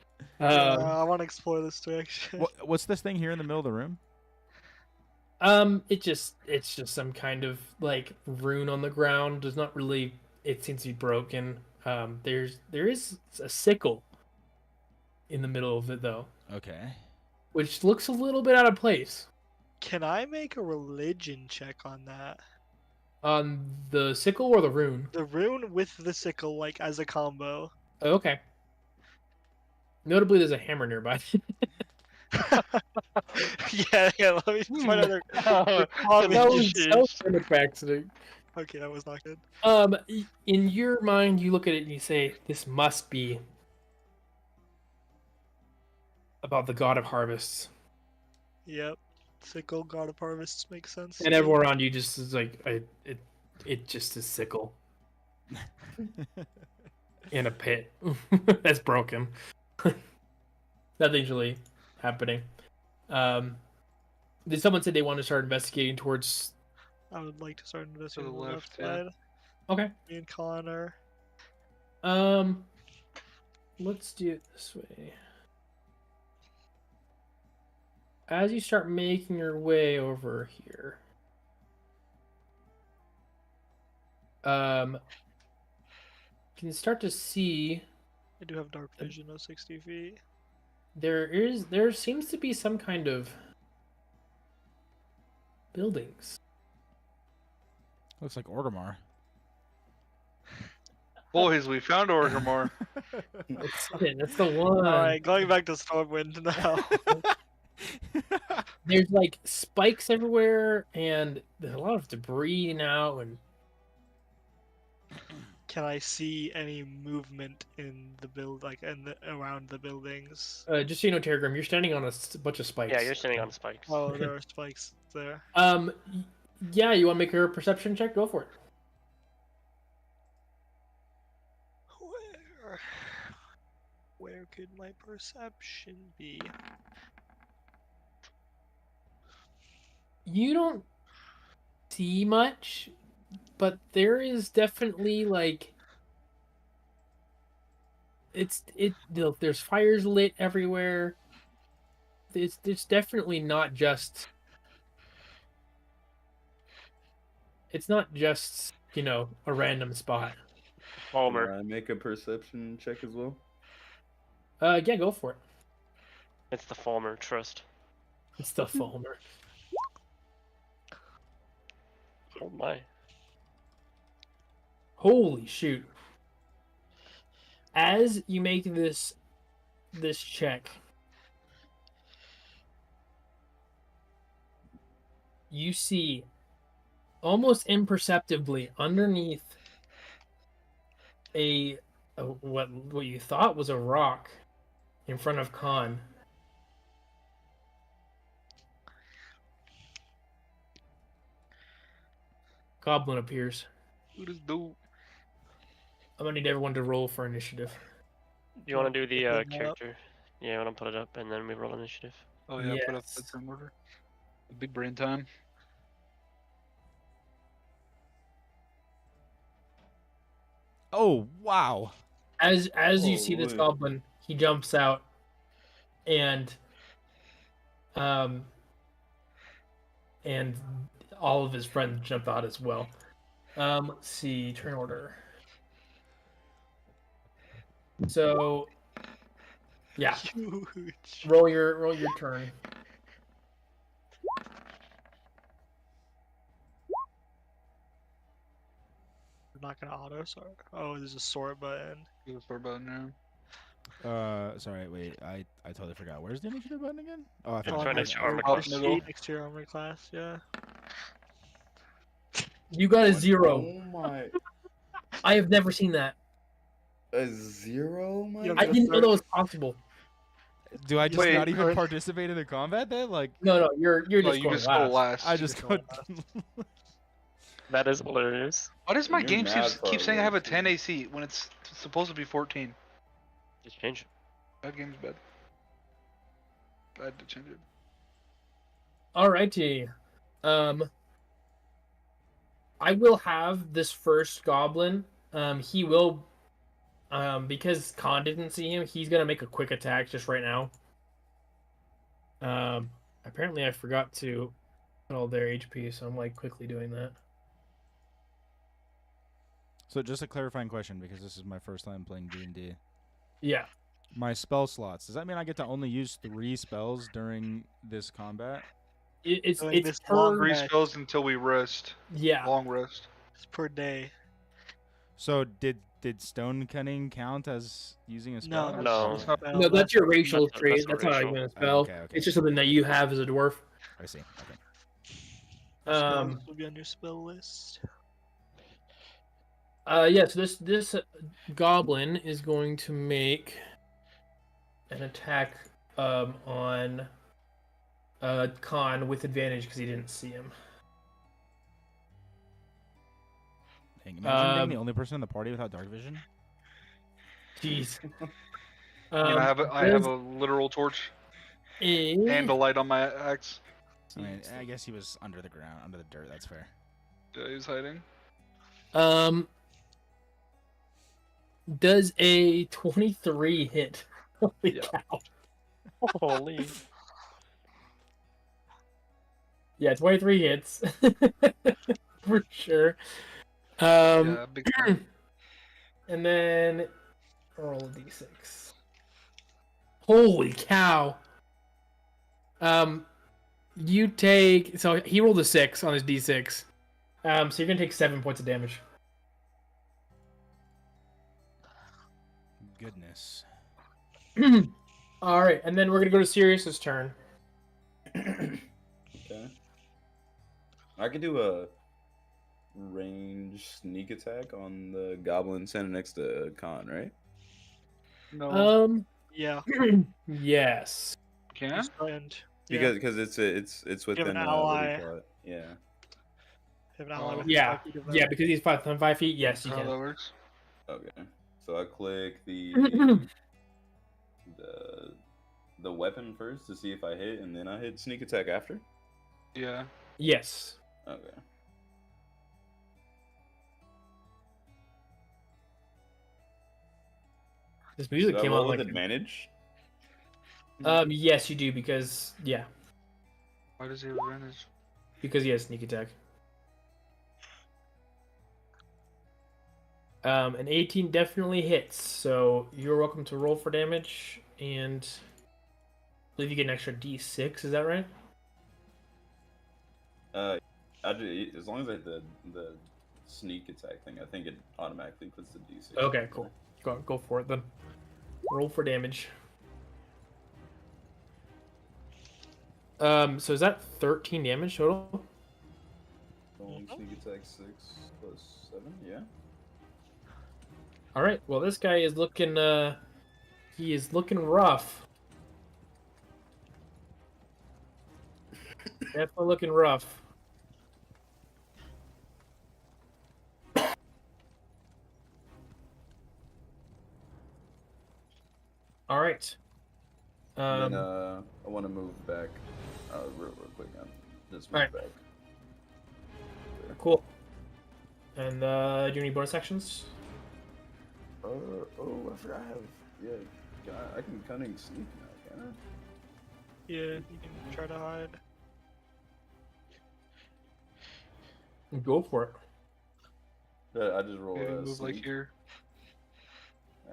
[SPEAKER 5] I want to explore this direction.
[SPEAKER 1] What's this thing here in the middle of the room?
[SPEAKER 4] It's just some kind of like rune on the ground. Does not really. It seems to be broken. There is a sickle in the middle of it though,
[SPEAKER 1] Okay.
[SPEAKER 4] which looks a little bit out of place.
[SPEAKER 5] Can I make a religion check on that?
[SPEAKER 4] On the sickle or the rune?
[SPEAKER 5] The rune with the sickle, like as a combo.
[SPEAKER 4] Oh, okay. Notably, there's a hammer nearby.
[SPEAKER 5] yeah, let me find other.
[SPEAKER 2] Oh,
[SPEAKER 4] That was so
[SPEAKER 2] Jeez.
[SPEAKER 4] kind of accident.
[SPEAKER 5] Okay, that was not good.
[SPEAKER 4] In your mind, you look at it and you say, "This must be about the god of harvests."
[SPEAKER 5] Yep. Sickle, god of harvests makes sense.
[SPEAKER 4] And everyone around you just is like, it just is sickle in a pit that's broken. Nothing's really happening. Did someone say they want to start investigating towards?
[SPEAKER 5] I would like to start investigating
[SPEAKER 3] the
[SPEAKER 5] the left
[SPEAKER 3] left, yeah.
[SPEAKER 5] side.
[SPEAKER 4] Okay.
[SPEAKER 5] Me and Connor.
[SPEAKER 4] Let's do it this way. As you start making your way over here, you can start to see
[SPEAKER 5] I do have dark vision of 60 feet.
[SPEAKER 4] there seems to be some kind of buildings.
[SPEAKER 1] Looks like Orgrimmar.
[SPEAKER 3] Boys, we found Orgrimmar.
[SPEAKER 4] That's it. That's the one.
[SPEAKER 5] Alright, going back to Stormwind now.
[SPEAKER 4] There's like spikes everywhere, and there's a lot of debris now, and
[SPEAKER 5] Can I see any movement in the build, like around the buildings?
[SPEAKER 4] just so you know, Telegram, you're standing on a bunch of spikes.
[SPEAKER 2] Yeah, you're standing on spikes.
[SPEAKER 5] Oh, there are spikes there.
[SPEAKER 4] Yeah, you want to make a perception check? Go for it.
[SPEAKER 5] Where could my perception be?
[SPEAKER 4] You don't see much, but there is definitely like there's fires lit everywhere. It's definitely not just. It's not just, a random spot.
[SPEAKER 2] Palmer.
[SPEAKER 6] Can I make a perception check as well?
[SPEAKER 4] Yeah, go for it.
[SPEAKER 2] It's the Falmer, trust.
[SPEAKER 4] It's the Fulmer.
[SPEAKER 2] Oh my.
[SPEAKER 4] Holy shoot. As you make this check, you see almost imperceptibly underneath what you thought was a rock in front of Khan. Goblin appears.
[SPEAKER 3] Who does do?
[SPEAKER 4] I'm gonna need everyone to roll for initiative.
[SPEAKER 2] You want to do the
[SPEAKER 5] Put that up?
[SPEAKER 2] character? Yeah, I want to put it up and then we roll initiative.
[SPEAKER 3] Oh yeah, put up
[SPEAKER 4] Yes.
[SPEAKER 3] that in order. Big brain time.
[SPEAKER 1] Oh wow!
[SPEAKER 4] As you see this
[SPEAKER 6] Holy.
[SPEAKER 4] goblin, he jumps out, and all of his friends jump out as well. Let's see, turn order. So, yeah,
[SPEAKER 5] Huge.
[SPEAKER 4] roll your turn.
[SPEAKER 5] We're not gonna auto sort. Oh, there's a sort button.
[SPEAKER 3] Go for about now.
[SPEAKER 1] Sorry, wait. I totally forgot. Where's the initiative button again? Oh, I
[SPEAKER 2] It's
[SPEAKER 1] found
[SPEAKER 2] right
[SPEAKER 1] it.
[SPEAKER 2] next to armor
[SPEAKER 3] Oh,
[SPEAKER 2] class.
[SPEAKER 3] middle.
[SPEAKER 5] Next to your armor class, yeah.
[SPEAKER 4] You got a 0.
[SPEAKER 6] Oh my.
[SPEAKER 4] I have never seen that.
[SPEAKER 6] A 0? My
[SPEAKER 5] Yeah,
[SPEAKER 4] I
[SPEAKER 6] God.
[SPEAKER 4] didn't know that was possible.
[SPEAKER 1] Do I just
[SPEAKER 3] Wait,
[SPEAKER 1] not even
[SPEAKER 3] Chris.
[SPEAKER 1] participate in the combat then? Like,
[SPEAKER 4] No, you're
[SPEAKER 3] No,
[SPEAKER 4] just
[SPEAKER 3] you
[SPEAKER 4] going
[SPEAKER 3] just
[SPEAKER 4] last.
[SPEAKER 3] go last.
[SPEAKER 1] I just
[SPEAKER 5] going
[SPEAKER 1] go.
[SPEAKER 2] That is hilarious.
[SPEAKER 3] Why does my
[SPEAKER 6] You're
[SPEAKER 3] game
[SPEAKER 6] mad for
[SPEAKER 3] keep
[SPEAKER 6] a
[SPEAKER 3] saying I have a
[SPEAKER 6] race,
[SPEAKER 3] 10
[SPEAKER 6] dude.
[SPEAKER 3] AC when it's supposed to be 14?
[SPEAKER 2] Just change it.
[SPEAKER 3] That game's bad. I had to change it.
[SPEAKER 4] Alrighty. I will have this first goblin. He will, because Khan didn't see him, he's gonna make a quick attack just right now. Apparently I forgot to put all their HP, so I'm like quickly doing that.
[SPEAKER 1] So just a clarifying question, because this is my first time playing D&D.
[SPEAKER 4] Yeah.
[SPEAKER 1] My spell slots. Does that mean I get to only use 3 spells during this combat?
[SPEAKER 4] It's
[SPEAKER 5] Doing this
[SPEAKER 4] per
[SPEAKER 5] long
[SPEAKER 3] 3
[SPEAKER 5] rest.
[SPEAKER 3] spells until we rest.
[SPEAKER 4] yeah.
[SPEAKER 3] Long rest.
[SPEAKER 5] It's per day.
[SPEAKER 1] So did stone cunning count as using a spell?
[SPEAKER 5] No,
[SPEAKER 2] No.
[SPEAKER 3] It's not-
[SPEAKER 4] No, that's your racial
[SPEAKER 2] That's a
[SPEAKER 4] trait. That's not
[SPEAKER 2] racial.
[SPEAKER 4] even a spell.
[SPEAKER 1] Okay.
[SPEAKER 4] It's just something that you have as a dwarf.
[SPEAKER 1] I see. Okay.
[SPEAKER 5] Spells will be on your spell list.
[SPEAKER 4] Yeah, so this goblin is going to make an attack on Khan with advantage because he didn't see him.
[SPEAKER 1] Dang, imagine being the only person in the party without dark vision.
[SPEAKER 4] Jeez.
[SPEAKER 3] I have a literal torch and a light on my axe.
[SPEAKER 1] I mean, I guess he was under the ground, under the dirt. That's fair.
[SPEAKER 3] Yeah, he's hiding.
[SPEAKER 4] Does a 23 hit? Holy
[SPEAKER 3] Yeah.
[SPEAKER 4] cow.
[SPEAKER 2] Holy.
[SPEAKER 4] Yeah, 23 hits. For sure.
[SPEAKER 3] Yeah, big time.
[SPEAKER 4] And then roll a d6. Holy cow. You take, so he rolled a 6 on his d6. So you're gonna take 7 points of damage.
[SPEAKER 1] goodness.
[SPEAKER 4] All right, and then we're gonna go to Sirius's turn.
[SPEAKER 6] Okay. I could do a range sneak attack on the goblin standing next to Khan, right?
[SPEAKER 3] No.
[SPEAKER 5] Yeah.
[SPEAKER 4] Yes.
[SPEAKER 3] Can?
[SPEAKER 5] Just and
[SPEAKER 6] Because it's
[SPEAKER 5] have
[SPEAKER 6] within
[SPEAKER 5] an
[SPEAKER 6] what do you
[SPEAKER 5] ally.
[SPEAKER 6] call it? Yeah.
[SPEAKER 5] have an ally
[SPEAKER 3] Oh.
[SPEAKER 5] within
[SPEAKER 4] Yeah,
[SPEAKER 5] 5 feet of them.
[SPEAKER 4] yeah, because he's 5 feet. Yes, you
[SPEAKER 3] How
[SPEAKER 4] can.
[SPEAKER 3] that works?
[SPEAKER 6] Okay. So I click the the weapon first to see if I hit, and then I hit sneak attack after.
[SPEAKER 3] Yeah.
[SPEAKER 4] Yes.
[SPEAKER 6] Okay.
[SPEAKER 4] This music
[SPEAKER 6] Should I
[SPEAKER 4] came
[SPEAKER 6] roll
[SPEAKER 4] on
[SPEAKER 6] with
[SPEAKER 4] like.
[SPEAKER 6] advantage?
[SPEAKER 4] Yes, you do because
[SPEAKER 3] Why does he have advantage?
[SPEAKER 4] because he has sneak attack. An 18 definitely hits, so you're welcome to roll for damage, and I believe you get an extra D6. Is that right?
[SPEAKER 6] As long as I hit the sneak attack thing, I think it automatically puts the D6.
[SPEAKER 4] Okay, cool. Go for it then. Roll for damage. So is that 13 damage total?
[SPEAKER 6] Sneak attack 6 plus 7. Yeah.
[SPEAKER 4] All right. Well, this guy is looking. He is looking rough. Definitely looking rough. All right.
[SPEAKER 6] And then I want to move back real quick. Just move
[SPEAKER 4] Alright.
[SPEAKER 6] back.
[SPEAKER 4] Cool. And do you need bonus actions?
[SPEAKER 6] Oh, I forgot I have. Yeah, I can cunning sneak now, can I?
[SPEAKER 5] Yeah, you can try to hide.
[SPEAKER 4] Go for it.
[SPEAKER 6] I just roll
[SPEAKER 3] Yeah,
[SPEAKER 6] a
[SPEAKER 3] move
[SPEAKER 6] sneak.
[SPEAKER 3] like here.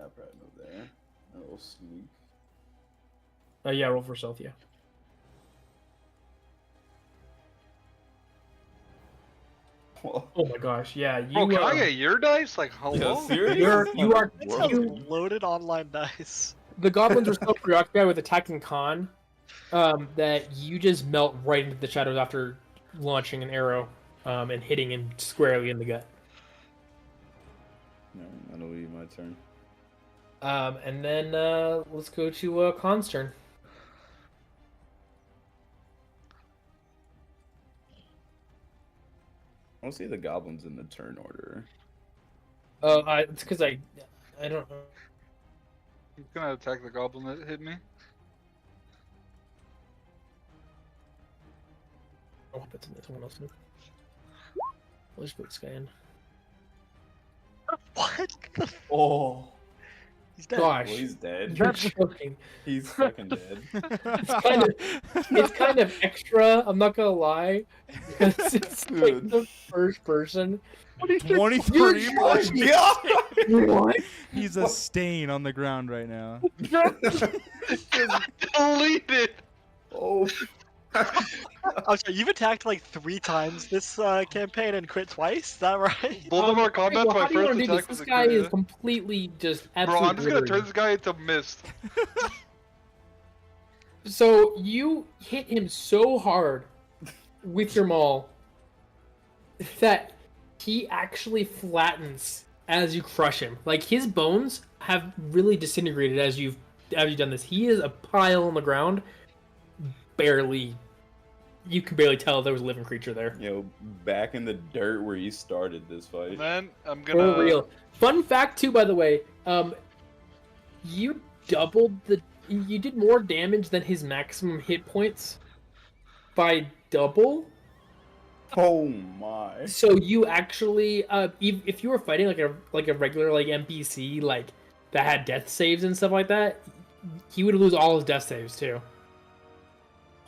[SPEAKER 6] I'll probably move there. A little sneak.
[SPEAKER 4] Yeah, roll for stealth. Yeah.
[SPEAKER 6] Whoa.
[SPEAKER 4] Oh my gosh. Yeah. You.
[SPEAKER 3] Bro, can I get your dice? Like, hello?
[SPEAKER 6] serious?
[SPEAKER 4] You are.
[SPEAKER 5] That sounds
[SPEAKER 4] You,
[SPEAKER 5] loaded online dice.
[SPEAKER 4] the goblins are so preoccupied with attacking Khan, that you just melt right into the shadows after launching an arrow, and hitting him squarely in the gut.
[SPEAKER 6] No, that'll be my turn.
[SPEAKER 4] And then let's go to Khan's turn.
[SPEAKER 6] I don't see the goblins in the turn order.
[SPEAKER 4] It's because I don't know.
[SPEAKER 3] He's gonna attack the goblin that hit me.
[SPEAKER 4] Oh, that's in someone else. I'll just put this guy in.
[SPEAKER 5] What?
[SPEAKER 6] Oh.
[SPEAKER 5] He's dead.
[SPEAKER 4] Gosh,
[SPEAKER 6] Well, he's dead.
[SPEAKER 4] you're joking.
[SPEAKER 6] He's fucking dead.
[SPEAKER 4] It's kind of extra. I'm not gonna lie, because it's like
[SPEAKER 6] Dude.
[SPEAKER 4] the first person.
[SPEAKER 1] 23
[SPEAKER 4] You're
[SPEAKER 1] plus.
[SPEAKER 4] joking. What?
[SPEAKER 1] He's a stain on the ground right now.
[SPEAKER 3] Deleted!
[SPEAKER 6] Oh.
[SPEAKER 5] I'm sorry, you've attacked like 3 times this campaign and quit twice. Is that right?
[SPEAKER 3] Both of our combats,
[SPEAKER 4] Well,
[SPEAKER 3] my
[SPEAKER 4] how do you
[SPEAKER 3] first
[SPEAKER 4] wanna do this?
[SPEAKER 3] attack was
[SPEAKER 4] This
[SPEAKER 3] a
[SPEAKER 4] guy is
[SPEAKER 3] crit.
[SPEAKER 4] completely just
[SPEAKER 3] Bro,
[SPEAKER 4] absolutely.
[SPEAKER 3] I'm just gonna turn this guy into mist.
[SPEAKER 4] So you hit him so hard with your maul that he actually flattens as you crush him. Like his bones have really disintegrated as you've done this. He is a pile on the ground. You can barely tell there was a living creature there.
[SPEAKER 6] Back in the dirt where you started this fight.
[SPEAKER 3] And then I'm gonna.
[SPEAKER 4] For real. Fun fact too, by the way, you did more damage than his maximum hit points by double.
[SPEAKER 6] Oh my.
[SPEAKER 4] So you actually, if you were fighting like a regular NPC that had death saves and stuff like that, he would lose all his death saves too.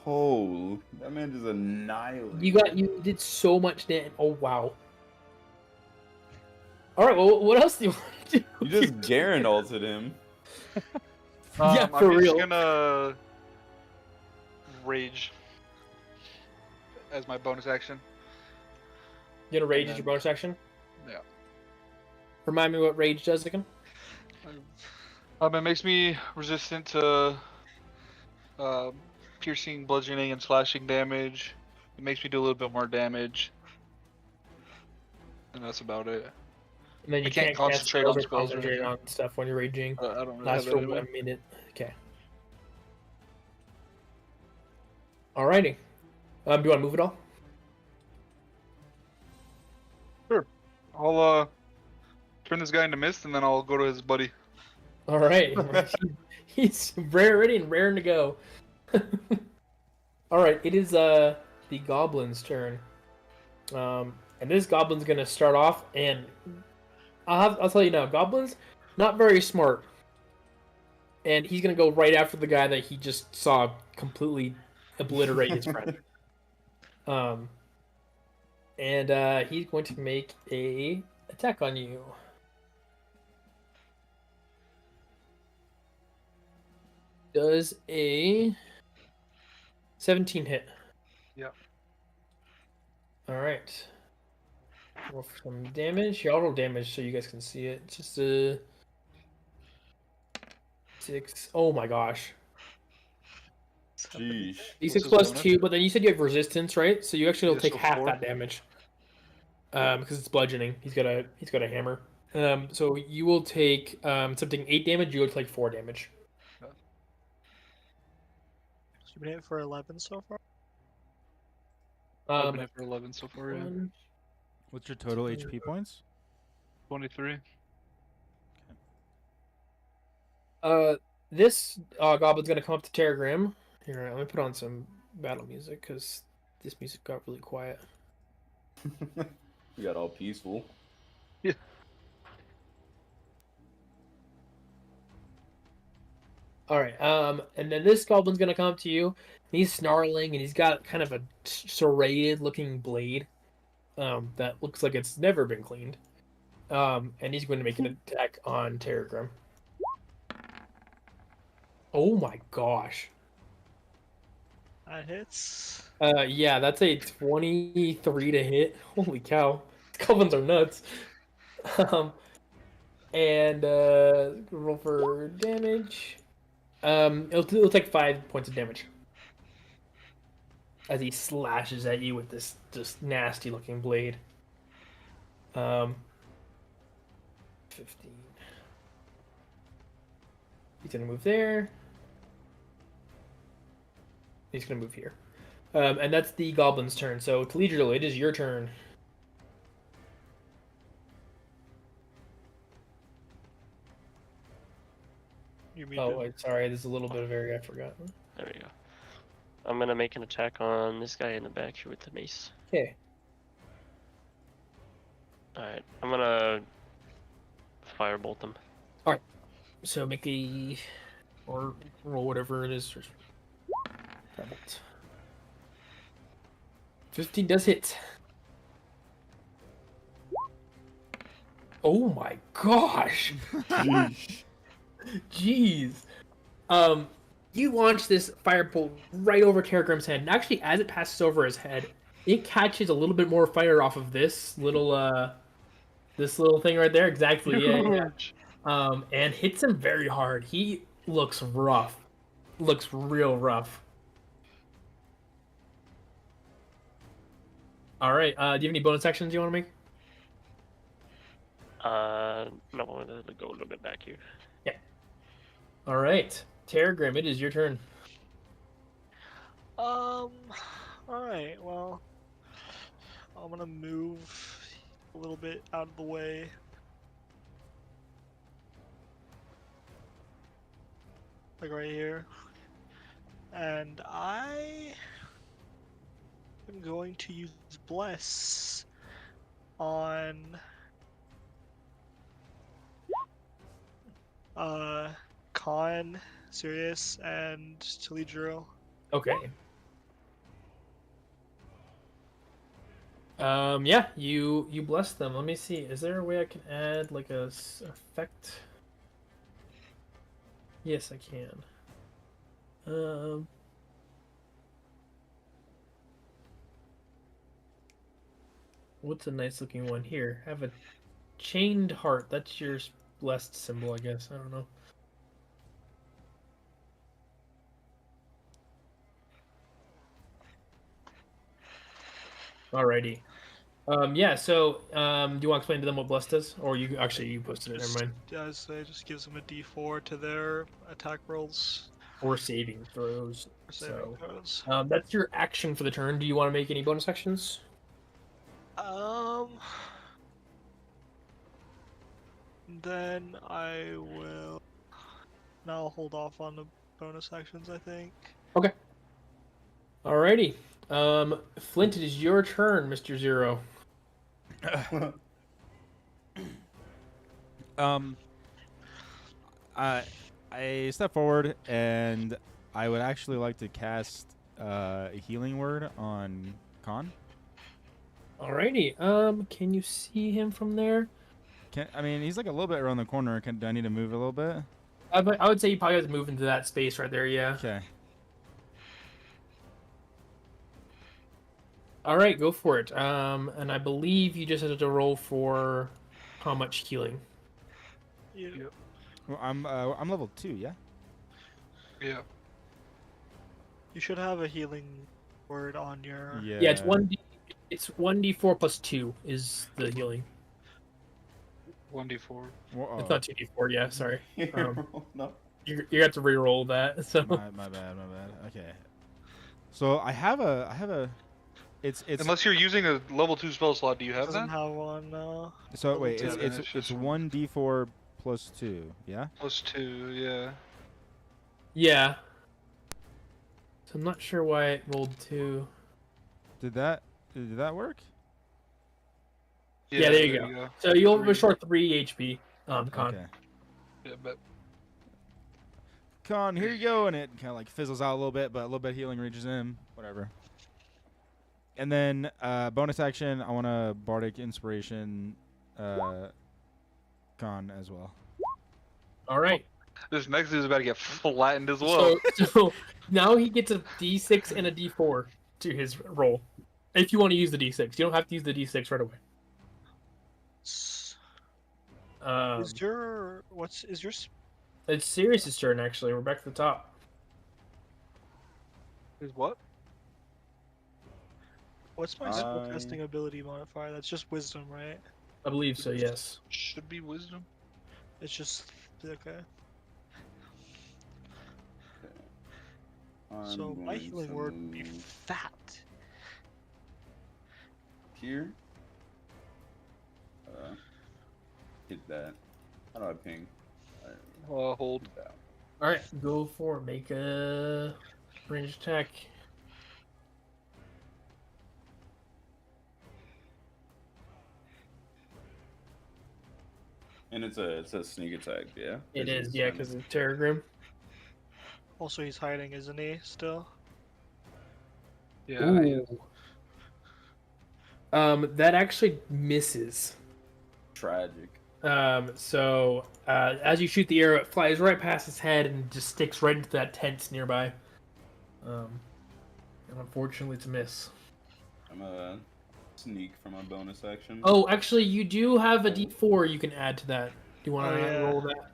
[SPEAKER 6] Oh, that man just annihilated.
[SPEAKER 4] You did so much damage. Oh wow. All right, well, what else do you want to do?
[SPEAKER 6] You just Garen ulted him.
[SPEAKER 4] Yeah, for
[SPEAKER 3] I'm
[SPEAKER 4] real.
[SPEAKER 3] just gonna rage as my bonus action.
[SPEAKER 4] You gonna rage as your bonus action?
[SPEAKER 3] Yeah.
[SPEAKER 4] Remind me what rage does again.
[SPEAKER 3] It makes me resistant to piercing, bludgeoning, and slashing damage. It makes me do a little bit more damage, and that's about it.
[SPEAKER 4] And then
[SPEAKER 3] I
[SPEAKER 4] you
[SPEAKER 3] can't
[SPEAKER 4] can't cast
[SPEAKER 3] concentrate
[SPEAKER 4] spells
[SPEAKER 3] on
[SPEAKER 4] or
[SPEAKER 3] spells or
[SPEAKER 4] concentrate
[SPEAKER 3] anything.
[SPEAKER 4] on stuff when you're raging.
[SPEAKER 3] I don't really
[SPEAKER 4] Lasts
[SPEAKER 3] have
[SPEAKER 4] for
[SPEAKER 3] that anyway.
[SPEAKER 4] 1 minute. Okay. Alrighty. Do you want to move at all?
[SPEAKER 3] Sure. I'll turn this guy into mist, and then I'll go to his buddy.
[SPEAKER 4] All right. He's ready and raring to go. All right. It is the goblin's turn. And this goblin's gonna start off, and I'll tell you now, goblins not very smart, and he's gonna go right after the guy that he just saw completely obliterate his friend. And he's going to make a attack on you. Does a 17 hit?
[SPEAKER 3] Yeah.
[SPEAKER 4] All right. Roll for some damage. Here, I'll roll damage so you guys can see it. Just a 6. Oh my gosh.
[SPEAKER 6] Jeez.
[SPEAKER 4] D6
[SPEAKER 3] his
[SPEAKER 4] plus
[SPEAKER 3] bonus?
[SPEAKER 4] 2, but then you said you have resistance, right? So you actually will
[SPEAKER 3] Yeah,
[SPEAKER 4] take
[SPEAKER 3] so
[SPEAKER 4] half
[SPEAKER 3] 4.
[SPEAKER 4] that damage. Because it's bludgeoning. He's got a hammer. So you will take something 8 damage. You will take 4 damage.
[SPEAKER 5] You've been hit for 11 so far.
[SPEAKER 3] I've been hit for 11 so far. Yeah.
[SPEAKER 1] What's your total HP points?
[SPEAKER 3] 23.
[SPEAKER 4] This goblin's gonna come up to Terragram. Here, let me put on some battle music because this music got really quiet.
[SPEAKER 6] You got all peaceful.
[SPEAKER 3] Yeah.
[SPEAKER 4] All right. And then this goblin's gonna come up to you. He's snarling, and he's got kind of a serrated-looking blade, that looks like it's never been cleaned. And he's going to make an attack on Terragram. Oh my gosh.
[SPEAKER 5] That hits.
[SPEAKER 4] Yeah, that's a 23 to hit. Holy cow. Goblins are nuts. And roll for damage. It'll take 5 points of damage. As he slashes at you with this just nasty looking blade. 15. He's gonna move there. He's gonna move here. And that's the goblin's turn. So Talidril, it is your turn.
[SPEAKER 5] You mean
[SPEAKER 4] Oh, wait, sorry, there's a little bit of area I forgot.
[SPEAKER 2] There we go. I'm gonna make an attack on this guy in the back here with the mace.
[SPEAKER 4] Okay.
[SPEAKER 2] Alright, I'm gonna firebolt them.
[SPEAKER 4] So make a or roll whatever it is. 15 does hit. Oh my gosh. Jeez. You launch this firebolt right over Terragram's head, and actually, as it passes over his head, it catches a little bit more fire off of this little thing right there. Exactly. Yeah. And hits him very hard. He looks rough. Looks real rough. All right. Do you have any bonus actions you want to make?
[SPEAKER 2] No, I'm gonna go a little bit back here.
[SPEAKER 4] Yeah. All right. Terragram, it is your turn.
[SPEAKER 5] Alright, well, I'm gonna move a little bit out of the way. Like right here. And I am going to use Bless on Khan, Sirius, and Talidro.
[SPEAKER 4] Okay. Yeah, you bless them. Let me see. Is there a way I can add like a effect? Yes, I can. What's a nice looking one here? Have a chained heart. That's your blessed symbol, I guess. I don't know. Alrighty. Yeah. So, do you want to explain to them what blessed is, or you posted it? Never mind.
[SPEAKER 5] I say just gives them a D4 to their attack rolls
[SPEAKER 4] Or saving throws.
[SPEAKER 5] for saving
[SPEAKER 4] So,
[SPEAKER 5] throws.
[SPEAKER 4] that's your action for the turn. Do you want to make any bonus actions?
[SPEAKER 5] Then I will. Now I'll hold off on the bonus actions, I think.
[SPEAKER 4] Okay. Alrighty. Flint, it is your turn, Mr. Zero.
[SPEAKER 1] I step forward and I would actually like to cast a healing word on Khan.
[SPEAKER 4] Alrighty. Can you see him from there?
[SPEAKER 1] I mean, he's like a little bit around the corner. Do I need to move a little bit?
[SPEAKER 4] I would say you probably have to move into that space right there. Yeah.
[SPEAKER 1] Okay.
[SPEAKER 4] All right, go for it. And I believe you just had to roll for how much healing.
[SPEAKER 5] Yeah.
[SPEAKER 1] Well, I'm level 2, yeah?
[SPEAKER 3] Yeah.
[SPEAKER 5] You should have a healing word on your.
[SPEAKER 4] Yeah, it's 1d. It's 1d4 plus 2 is the healing.
[SPEAKER 3] 1d4.
[SPEAKER 1] Well,
[SPEAKER 4] It's not 2d4. Yeah, sorry.
[SPEAKER 6] No.
[SPEAKER 4] You have to re-roll that. So
[SPEAKER 1] my bad. Okay. So I have a. It's
[SPEAKER 3] Unless you're using a level 2 spell slot, do you have
[SPEAKER 5] Doesn't
[SPEAKER 3] that?
[SPEAKER 5] have one.
[SPEAKER 1] so
[SPEAKER 5] level
[SPEAKER 1] wait,
[SPEAKER 5] two.
[SPEAKER 1] it's
[SPEAKER 3] Yeah, then it's just
[SPEAKER 1] 1d4 plus 2, yeah?
[SPEAKER 3] Plus 2, yeah.
[SPEAKER 4] yeah. So I'm not sure why it rolled 2.
[SPEAKER 1] Did that work?
[SPEAKER 4] Yeah, there you go. So you'll restore 3 HP. Con.
[SPEAKER 1] Okay.
[SPEAKER 3] Yeah, but
[SPEAKER 1] Con, here you go, and it kind of like fizzles out a little bit, but a little bit of healing reaches him. Whatever. And then bonus action, I want to bardic inspiration, Con as well.
[SPEAKER 4] All right.
[SPEAKER 3] this next dude's about to get flattened as well.
[SPEAKER 4] So now he gets a D6 and a D4 to his roll. If you want to use the D6, you don't have to use the D6 right away.
[SPEAKER 5] Is your
[SPEAKER 4] It's Sirius's turn actually. We're back to the top.
[SPEAKER 3] Is what?
[SPEAKER 5] what's my spellcasting ability modifier? That's just wisdom, right?
[SPEAKER 4] I believe so. Yes.
[SPEAKER 3] Should be wisdom.
[SPEAKER 5] It's just okay. So my healing word would be fat.
[SPEAKER 6] Here. Hit that. How do I ping?
[SPEAKER 3] Hold.
[SPEAKER 4] All right, go for it. Make a range attack.
[SPEAKER 6] And it's a sneak attack, yeah.
[SPEAKER 4] It is, yeah, because it's Terragrim.
[SPEAKER 5] Also, he's hiding, isn't he? Still.
[SPEAKER 3] Yeah. Yeah.
[SPEAKER 4] That actually misses.
[SPEAKER 6] Tragic.
[SPEAKER 4] So as you shoot the arrow, it flies right past his head and just sticks right into that tent nearby. And unfortunately, it's a miss.
[SPEAKER 6] I'm a sneak for my bonus action.
[SPEAKER 4] Oh, actually, you do have a D4 you can add to that. Do you want to roll that?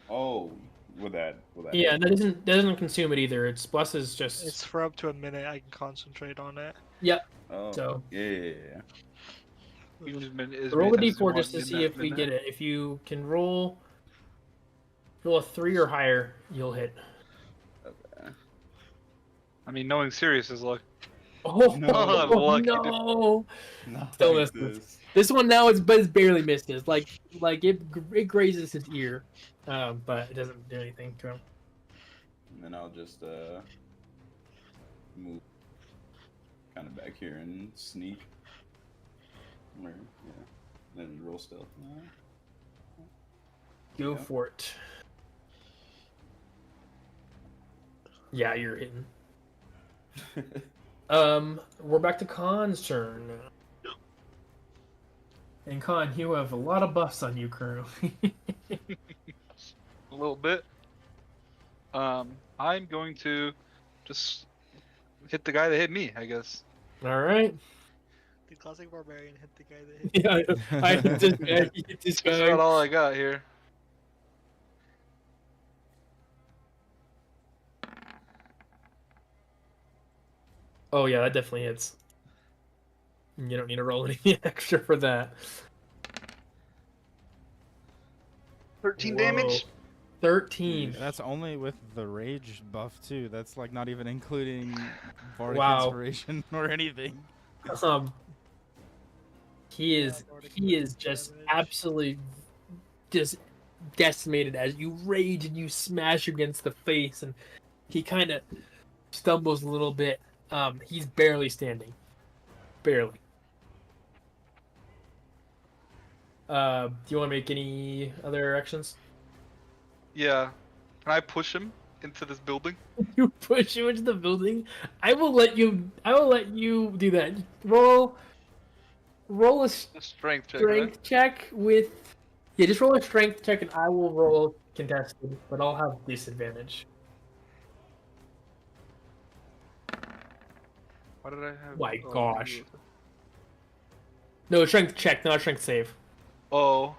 [SPEAKER 6] Oh, with that.
[SPEAKER 4] Yeah, that doesn't consume it either. It's bless is just.
[SPEAKER 5] It's for up to a minute. I can concentrate on it.
[SPEAKER 4] Yep.
[SPEAKER 6] Oh,
[SPEAKER 4] So.
[SPEAKER 6] yeah.
[SPEAKER 4] Roll the D4 just to see if we get it. If you can roll a 3 or higher, you'll hit.
[SPEAKER 6] Okay.
[SPEAKER 3] I mean, knowing Sirius is luck.
[SPEAKER 4] Oh
[SPEAKER 6] No.
[SPEAKER 4] no!
[SPEAKER 6] Not
[SPEAKER 4] Still
[SPEAKER 6] like
[SPEAKER 4] misses. This one now is barely misses. Like it grazes his ear, but it doesn't do anything to him.
[SPEAKER 6] And then I'll just move kind of back here and sneak. Or, yeah. Then roll stealth.
[SPEAKER 4] Go for it. Yeah, you're hitting. We're back to Khan's turn. And Khan, you have a lot of buffs on you currently.
[SPEAKER 3] A little bit. I'm going to just hit the guy that hit me, I guess.
[SPEAKER 4] All right.
[SPEAKER 5] The classic barbarian hit the guy that hit.
[SPEAKER 4] Yeah, I hit this guy.
[SPEAKER 3] That's about all I got here.
[SPEAKER 4] Oh yeah, that definitely hits. You don't need to roll any extra for that.
[SPEAKER 3] 13
[SPEAKER 4] Whoa.
[SPEAKER 3] damage.
[SPEAKER 4] 13.
[SPEAKER 1] That's only with the rage buff too. That's like not even including bardic
[SPEAKER 4] Wow.
[SPEAKER 1] inspiration or anything.
[SPEAKER 4] He is just
[SPEAKER 5] damage.
[SPEAKER 4] absolutely just decimated as you rage and you smash against the face, and he kind of stumbles a little bit. He's barely standing, barely. Do you want to make any other actions?
[SPEAKER 3] Yeah. Can I push him into this building?
[SPEAKER 4] You push him into the building. I will let you do that. Roll a
[SPEAKER 3] A strength check, right?
[SPEAKER 4] strength check with. Yeah, just roll a strength check, and I will roll contested, but I'll have disadvantage.
[SPEAKER 3] Why did I have?
[SPEAKER 4] My
[SPEAKER 3] oh,
[SPEAKER 4] gosh.
[SPEAKER 3] you-
[SPEAKER 4] No, strength check, not strength save.
[SPEAKER 3] Oh.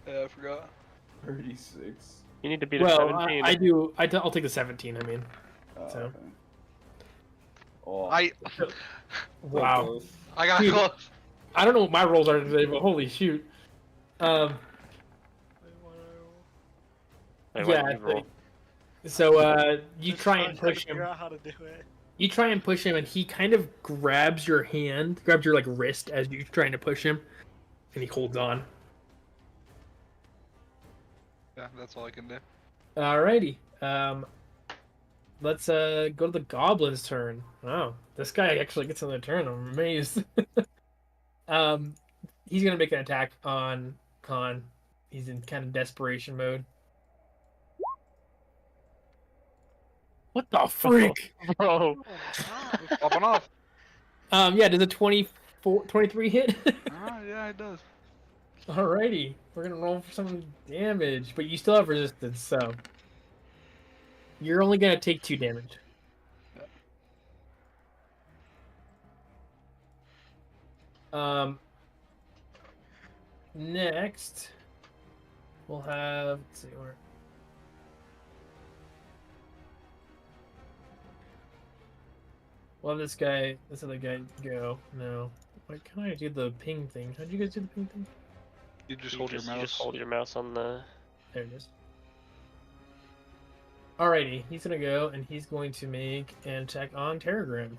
[SPEAKER 3] Yeah, I forgot.
[SPEAKER 6] 36.
[SPEAKER 2] You need to beat a
[SPEAKER 4] Well,
[SPEAKER 2] 17.
[SPEAKER 4] I'll take the 17. I mean, So.
[SPEAKER 6] Okay. Oh,
[SPEAKER 3] I
[SPEAKER 6] so
[SPEAKER 4] wow.
[SPEAKER 6] close.
[SPEAKER 3] I got
[SPEAKER 4] Dude.
[SPEAKER 3] close.
[SPEAKER 4] I don't know what my rolls are today, but holy shoot.
[SPEAKER 2] Wait, why
[SPEAKER 4] Yeah,
[SPEAKER 2] did you roll?
[SPEAKER 4] So you
[SPEAKER 5] Just
[SPEAKER 4] try
[SPEAKER 5] trying
[SPEAKER 4] and
[SPEAKER 5] to
[SPEAKER 4] push
[SPEAKER 5] figure
[SPEAKER 4] him.
[SPEAKER 5] out how to do it.
[SPEAKER 4] You try and push him, and he kind of grabs your like wrist as you're trying to push him, and he holds on.
[SPEAKER 3] Yeah, that's all I can do.
[SPEAKER 4] Alrighty. Let's go to the goblin's turn. Wow, this guy actually gets another turn. I'm amazed. He's gonna make an attack on Khan. He's in kind of desperation mode. What the frick?
[SPEAKER 2] Bro,
[SPEAKER 3] Popping off.
[SPEAKER 4] Yeah, does a 23 hit?
[SPEAKER 3] Ah, yeah, it does.
[SPEAKER 4] Alrighty, we're gonna roll for some damage, but you still have resistance, so you're only gonna take 2 damage. Next, we'll have. Let's see where. We'll have this other guy go. No. Why can't I do the ping thing? How'd you guys do the ping thing?
[SPEAKER 3] You just
[SPEAKER 2] you
[SPEAKER 3] hold
[SPEAKER 2] just,
[SPEAKER 3] your
[SPEAKER 2] you
[SPEAKER 3] mouse.
[SPEAKER 2] just hold your mouse on the.
[SPEAKER 4] There it is. Alrighty, he's gonna go and he's going to make an attack on Terragram.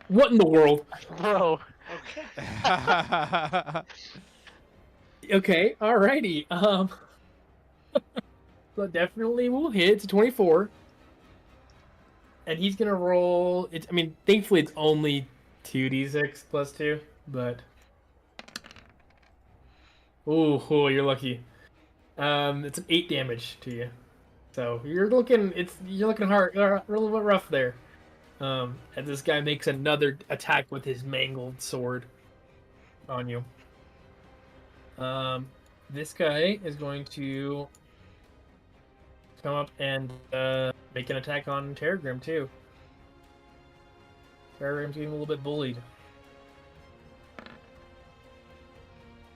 [SPEAKER 4] What in the world?
[SPEAKER 2] Bro,
[SPEAKER 5] Okay.
[SPEAKER 4] Okay, alrighty. But definitely will hit. It's a 24. And he's gonna roll. I mean, thankfully it's only 2d6 plus 2, but. Ooh, you're lucky. It's an 8 damage to you. So you're looking hard, a little bit rough there. And this guy makes another attack with his mangled sword on you. This guy is going to come up and make an attack on Terragram too. Terragram's getting a little bit bullied.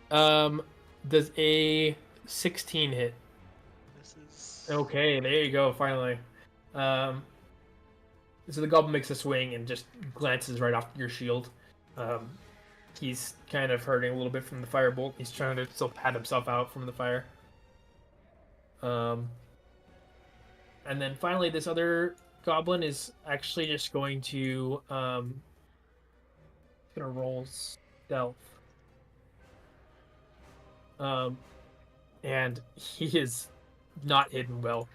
[SPEAKER 4] Does a 16 hit?
[SPEAKER 5] This is
[SPEAKER 4] Okay, there you go, finally. So the goblin makes a swing and just glances right off your shield. He's kind of hurting a little bit from the firebolt. He's trying to still pat himself out from the fire. And then finally, this other goblin is actually just going to roll stealth. And he is not hidden well.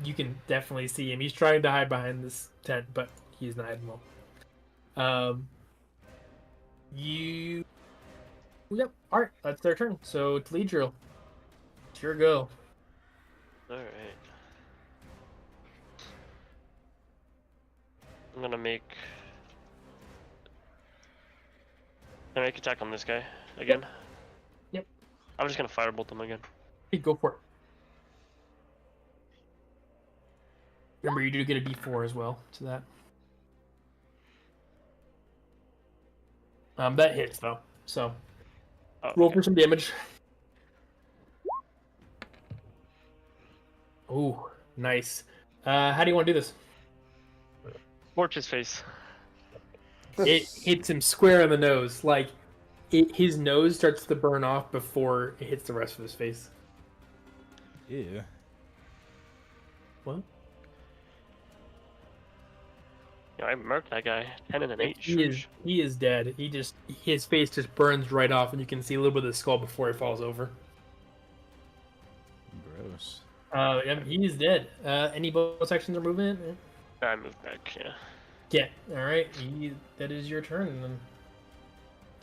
[SPEAKER 4] You can definitely see him. He's trying to hide behind this tent, but he's not hidden well. Yep. All right, that's their turn. So it's Leadrill. It's your go.
[SPEAKER 2] alright. I'm gonna make. Can I make attack on this guy again?
[SPEAKER 4] Yep.
[SPEAKER 2] I'm just gonna firebolt him again.
[SPEAKER 4] Hey, go for it. Remember, you do get a D4 as well to that. That hits though. So
[SPEAKER 2] Oh,
[SPEAKER 4] roll
[SPEAKER 2] okay.
[SPEAKER 4] for some damage. Ooh, nice. How do you want to do this?
[SPEAKER 2] Scorch his face.
[SPEAKER 4] It hits him square in the nose. Like, his nose starts to burn off before it hits the rest of his face.
[SPEAKER 1] Ew.
[SPEAKER 4] What?
[SPEAKER 2] Yeah, I murked that guy. 10 and an 8.
[SPEAKER 4] He is dead. His face just burns right off, and you can see a little bit of the skull before he falls over.
[SPEAKER 1] Gross.
[SPEAKER 4] Yeah, he is dead. Any bonus actions or movement?
[SPEAKER 2] I moved back, yeah.
[SPEAKER 4] Yeah. All right. That is your turn. And then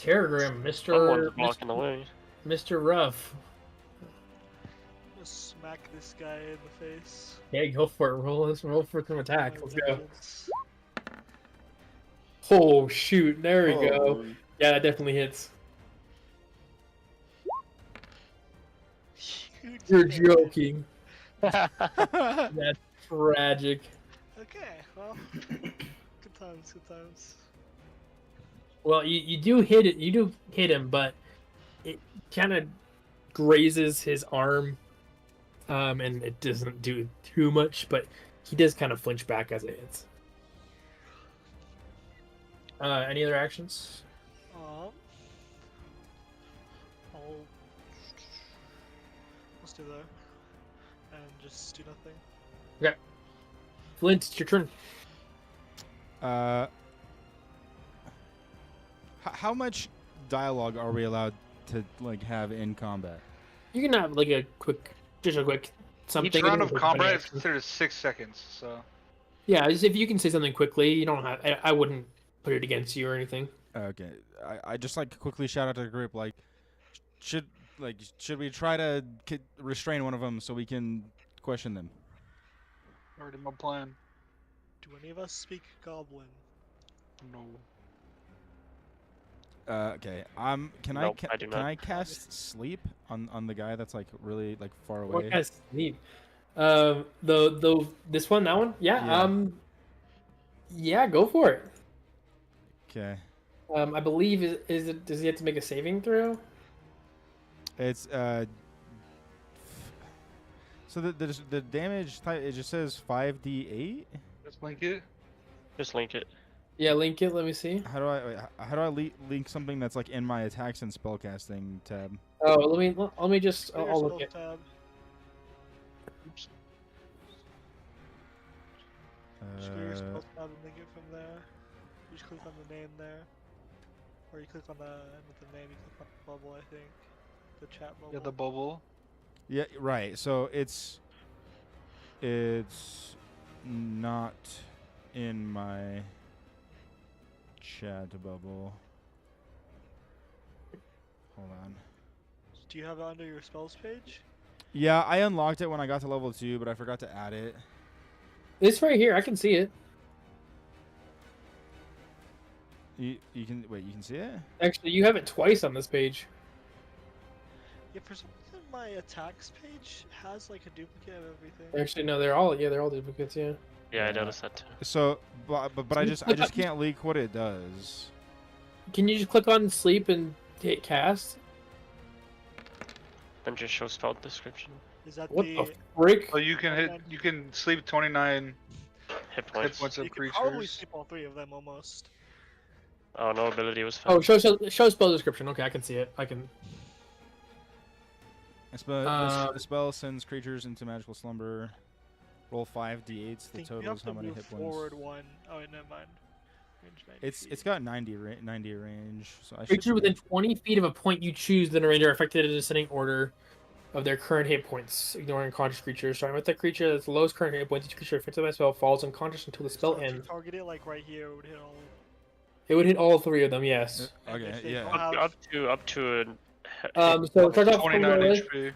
[SPEAKER 4] Terragram,
[SPEAKER 2] Someone's blocking the way.
[SPEAKER 4] Mr. Ruff.
[SPEAKER 5] Just smack this guy in the face.
[SPEAKER 4] Yeah, go for it. Roll for some attack.
[SPEAKER 5] My
[SPEAKER 4] Let's go.
[SPEAKER 5] vengeance.
[SPEAKER 4] Oh shoot! There we go.
[SPEAKER 6] Oh,
[SPEAKER 4] Yeah, that definitely hits.
[SPEAKER 5] Huge
[SPEAKER 4] You're
[SPEAKER 5] hit.
[SPEAKER 4] joking. That's tragic.
[SPEAKER 5] Okay, well, good times, good times.
[SPEAKER 4] Well, you do hit it. You do hit him, but it kind of grazes his arm, and it doesn't do too much. But he does kind of flinch back as it hits. Any other actions?
[SPEAKER 5] I'll stay there and just do nothing.
[SPEAKER 4] Okay. Flint, it's your turn.
[SPEAKER 1] How much dialogue are we allowed to like have in combat?
[SPEAKER 4] You can have like a quick something.
[SPEAKER 3] Each round of
[SPEAKER 4] like,
[SPEAKER 3] combat
[SPEAKER 4] funny
[SPEAKER 3] is
[SPEAKER 4] action.
[SPEAKER 3] considered 6 seconds, so.
[SPEAKER 4] Yeah, just if you can say something quickly, you don't have. I wouldn't put it against you or anything.
[SPEAKER 1] Okay, I just like to quickly shout out to the group like, should we try to restrain one of them so we can question them?
[SPEAKER 3] Already my plan.
[SPEAKER 5] Do any of us speak Goblin?
[SPEAKER 3] No.
[SPEAKER 1] Okay. Can
[SPEAKER 2] Nope, I do
[SPEAKER 1] can
[SPEAKER 2] not.
[SPEAKER 1] I cast sleep on the guy that's like really like far
[SPEAKER 4] What
[SPEAKER 1] away?
[SPEAKER 4] guy's sleep? This one, that one? Yeah.
[SPEAKER 1] Yeah.
[SPEAKER 4] Yeah, go for it.
[SPEAKER 1] Okay.
[SPEAKER 4] I believe is it. Does he have to make a saving throw?
[SPEAKER 1] It's So the damage type, it just says 5d8.
[SPEAKER 3] Let's link it.
[SPEAKER 2] Just link it.
[SPEAKER 4] Yeah, link it. Let me see.
[SPEAKER 1] How do I link something that's like in my attacks and spellcasting tab?
[SPEAKER 4] Oh, let me just.
[SPEAKER 5] Clear
[SPEAKER 4] I'll look
[SPEAKER 5] spell
[SPEAKER 4] at.
[SPEAKER 5] tab.
[SPEAKER 3] Oops.
[SPEAKER 5] Just clear your spell tab and link it from there. You just click on the name there. Or you click on the name, you click on the bubble, I think. The chat bubble.
[SPEAKER 3] Yeah, the bubble.
[SPEAKER 1] Yeah, right. So it's not in my chat bubble. Hold on.
[SPEAKER 5] Do you have it under your spells page?
[SPEAKER 1] Yeah, I unlocked it when I got to level 2, but I forgot to add it.
[SPEAKER 4] It's right here. I can see it.
[SPEAKER 1] You can wait. You can see it?
[SPEAKER 4] Actually, you have it twice on this page.
[SPEAKER 5] Yeah, for some reason my attacks page has like a duplicate of everything.
[SPEAKER 4] Actually, no, they're all duplicates. Yeah.
[SPEAKER 2] Yeah, I
[SPEAKER 1] Yeah.
[SPEAKER 2] noticed that too.
[SPEAKER 1] So, but I just can't leak what it does.
[SPEAKER 4] Can you just click on sleep and hit cast?
[SPEAKER 2] Then just show spell description.
[SPEAKER 5] Is that
[SPEAKER 4] What
[SPEAKER 5] the...
[SPEAKER 4] the frick?
[SPEAKER 3] Oh, you can sleep 29
[SPEAKER 2] Hit
[SPEAKER 3] hit
[SPEAKER 2] points.
[SPEAKER 3] points of
[SPEAKER 5] You could probably
[SPEAKER 3] creatures.
[SPEAKER 5] sleep all 3 of them almost.
[SPEAKER 2] Oh, no ability was
[SPEAKER 4] Oh,
[SPEAKER 2] found.
[SPEAKER 4] show spell description. Okay, I can see it. I can.
[SPEAKER 1] The spell sends creatures into magical slumber. Roll 5d8s. The
[SPEAKER 5] I think you
[SPEAKER 1] total
[SPEAKER 5] have
[SPEAKER 1] is how
[SPEAKER 5] to
[SPEAKER 1] many
[SPEAKER 5] move
[SPEAKER 1] hit
[SPEAKER 5] forward
[SPEAKER 1] points.
[SPEAKER 5] one. Oh, wait, never mind. Range 90
[SPEAKER 1] It's
[SPEAKER 5] feet.
[SPEAKER 1] got 90 range. So I should
[SPEAKER 4] Creature
[SPEAKER 1] be
[SPEAKER 4] within 20 feet of a point you choose within a range are affected in a descending order of their current hit points, ignoring unconscious creatures. Starting with the creature that's the lowest current hit points, each creature affected by the spell falls unconscious until the spell
[SPEAKER 5] So if you
[SPEAKER 4] ends.
[SPEAKER 5] target it like right here, it would hit all.
[SPEAKER 4] It would hit all 3 of them, yes.
[SPEAKER 5] And
[SPEAKER 1] Okay,
[SPEAKER 5] if they
[SPEAKER 1] yeah.
[SPEAKER 5] don't have-
[SPEAKER 2] Up to a
[SPEAKER 4] So start off from
[SPEAKER 3] 29
[SPEAKER 4] lowest.
[SPEAKER 3] HP.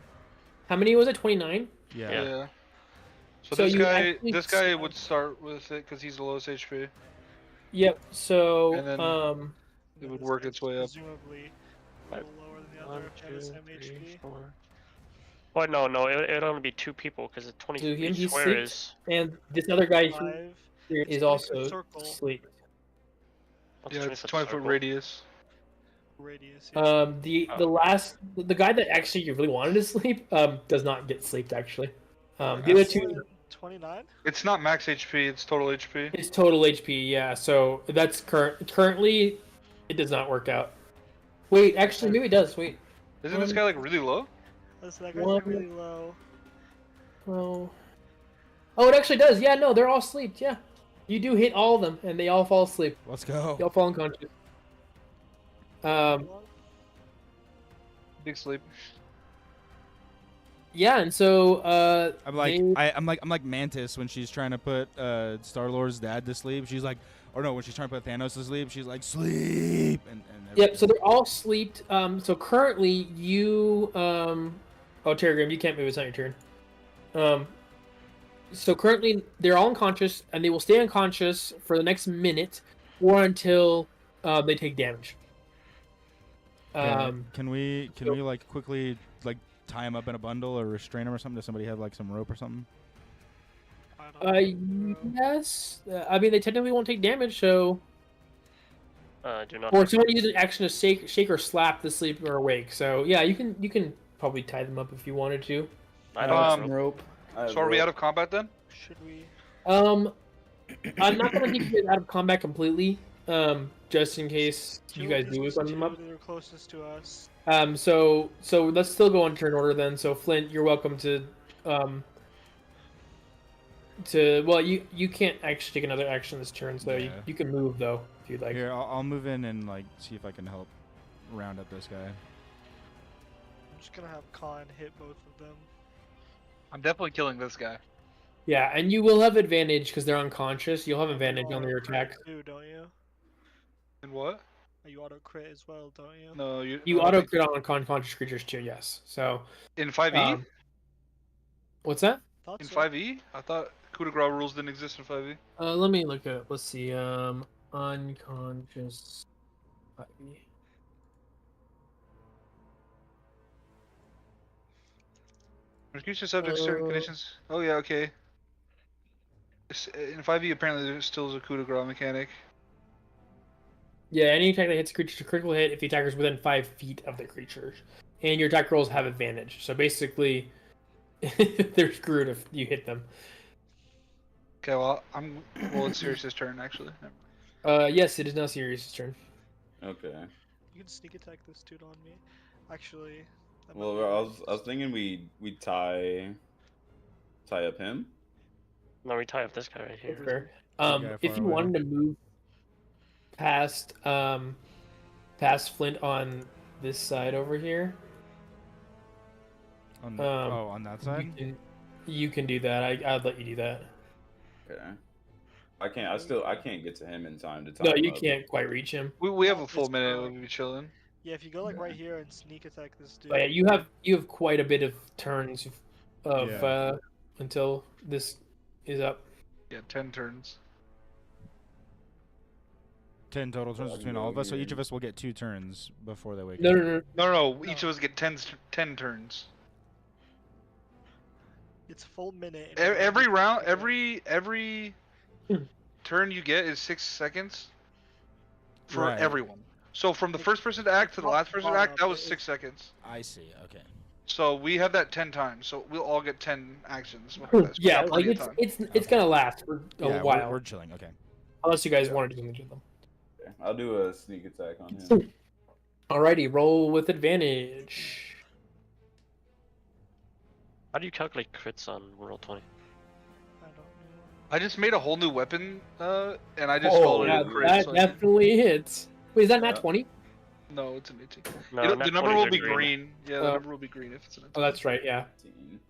[SPEAKER 4] How many was it? 29?
[SPEAKER 1] Yeah.
[SPEAKER 3] Yeah. So,
[SPEAKER 4] So
[SPEAKER 3] this
[SPEAKER 4] you
[SPEAKER 3] guy,
[SPEAKER 4] actually
[SPEAKER 3] this guy would start with it because he's the lowest HP.
[SPEAKER 4] Yep. So
[SPEAKER 3] And then-
[SPEAKER 5] and
[SPEAKER 3] It
[SPEAKER 5] then
[SPEAKER 3] would
[SPEAKER 5] this
[SPEAKER 3] work
[SPEAKER 5] guy's
[SPEAKER 3] its way up.
[SPEAKER 5] Presumably a little lower than the other.
[SPEAKER 2] 1,
[SPEAKER 5] If they have the
[SPEAKER 2] 2,
[SPEAKER 5] same
[SPEAKER 2] 3,
[SPEAKER 5] HP.
[SPEAKER 2] 4. Well, no, it'd only be 2 people because the 20
[SPEAKER 4] So
[SPEAKER 2] feet
[SPEAKER 4] he's
[SPEAKER 2] square
[SPEAKER 4] six.
[SPEAKER 2] is.
[SPEAKER 4] and this other guy
[SPEAKER 5] 5.
[SPEAKER 4] here
[SPEAKER 5] It's
[SPEAKER 4] is
[SPEAKER 5] 20-foot
[SPEAKER 4] also
[SPEAKER 5] circle.
[SPEAKER 4] asleep.
[SPEAKER 2] What's
[SPEAKER 3] Yeah, it's
[SPEAKER 2] 20-foot
[SPEAKER 3] 20 foot
[SPEAKER 2] circle?
[SPEAKER 3] radius.
[SPEAKER 5] Radius. Yeah.
[SPEAKER 4] The guy that actually you really wanted to sleep does not get sleep actually. The other
[SPEAKER 5] That's
[SPEAKER 4] two
[SPEAKER 5] why 29?
[SPEAKER 3] It's not max HP, it's total HP.
[SPEAKER 4] It's total HP, yeah. So that's currently, it does not work out. Wait, actually, maybe it does. Wait.
[SPEAKER 3] Isn't this guy like really low?
[SPEAKER 5] Listen, that guy's
[SPEAKER 4] One-
[SPEAKER 5] really low.
[SPEAKER 4] Well, oh, it actually does. Yeah, no, they're all asleep. Yeah, you do hit all of them, and they all fall asleep.
[SPEAKER 1] Let's go.
[SPEAKER 4] They all fall unconscious.
[SPEAKER 3] Big sleep.
[SPEAKER 4] Yeah, and so
[SPEAKER 1] I'm like
[SPEAKER 4] they-
[SPEAKER 1] I'm like Mantis when she's trying to put Star-Lord's dad to sleep. She's like, or no, when she's trying to put Thanos to sleep, she's like, sleep. And
[SPEAKER 4] Yep. So they're all sleeped. So currently you oh, Terragram, you can't move. It's not your turn. So currently they're all unconscious, and they will stay unconscious for the next minute, or until they take damage.
[SPEAKER 1] Can we like quickly like tie him up in a bundle or restrain him or something? Does somebody have like some rope or something?
[SPEAKER 4] Yes. I mean, they technically won't take damage, so.
[SPEAKER 2] Do not.
[SPEAKER 4] Or someone uses an action to shake or slap the sleeper awake. So yeah, you can probably tie them up if you wanted to.
[SPEAKER 2] I don't have
[SPEAKER 3] Um,
[SPEAKER 2] rope.
[SPEAKER 3] So are we out of combat then?
[SPEAKER 5] Should we?
[SPEAKER 4] I'm not gonna take you guys out of combat completely. Just in case you guys do send them up.
[SPEAKER 5] They're closest to us.
[SPEAKER 4] So let's still go on turn order then. So Flint, you're welcome to well, you can't actually take another action this turn, so
[SPEAKER 1] Yeah.
[SPEAKER 4] you can move though if you'd like.
[SPEAKER 1] Here, I'll move in and like see if I can help round up this guy.
[SPEAKER 5] I'm just gonna have Khan hit both of them.
[SPEAKER 3] I'm definitely killing this guy.
[SPEAKER 4] Yeah, and you will have advantage because they're unconscious. You'll have advantage on your attack.
[SPEAKER 5] You don't you?
[SPEAKER 3] And what?
[SPEAKER 5] You auto crit as well, don't you?
[SPEAKER 3] No, you.
[SPEAKER 4] You
[SPEAKER 3] I don't
[SPEAKER 4] auto
[SPEAKER 3] think-
[SPEAKER 4] crit on unconscious creatures too. Yes. So
[SPEAKER 3] in 5e.
[SPEAKER 4] what's that?
[SPEAKER 5] Thought
[SPEAKER 3] In
[SPEAKER 5] so.
[SPEAKER 3] 5e, I thought coup de grace rules didn't exist in 5e.
[SPEAKER 4] Let me look at. Let's see. Unconscious. 5e.
[SPEAKER 3] Execution subject to certain conditions. Oh yeah, okay. In 5e, apparently there still is a coup de grace mechanic.
[SPEAKER 4] Yeah, any attack that hits a creature is a critical hit if the attacker is within 5 feet of the creature, and your attack rolls have advantage. So basically, they're screwed if you hit them.
[SPEAKER 3] Okay, well it's Sirius's turn actually.
[SPEAKER 4] Yes, it is now Sirius' turn.
[SPEAKER 6] Okay.
[SPEAKER 5] You can sneak attack this dude on me. Actually. that might
[SPEAKER 6] Well,
[SPEAKER 5] be
[SPEAKER 6] I was thinking we tie up him.
[SPEAKER 2] No, we tie up this guy right here.
[SPEAKER 4] Fair.
[SPEAKER 1] guy
[SPEAKER 4] If
[SPEAKER 1] far
[SPEAKER 4] you
[SPEAKER 1] away.
[SPEAKER 4] wanted to move past Flint on this side over here,
[SPEAKER 1] On the,
[SPEAKER 4] Um,
[SPEAKER 1] on that side.
[SPEAKER 4] you can do that. I'd let you do that.
[SPEAKER 6] Okay. I can't get to him in time to tie
[SPEAKER 4] No,
[SPEAKER 6] him
[SPEAKER 4] you
[SPEAKER 6] up.
[SPEAKER 4] can't quite reach him.
[SPEAKER 3] We have a
[SPEAKER 5] It's
[SPEAKER 3] full minute.
[SPEAKER 5] fine.
[SPEAKER 3] We'll be chilling.
[SPEAKER 5] Yeah, if you go like
[SPEAKER 6] Yeah.
[SPEAKER 5] right here and sneak attack this dude.
[SPEAKER 4] But yeah, you have quite a bit of turns of
[SPEAKER 1] Yeah.
[SPEAKER 4] Until this is up.
[SPEAKER 3] Yeah, 10 turns.
[SPEAKER 1] 10 total turns
[SPEAKER 6] Yeah,
[SPEAKER 1] between
[SPEAKER 6] go
[SPEAKER 1] all of us, so
[SPEAKER 6] here.
[SPEAKER 1] each of us will get 2 turns before they wake
[SPEAKER 4] No,
[SPEAKER 1] up.
[SPEAKER 4] no, no.
[SPEAKER 3] No, each of us get 10 turns.
[SPEAKER 5] It's a full minute. and
[SPEAKER 3] Every
[SPEAKER 5] you-
[SPEAKER 3] round, every
[SPEAKER 4] Hmm.
[SPEAKER 3] turn you get is 6 seconds for
[SPEAKER 1] Right.
[SPEAKER 3] everyone. So from the first person to act to the
[SPEAKER 5] Not
[SPEAKER 3] last person to act, that was
[SPEAKER 5] it-
[SPEAKER 3] 6 seconds.
[SPEAKER 1] I see. Okay.
[SPEAKER 3] So we have that 10 times. So we'll all get 10 actions. Before that. So we
[SPEAKER 4] Yeah,
[SPEAKER 3] got
[SPEAKER 4] like
[SPEAKER 3] plenty of
[SPEAKER 4] it's
[SPEAKER 3] time.
[SPEAKER 4] it's gonna last for a
[SPEAKER 1] Yeah,
[SPEAKER 4] while,
[SPEAKER 1] we're chilling. Okay.
[SPEAKER 4] unless you guys
[SPEAKER 6] Yeah.
[SPEAKER 4] want to do something to them.
[SPEAKER 6] Okay, I'll do a sneak attack on him.
[SPEAKER 4] Alrighty, roll with advantage.
[SPEAKER 2] How do you calculate crits on Roll20?
[SPEAKER 5] I don't know.
[SPEAKER 3] I just made a whole new weapon, and I just
[SPEAKER 6] Oh,
[SPEAKER 3] called it
[SPEAKER 4] Yeah,
[SPEAKER 3] a crit.
[SPEAKER 4] that
[SPEAKER 3] so I can-
[SPEAKER 4] definitely hits. Wait, is that
[SPEAKER 6] Yeah.
[SPEAKER 4] nat 20?
[SPEAKER 3] No, it's an 18.
[SPEAKER 2] No,
[SPEAKER 3] the
[SPEAKER 2] nat
[SPEAKER 3] number
[SPEAKER 2] 20s
[SPEAKER 3] will
[SPEAKER 2] are
[SPEAKER 3] be green. Yeah, the
[SPEAKER 4] Oh.
[SPEAKER 3] number will be green if it's an 18.
[SPEAKER 4] Oh, that's right. Yeah.
[SPEAKER 6] 18.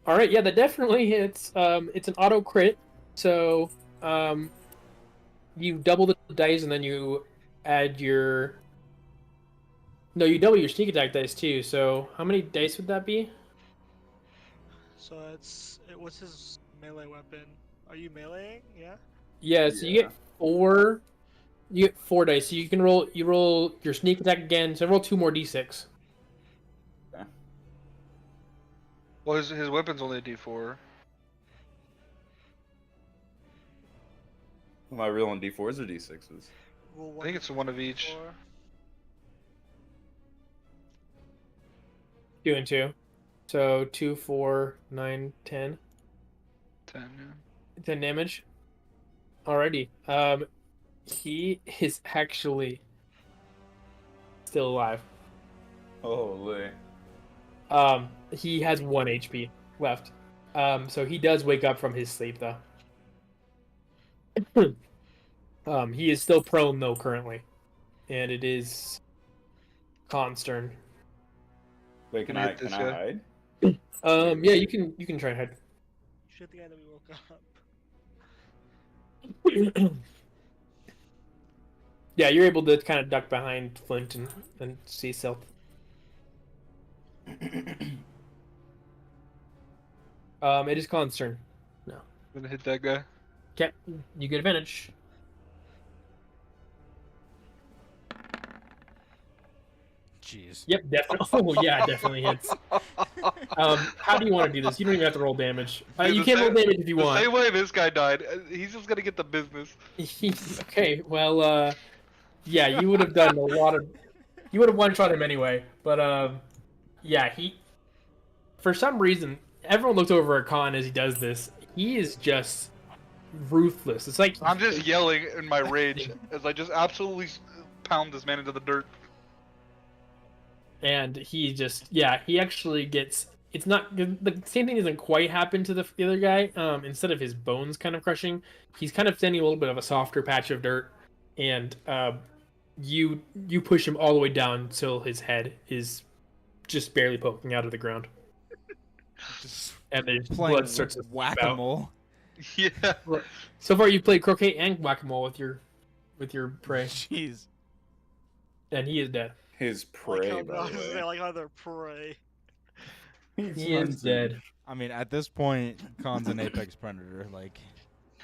[SPEAKER 4] All right. Yeah, that definitely hits. It's an auto crit. So, you double the dice and then you add your. No, you double your sneak attack dice too. So, how many dice would that be?
[SPEAKER 5] So what's his melee weapon? Are you meleeing? Yeah.
[SPEAKER 4] Yeah. So you
[SPEAKER 6] Yeah.
[SPEAKER 4] get 4. You get 4 dice. So you can roll. You roll your sneak attack again. So roll 2 more d6.
[SPEAKER 3] Well, his weapon's only a D4.
[SPEAKER 6] Am I rolling D4s or D6s?
[SPEAKER 5] Roll
[SPEAKER 3] I think it's one of each.
[SPEAKER 5] 4.
[SPEAKER 4] 2 and 2. So 2, 4, 9, 10.
[SPEAKER 3] 10, yeah.
[SPEAKER 4] 10 damage. Alrighty. He is actually still alive.
[SPEAKER 6] Holy.
[SPEAKER 4] He has 1 HP left. So he does wake up from his sleep though. He is still prone though currently, and it is Khan's turn.
[SPEAKER 6] Wait, can
[SPEAKER 3] Can I
[SPEAKER 6] I
[SPEAKER 3] hit this
[SPEAKER 6] can I
[SPEAKER 3] guy?
[SPEAKER 6] hide?
[SPEAKER 4] Yeah, you can try and hide.
[SPEAKER 5] Shoot the guy that we woke up.
[SPEAKER 4] Yeah, you're able to kind of duck behind Flint and see stealth. It is Khan's turn.
[SPEAKER 3] I'm gonna hit that guy.
[SPEAKER 4] Okay, you get advantage.
[SPEAKER 1] Jeez.
[SPEAKER 4] Yep, definitely. Oh yeah, it definitely hits. How do you want to do this? You don't even have to roll damage.
[SPEAKER 3] Dude,
[SPEAKER 4] You
[SPEAKER 3] the
[SPEAKER 4] can roll
[SPEAKER 3] same-
[SPEAKER 4] damage if you
[SPEAKER 3] The
[SPEAKER 4] want.
[SPEAKER 3] same way this guy died. He's just gonna get the business.
[SPEAKER 4] Okay, well, yeah, you would have done a lot of. You would have one-shot him anyway, but yeah, for some reason, everyone looks over at Khan as he does this. He is just ruthless. It's like
[SPEAKER 3] I'm just yelling in my rage as I just absolutely pound this man into the dirt.
[SPEAKER 4] and he just he actually gets. It's not the same thing doesn't quite happen to the other guy. Instead of his bones kind of crushing, he's kind of standing a little bit of a softer patch of dirt, and you push him all the way down till his head is just barely poking out of the ground,
[SPEAKER 1] Just
[SPEAKER 4] and the
[SPEAKER 1] playing
[SPEAKER 4] blood starts to spout.
[SPEAKER 1] whack-a-mole.
[SPEAKER 3] Yeah.
[SPEAKER 4] So far, you've played croquet and whack-a-mole with your prey,
[SPEAKER 1] Jeez.
[SPEAKER 4] and he is dead.
[SPEAKER 6] His
[SPEAKER 5] Like
[SPEAKER 6] prey,
[SPEAKER 5] how,
[SPEAKER 6] by
[SPEAKER 5] I was
[SPEAKER 6] the
[SPEAKER 5] gonna
[SPEAKER 6] way.
[SPEAKER 5] say, like how they're prey.
[SPEAKER 4] He is dead.
[SPEAKER 1] I mean, at this point, Khan's an apex predator. Like,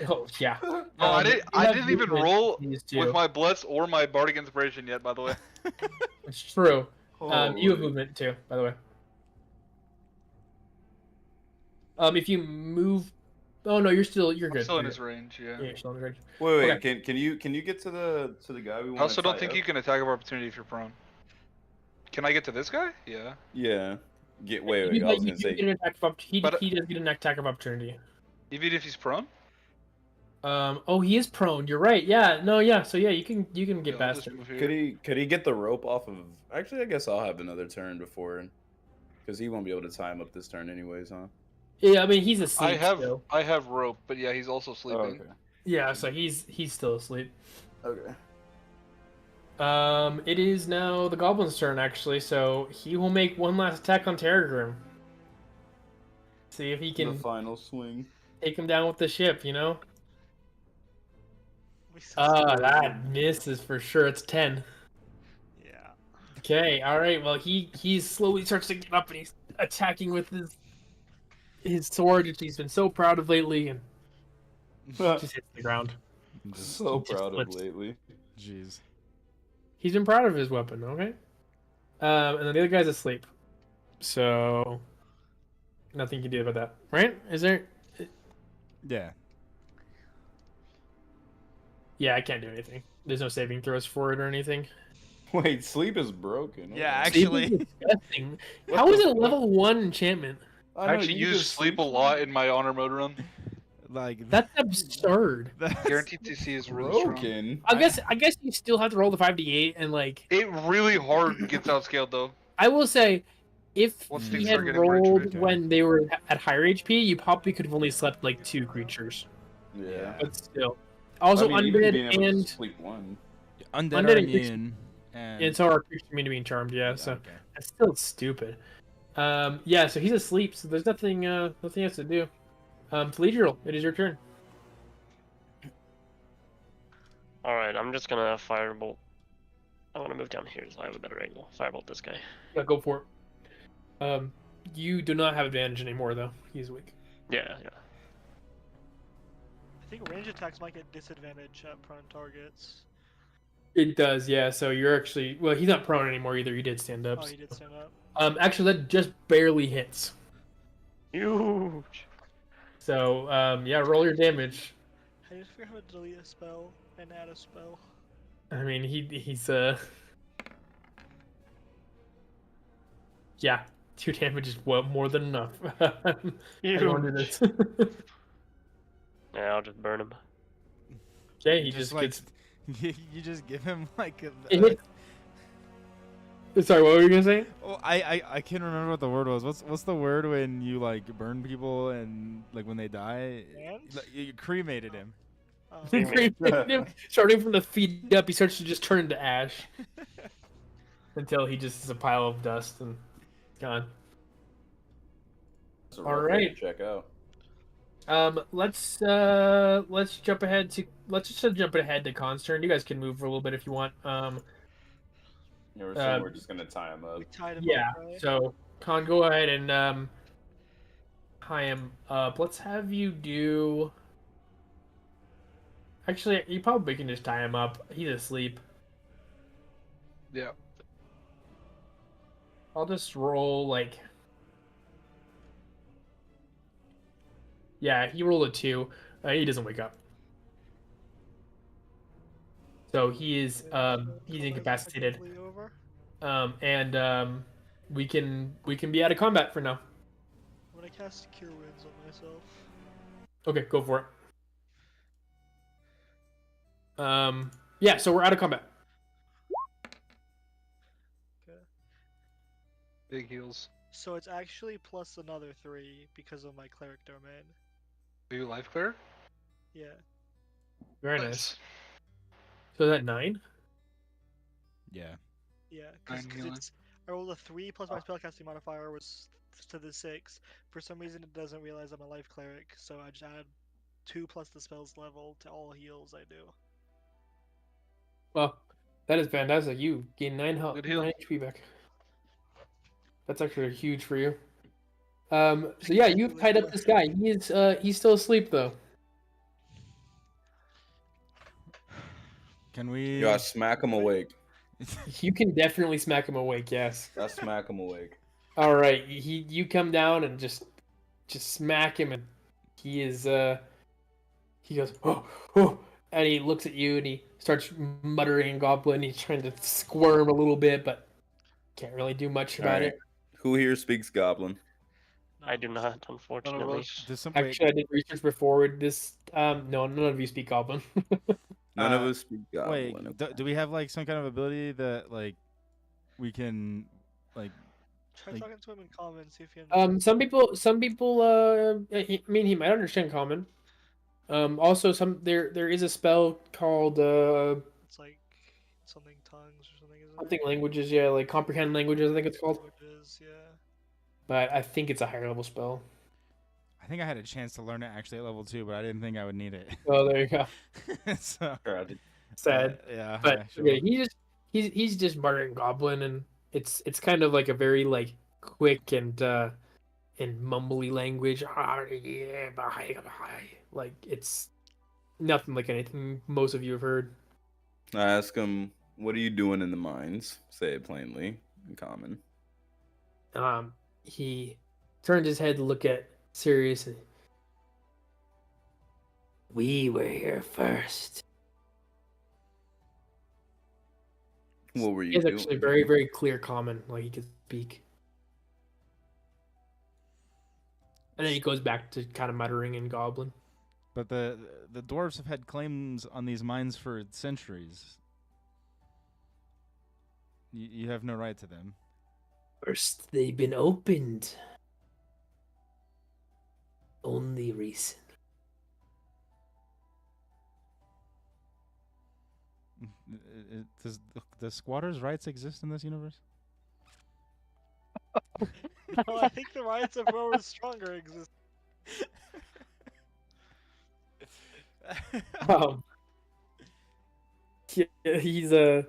[SPEAKER 4] Oh yeah.
[SPEAKER 3] No, I
[SPEAKER 4] you
[SPEAKER 3] I
[SPEAKER 4] have
[SPEAKER 3] didn't even
[SPEAKER 4] movement,
[SPEAKER 3] roll
[SPEAKER 4] these two.
[SPEAKER 3] with my bless or my bardic inspiration yet. By the way.
[SPEAKER 4] It's true. You have
[SPEAKER 6] Holy.
[SPEAKER 4] movement too, by the way. If you move, oh no, you're
[SPEAKER 3] I'm
[SPEAKER 4] good.
[SPEAKER 3] still in
[SPEAKER 4] You're
[SPEAKER 3] his range. Yeah.
[SPEAKER 4] good. Yeah, you're still in his range.
[SPEAKER 6] Wait,
[SPEAKER 4] Okay.
[SPEAKER 6] can you get to the guy we want?
[SPEAKER 3] I also don't think you can attack of opportunity if you're prone. Can I get to this guy? Yeah.
[SPEAKER 6] Yeah. Wait.
[SPEAKER 4] You
[SPEAKER 6] I was
[SPEAKER 4] do
[SPEAKER 6] gonna say.
[SPEAKER 4] get an attack of he
[SPEAKER 3] But-
[SPEAKER 4] does get an attack of opportunity.
[SPEAKER 3] Even if he's prone.
[SPEAKER 4] Oh, he is prone. You're right. Yeah. No. Yeah. So yeah, you can get
[SPEAKER 3] Yeah, I'll
[SPEAKER 4] past
[SPEAKER 3] just
[SPEAKER 4] it.
[SPEAKER 3] move here.
[SPEAKER 6] Could he get the rope off of? Actually, I guess I'll have another turn before, because he won't be able to tie him up this turn anyways, huh?
[SPEAKER 4] Yeah. I mean, he's asleep. Still.
[SPEAKER 3] I have rope, but yeah, he's also
[SPEAKER 6] Oh,
[SPEAKER 3] sleeping.
[SPEAKER 6] okay.
[SPEAKER 4] Yeah. So he's still asleep.
[SPEAKER 6] Okay.
[SPEAKER 4] It is now the goblin's turn actually. So he will make one last attack on Terragrim. See if he
[SPEAKER 6] The
[SPEAKER 4] can
[SPEAKER 6] final swing.
[SPEAKER 4] take him down with the ship. You know.
[SPEAKER 5] We still
[SPEAKER 4] That misses for sure. It's 10.
[SPEAKER 5] Yeah.
[SPEAKER 4] Okay, all right. Well, he slowly starts to get up and he's attacking with his sword, which he's been so proud of lately, and just hits the ground.
[SPEAKER 1] just,
[SPEAKER 6] So
[SPEAKER 4] just
[SPEAKER 6] proud of
[SPEAKER 4] flips.
[SPEAKER 6] lately.
[SPEAKER 1] jeez.
[SPEAKER 4] He's been proud of his weapon. Okay. And then the other guy's asleep, so nothing you can do about that, right? Is there?
[SPEAKER 1] Yeah.
[SPEAKER 4] Yeah, I can't do anything. There's no saving throws for it or anything.
[SPEAKER 6] Wait, sleep is broken.
[SPEAKER 1] Yeah,
[SPEAKER 6] Okay.
[SPEAKER 4] Sleep is disgusting. How is it a level 1 enchantment?
[SPEAKER 3] I
[SPEAKER 6] know,
[SPEAKER 3] actually
[SPEAKER 6] you
[SPEAKER 3] use
[SPEAKER 6] just
[SPEAKER 3] sleep a lot in my honor mode run.
[SPEAKER 1] Like,
[SPEAKER 4] That's absurd.
[SPEAKER 1] that's
[SPEAKER 3] Guaranteed TC is really strong.
[SPEAKER 6] Broken.
[SPEAKER 4] I guess you still have to roll the 5d8 and like.
[SPEAKER 3] It really hard gets outscaled though.
[SPEAKER 4] I will say, if
[SPEAKER 3] Once
[SPEAKER 4] he
[SPEAKER 3] things
[SPEAKER 4] had
[SPEAKER 3] start getting rich,
[SPEAKER 4] rolled
[SPEAKER 1] okay.
[SPEAKER 4] when they were at higher HP, you probably could have only slept like 2 creatures.
[SPEAKER 6] Yeah.
[SPEAKER 4] But still. Also,
[SPEAKER 6] I mean, even being
[SPEAKER 4] undead
[SPEAKER 6] able to
[SPEAKER 4] and
[SPEAKER 6] sleep one.
[SPEAKER 1] undead
[SPEAKER 4] Undead
[SPEAKER 1] are
[SPEAKER 4] and creatures-
[SPEAKER 1] immune. And,
[SPEAKER 4] so are creatures immune to being charmed. Yeah, so
[SPEAKER 1] okay.
[SPEAKER 4] that's still stupid. Yeah, so he's asleep, so there's nothing else to do. Deathroll, it is your turn.
[SPEAKER 2] Alright, I'm just gonna firebolt. I wanna move down here so I have a better angle. Firebolt this guy.
[SPEAKER 4] Yeah, go for it. You do not have advantage anymore though. He's weak.
[SPEAKER 2] Yeah.
[SPEAKER 5] I think range attacks might get disadvantage at prone targets.
[SPEAKER 4] It does, yeah. So you're actually he's not prone anymore either. You did stand up.
[SPEAKER 5] Oh, he did stand up.
[SPEAKER 4] Actually, that just barely hits.
[SPEAKER 2] Huge.
[SPEAKER 4] So, yeah, roll your damage.
[SPEAKER 5] I just forgot how to delete a spell and add a spell.
[SPEAKER 4] I mean, he's yeah, 2 damage is more than enough. I don't do this.
[SPEAKER 2] Yeah, I'll just burn him.
[SPEAKER 4] Okay,
[SPEAKER 1] You
[SPEAKER 4] he just
[SPEAKER 1] like
[SPEAKER 4] gets.
[SPEAKER 1] you just give him like
[SPEAKER 4] It Sorry, what were you gonna say?
[SPEAKER 1] oh, I can't remember what the word was. What's the word when you like burn people and like when they die?
[SPEAKER 5] And?
[SPEAKER 1] Like, you cremated him.
[SPEAKER 4] Starting from the feet up, he starts to just turn into ash until he just is a pile of dust and gone.
[SPEAKER 6] That's a
[SPEAKER 4] All
[SPEAKER 6] rough way to
[SPEAKER 4] right.
[SPEAKER 6] check out.
[SPEAKER 4] Let's jump ahead to Con's turn. You guys can move for a little bit if you want.
[SPEAKER 6] You know, we're saying we're just gonna tie him up.
[SPEAKER 5] We tied him
[SPEAKER 4] Yeah.
[SPEAKER 5] up, right?
[SPEAKER 4] So Con, go ahead and tie him up. Let's have you do. Actually, you probably can just tie him up. He's asleep.
[SPEAKER 3] Yeah.
[SPEAKER 4] I'll just roll like. Yeah, he rolled a 2. He doesn't wake up. So he is he's incapacitated.
[SPEAKER 5] Effectively over.
[SPEAKER 4] And we can be out of combat for now.
[SPEAKER 5] I'm gonna cast Cure Wounds on myself.
[SPEAKER 4] Okay, go for it. Yeah, so we're out of combat.
[SPEAKER 5] Okay.
[SPEAKER 3] Big heals.
[SPEAKER 5] So it's actually plus another 3 because of my cleric domain.
[SPEAKER 3] Are you life clear?
[SPEAKER 5] Yeah.
[SPEAKER 4] Very nice. So is that 9?
[SPEAKER 1] Yeah.
[SPEAKER 5] Yeah,
[SPEAKER 3] Nine
[SPEAKER 5] because
[SPEAKER 3] healing.
[SPEAKER 5] it's I rolled a 3 plus my spellcasting modifier was to the 6. For some reason, it doesn't realize I'm a life cleric, so I just add 2 plus the spell's level to all heals I do.
[SPEAKER 4] Well, that is fantastic. You gain 9 health,
[SPEAKER 3] Good heal.
[SPEAKER 4] 9 HP back. That's actually huge for you. So yeah, you've tied up this guy. He's still asleep though.
[SPEAKER 1] Can we?
[SPEAKER 6] Yo, I smack him awake.
[SPEAKER 4] You can definitely smack him awake. Yes.
[SPEAKER 6] I smack him awake.
[SPEAKER 4] All right. You come down and just smack him, and he is he goes oh, and he looks at you and he starts muttering in Goblin. He's trying to squirm a little bit, but can't really do much about
[SPEAKER 6] Alright.
[SPEAKER 4] it.
[SPEAKER 6] Who here speaks Goblin?
[SPEAKER 2] I do not,
[SPEAKER 3] None of
[SPEAKER 2] unfortunately.
[SPEAKER 3] us.
[SPEAKER 1] Does some,
[SPEAKER 4] Actually, I did research before this. No, none of you speak Goblin.
[SPEAKER 6] None of
[SPEAKER 1] Uh,
[SPEAKER 6] us speak Goblin.
[SPEAKER 1] wait, do we have like some kind of ability that like we can like?
[SPEAKER 5] Try
[SPEAKER 1] Like-
[SPEAKER 5] talking to him in common, see if he understands.
[SPEAKER 4] Some people. I mean, he might understand common. Also, there is a spell called
[SPEAKER 5] It's like something tongues or something, isn't
[SPEAKER 4] something
[SPEAKER 5] it?
[SPEAKER 4] languages. Yeah, like comprehend languages. I think it's called.
[SPEAKER 5] Languages, yeah.
[SPEAKER 4] But I think it's a higher level spell.
[SPEAKER 1] I think I had a chance to learn it actually at level 2, but I didn't think I would need it.
[SPEAKER 4] Oh, there you go.
[SPEAKER 1] So
[SPEAKER 6] Tragic.
[SPEAKER 4] Sad.
[SPEAKER 1] yeah.
[SPEAKER 4] But
[SPEAKER 1] actually.
[SPEAKER 4] okay, he's just muttering Goblin, and it's kind of like a very like quick and mumbly language. Like it's nothing like anything most of you have heard.
[SPEAKER 6] I ask him, "What are you doing in the mines?" Say it plainly, in common.
[SPEAKER 4] He turned his head to look at Sirius. And, we were here first.
[SPEAKER 6] What were
[SPEAKER 4] He
[SPEAKER 6] you
[SPEAKER 4] has
[SPEAKER 6] doing?
[SPEAKER 4] actually very, very clear common, like he could speak. And then he goes back to kind of muttering in Goblin.
[SPEAKER 1] But the dwarves have had claims on these mines for centuries. You have no right to them.
[SPEAKER 8] First, they've been opened. Only recent.
[SPEAKER 1] Does squatters' rights exist in this universe?
[SPEAKER 5] No, I think the rights of whoever's stronger exist.
[SPEAKER 4] Yeah, he's a.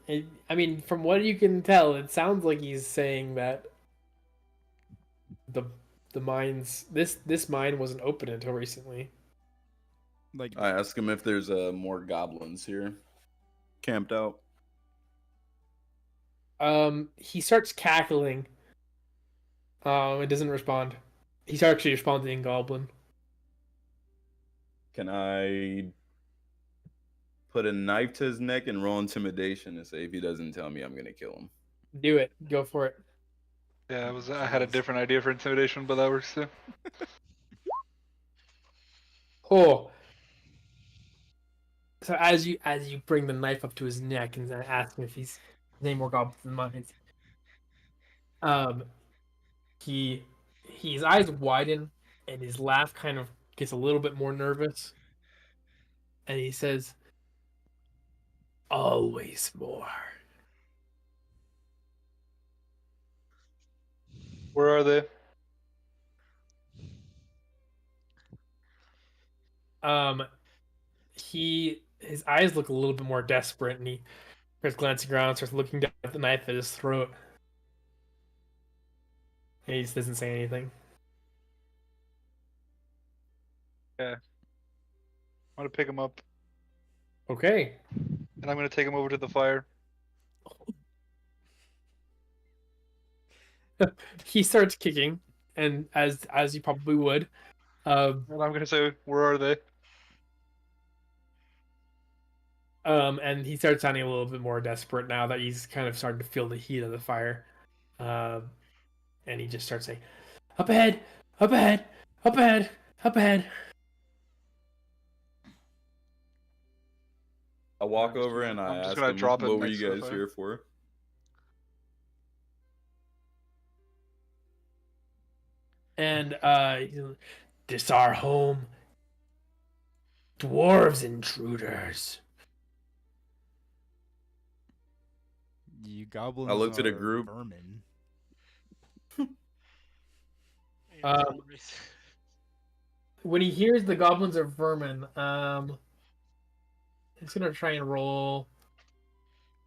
[SPEAKER 4] I mean, from what you can tell, it sounds like he's saying that the mines this mine wasn't open until recently.
[SPEAKER 1] Like
[SPEAKER 6] I ask him if there's more goblins here, camped out.
[SPEAKER 4] He starts cackling. It doesn't respond. He's actually responding in Goblin.
[SPEAKER 6] Can I put a knife to his neck and roll intimidation to say if he doesn't tell me, I'm gonna kill him?
[SPEAKER 4] Do it. Go for it.
[SPEAKER 3] Yeah, I had a different idea for intimidation, but that works too.
[SPEAKER 4] Oh. So as you bring the knife up to his neck and ask him if he's any more goblins than mine, he his eyes widen and his laugh kind of gets a little bit more nervous, and he says, "Always more."
[SPEAKER 3] Where are they?
[SPEAKER 4] His eyes look a little bit more desperate, and he starts glancing around, starts looking down at the knife at his throat. And he just doesn't say anything.
[SPEAKER 3] Yeah. I'm gonna pick him up,
[SPEAKER 4] Okay.
[SPEAKER 3] and I'm gonna take him over to the fire.
[SPEAKER 4] He starts kicking, and as you probably would,
[SPEAKER 3] And I'm gonna say, where are they?
[SPEAKER 4] and he starts sounding a little bit more desperate now that he's kind of starting to feel the heat of the fire. And he just starts saying, "Up ahead, up ahead, up ahead, up ahead."
[SPEAKER 6] I walk over and I
[SPEAKER 3] I'm just
[SPEAKER 6] ask
[SPEAKER 3] gonna
[SPEAKER 6] him,
[SPEAKER 3] drop it
[SPEAKER 6] what were
[SPEAKER 3] next
[SPEAKER 6] you
[SPEAKER 3] to the
[SPEAKER 6] guys
[SPEAKER 3] fire.
[SPEAKER 6] here for?
[SPEAKER 4] And "This our home. Dwarves intruders."
[SPEAKER 1] You goblins
[SPEAKER 6] I looked at a
[SPEAKER 1] are
[SPEAKER 6] group.
[SPEAKER 1] vermin.
[SPEAKER 4] When he hears the goblins are vermin, he's gonna try and roll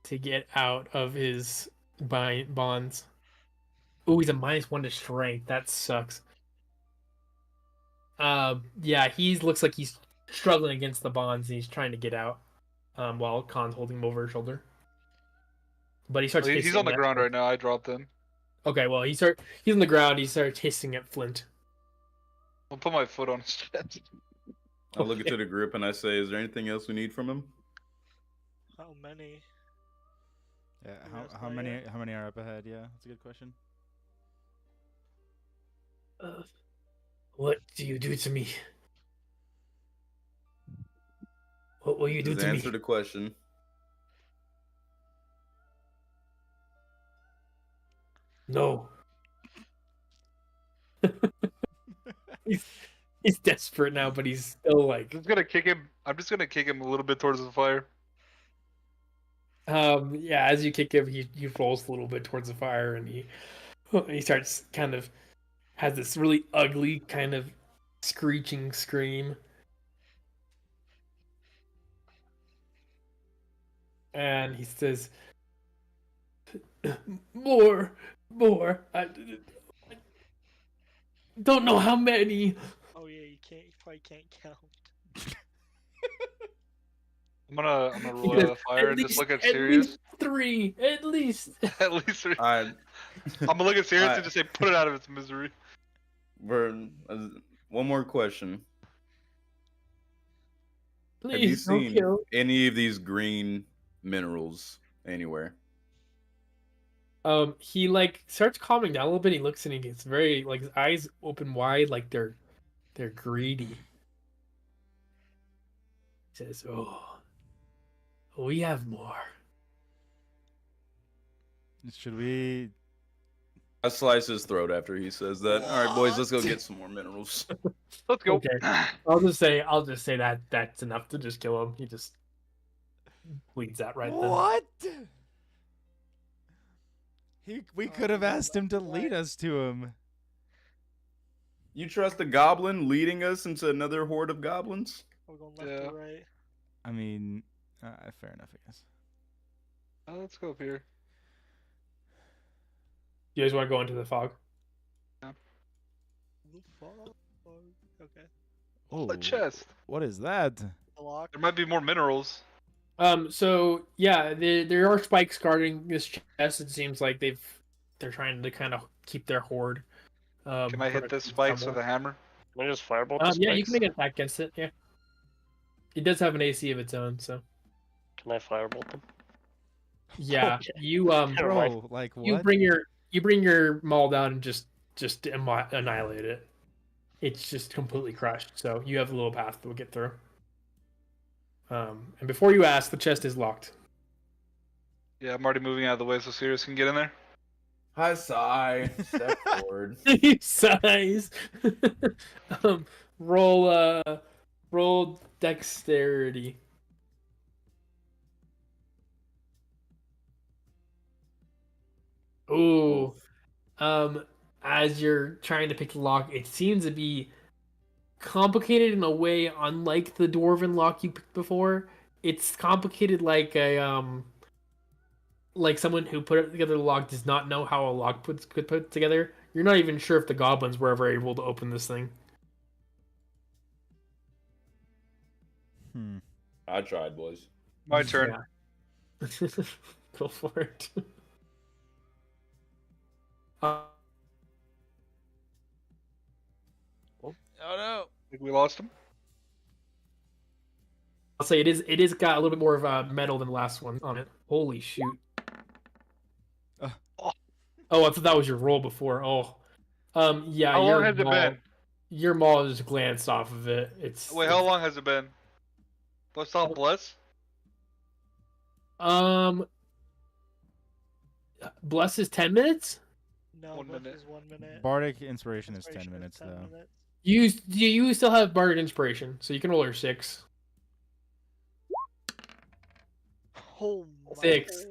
[SPEAKER 4] to get out of his bonds. Oh, he's a -1 to strength. That sucks. Yeah, he looks like he's struggling against the bonds and he's trying to get out. While Khan's holding him over his shoulder. But he starts.
[SPEAKER 3] He's
[SPEAKER 4] hissing
[SPEAKER 3] on the
[SPEAKER 4] at
[SPEAKER 3] ground
[SPEAKER 4] Flint.
[SPEAKER 3] right now. I dropped him.
[SPEAKER 4] Okay, well he's on the ground. He starts hissing at Flint.
[SPEAKER 3] I'll put my foot on his chest.
[SPEAKER 6] I look into the group and I say, is there anything else we need from him?
[SPEAKER 5] How many?
[SPEAKER 1] Yeah,
[SPEAKER 5] Who
[SPEAKER 1] how,
[SPEAKER 5] knows
[SPEAKER 1] how
[SPEAKER 5] that
[SPEAKER 1] many
[SPEAKER 5] yet?
[SPEAKER 1] how many are up ahead? Yeah, that's a good question.
[SPEAKER 8] What do you do to me? What will you do
[SPEAKER 6] Just
[SPEAKER 8] to me?
[SPEAKER 6] answer the question.
[SPEAKER 8] No.
[SPEAKER 4] He's desperate now, but he's still like.
[SPEAKER 3] I'm just gonna kick him. I'm just gonna kick him a little bit towards the fire.
[SPEAKER 4] Yeah, as you kick him, he rolls a little bit towards the fire, and he starts kind of has this really ugly kind of screeching scream, and he says, "More, more. I don't know how many."
[SPEAKER 5] Oh yeah, you probably can't count.
[SPEAKER 3] I'm gonna roll
[SPEAKER 4] He
[SPEAKER 3] out
[SPEAKER 4] says,
[SPEAKER 3] of the fire and just look at Sirius.
[SPEAKER 4] least 3, at least.
[SPEAKER 3] At least 3.
[SPEAKER 6] I,
[SPEAKER 3] I'm gonna look at Sirius
[SPEAKER 6] Alright.
[SPEAKER 3] and just say, put it out of its misery.
[SPEAKER 6] Vern, one more question.
[SPEAKER 4] Please
[SPEAKER 6] Have you
[SPEAKER 4] don't
[SPEAKER 6] seen
[SPEAKER 4] kill.
[SPEAKER 6] any of these green minerals anywhere?
[SPEAKER 4] He like starts calming down a little bit. He looks and he gets very like his eyes open wide, like they're greedy. He says, "Oh, we have more."
[SPEAKER 1] Should we?
[SPEAKER 6] I slice his throat after he says that. All right, boys, let's go get some more minerals.
[SPEAKER 3] Let's go.
[SPEAKER 4] Okay. I'll just say that that's enough to just kill him. He just bleeds out right then.
[SPEAKER 1] What? We could have asked him to lead us to him.
[SPEAKER 6] You trust a goblin leading us into another horde of goblins?
[SPEAKER 5] We're going left
[SPEAKER 3] Yeah.
[SPEAKER 5] or right.
[SPEAKER 1] I mean, fair enough, I guess.
[SPEAKER 3] Let's go up here.
[SPEAKER 4] You guys want to go into the fog?
[SPEAKER 5] The fuck? Okay.
[SPEAKER 1] Oh,
[SPEAKER 3] A chest.
[SPEAKER 1] what is that?
[SPEAKER 5] The lock.
[SPEAKER 3] There might be more minerals.
[SPEAKER 4] So yeah, there are spikes guarding this chest. It seems like they're trying to kind of keep their horde.
[SPEAKER 3] Can I hit the spikes with a hammer?
[SPEAKER 2] Can I just firebolt the
[SPEAKER 4] Yeah, you
[SPEAKER 2] spikes?
[SPEAKER 4] can make an attack against it. Yeah, it does have an AC of its own. So
[SPEAKER 2] Can I firebolt them?
[SPEAKER 4] yeah,
[SPEAKER 2] Okay.
[SPEAKER 4] you
[SPEAKER 2] Never mind.
[SPEAKER 1] Bro, like what?
[SPEAKER 4] you bring your maul down and just annihilate it. it's just completely crushed. So you have a little path that we'll get through. And before you ask, the chest is locked.
[SPEAKER 3] Yeah, I'm already moving out of the way so Sirius can get in there.
[SPEAKER 6] Hi, Sai. Step forward.
[SPEAKER 4] Size. Roll dexterity. Ooh. As you're trying to pick the lock, it seems to be complicated in a way unlike the dwarven lock you picked before. It's complicated like someone who put together the lock does not know how a lock could put together. You're not even sure if the goblins were ever able to open this thing.
[SPEAKER 6] I tried, boys.
[SPEAKER 3] My turn.
[SPEAKER 4] Yeah. Go for it. Uh,
[SPEAKER 1] Oh no!
[SPEAKER 3] I think we lost him.
[SPEAKER 4] I'll say it is got a little bit more of a metal than the last one on it. Holy shoot. Oh, I thought that was your roll before. Oh. Yeah,
[SPEAKER 3] How
[SPEAKER 4] your
[SPEAKER 3] long has it
[SPEAKER 4] maul,
[SPEAKER 3] been?
[SPEAKER 4] Your maul just glanced off of it.
[SPEAKER 3] Wait, how long has it been? What's up, Bless?
[SPEAKER 4] Bless is 10 minutes?
[SPEAKER 5] No,
[SPEAKER 3] 1
[SPEAKER 5] Bless
[SPEAKER 3] minute.
[SPEAKER 5] is 1 minute.
[SPEAKER 1] Bardic inspiration is 10
[SPEAKER 5] Inspiration is
[SPEAKER 1] minutes
[SPEAKER 5] 10
[SPEAKER 1] though.
[SPEAKER 5] minutes.
[SPEAKER 4] You still have Bardic Inspiration, so you can roll your 6.
[SPEAKER 5] Oh my
[SPEAKER 4] 6.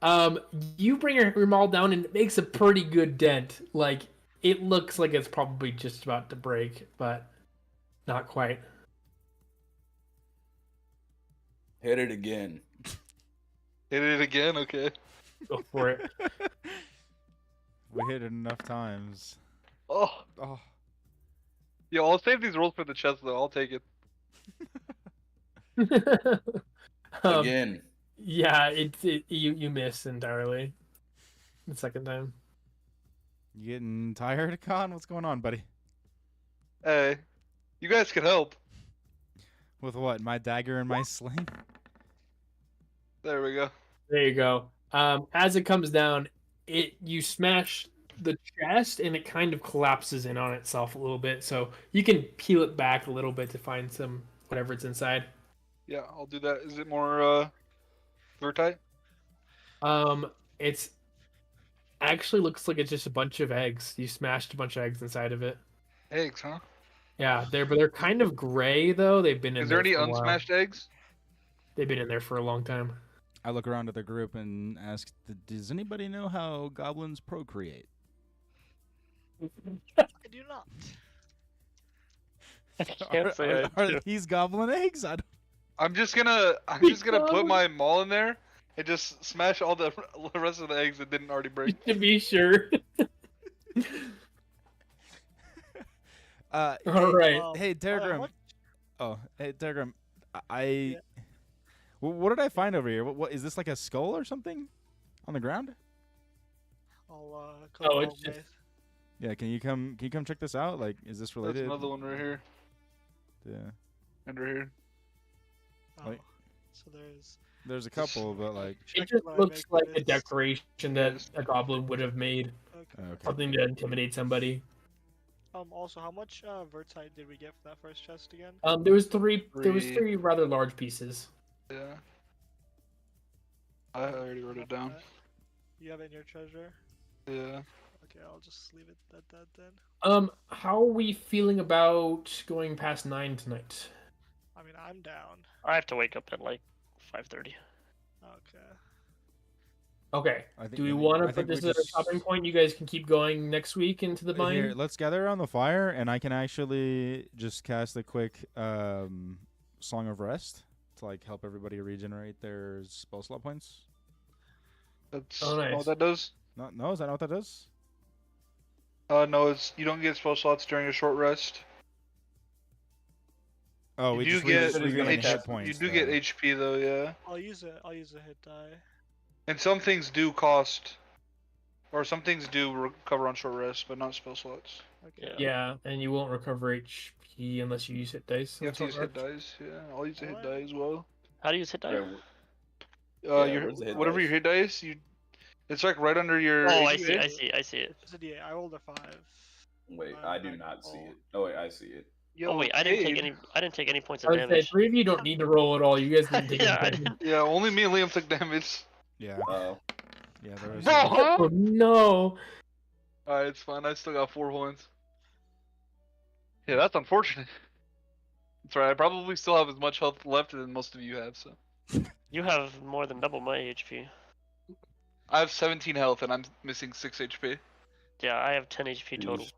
[SPEAKER 5] God.
[SPEAKER 4] You bring your maul down and it makes a pretty good dent. Like, it looks like it's probably just about to break, but not quite.
[SPEAKER 6] Hit it again.
[SPEAKER 3] Hit it again? Okay.
[SPEAKER 4] Go for it.
[SPEAKER 1] We hit it enough times.
[SPEAKER 3] Oh.
[SPEAKER 1] Oh.
[SPEAKER 3] Yo, I'll save these rolls for the chest, though. I'll take it.
[SPEAKER 6] Again.
[SPEAKER 4] Yeah, you miss entirely. The second time.
[SPEAKER 1] You getting tired, Con? What's going on, buddy?
[SPEAKER 3] Hey, you guys can help.
[SPEAKER 1] With what? My dagger and my sling?
[SPEAKER 3] There we go.
[SPEAKER 4] There you go. As it comes down, you smash the chest and it kind of collapses in on itself a little bit. So you can peel it back a little bit to find some whatever's inside.
[SPEAKER 3] Yeah, I'll do that. Is it more vertite?
[SPEAKER 4] It's actually looks like it's just a bunch of eggs. You smashed a bunch of eggs inside of it.
[SPEAKER 3] Eggs, huh?
[SPEAKER 4] Yeah, they're kind of gray though. They've been in
[SPEAKER 3] Is there any
[SPEAKER 4] for a while.
[SPEAKER 3] unsmashed eggs?
[SPEAKER 4] They've been in there for a long time.
[SPEAKER 1] I look around at the group and ask, does anybody know how goblins procreate?
[SPEAKER 5] I do not.
[SPEAKER 2] I can't say I
[SPEAKER 1] Are
[SPEAKER 2] do.
[SPEAKER 1] these goblin eggs?
[SPEAKER 3] I'm just gonna put my maul in there and just smash all the rest of the eggs that didn't already break.
[SPEAKER 4] To be sure. All right.
[SPEAKER 1] Hey, Telegram. Oh, hey, Telegram. What did I find over here? What is this, like a skull or something on the ground?
[SPEAKER 5] I'll
[SPEAKER 4] Oh, it's just...
[SPEAKER 1] Yeah, can you come check this out? Like, is this related?
[SPEAKER 3] There's another one right here.
[SPEAKER 1] Yeah.
[SPEAKER 3] And right here.
[SPEAKER 5] Oh,
[SPEAKER 1] Like-
[SPEAKER 5] so
[SPEAKER 1] There's a couple, but like,
[SPEAKER 4] It just looks like a decoration that a goblin would have made.
[SPEAKER 5] Okay.
[SPEAKER 4] Something to intimidate somebody.
[SPEAKER 5] Also, how much vertite did we get for that first chest again?
[SPEAKER 4] There was three
[SPEAKER 3] Three.
[SPEAKER 4] rather large pieces.
[SPEAKER 3] Yeah. I already wrote it down.
[SPEAKER 5] You have it in your treasure?
[SPEAKER 3] Yeah.
[SPEAKER 5] Okay, I'll just leave it at that then.
[SPEAKER 4] How are we feeling about going past 9 tonight?
[SPEAKER 5] I mean, I'm down.
[SPEAKER 2] I have to wake up at like 5:30.
[SPEAKER 5] Okay.
[SPEAKER 4] Okay.
[SPEAKER 1] I think
[SPEAKER 4] Do we
[SPEAKER 1] we-
[SPEAKER 4] want
[SPEAKER 1] I
[SPEAKER 4] to put
[SPEAKER 1] think we
[SPEAKER 4] this as a
[SPEAKER 1] just-
[SPEAKER 4] stopping point? You guys can keep going next week into the mine.
[SPEAKER 1] here, let's gather around the fire, and I can actually just cast a quick Song of Rest to like help everybody regenerate their spell slot points.
[SPEAKER 3] That's
[SPEAKER 4] Oh, nice.
[SPEAKER 3] what that does.
[SPEAKER 1] No, is that not what that does?
[SPEAKER 3] No, it's you don't get spell slots during a short rest.
[SPEAKER 1] Oh,
[SPEAKER 3] You
[SPEAKER 1] we
[SPEAKER 3] do
[SPEAKER 1] just
[SPEAKER 3] get
[SPEAKER 1] regain
[SPEAKER 3] H-
[SPEAKER 1] hit points.
[SPEAKER 3] You do get
[SPEAKER 1] though.
[SPEAKER 3] HP though, yeah.
[SPEAKER 5] I'll use a hit die.
[SPEAKER 3] And some things do cost, or some things do recover on short rest, but not spell slots.
[SPEAKER 5] Okay.
[SPEAKER 4] Yeah, and you won't recover HP unless you use hit dice.
[SPEAKER 3] You have to use hit
[SPEAKER 4] That's
[SPEAKER 3] dice. Yeah, I'll use a hit
[SPEAKER 5] What?
[SPEAKER 3] die as well.
[SPEAKER 2] How do you use hit die?
[SPEAKER 6] Yeah,
[SPEAKER 3] Your
[SPEAKER 6] where's the hit
[SPEAKER 3] whatever
[SPEAKER 6] dice?
[SPEAKER 3] your hit dice, it's like right under your.
[SPEAKER 2] Oh,
[SPEAKER 3] if
[SPEAKER 2] I
[SPEAKER 3] you
[SPEAKER 2] see,
[SPEAKER 3] hit-
[SPEAKER 2] I see, I see it.
[SPEAKER 5] It's a D8. I rolled a 5.
[SPEAKER 6] Wait, I do not see it. Oh wait, I see it.
[SPEAKER 3] Yo,
[SPEAKER 2] Oh wait, I didn't take
[SPEAKER 3] Cade.
[SPEAKER 2] any. I didn't take any points
[SPEAKER 4] I
[SPEAKER 2] of
[SPEAKER 4] would say
[SPEAKER 2] damage.
[SPEAKER 4] 3 of you don't need to roll at all. You guys didn't take
[SPEAKER 2] Yeah, I
[SPEAKER 4] any damage.
[SPEAKER 2] didn't.
[SPEAKER 3] Yeah, only me and Liam took damage.
[SPEAKER 1] Yeah.
[SPEAKER 6] Oh,
[SPEAKER 1] Yeah, there was.
[SPEAKER 3] Bro, huh?
[SPEAKER 4] Oh no!
[SPEAKER 3] Alright, it's fine. I still got 4 points. Yeah, that's unfortunate. That's right. I probably still have as much health left than most of you have. So
[SPEAKER 2] You have more than double my HP.
[SPEAKER 3] I have 17 health and I'm missing 6 HP.
[SPEAKER 2] Yeah, I have 10 HP total.
[SPEAKER 6] Jeez.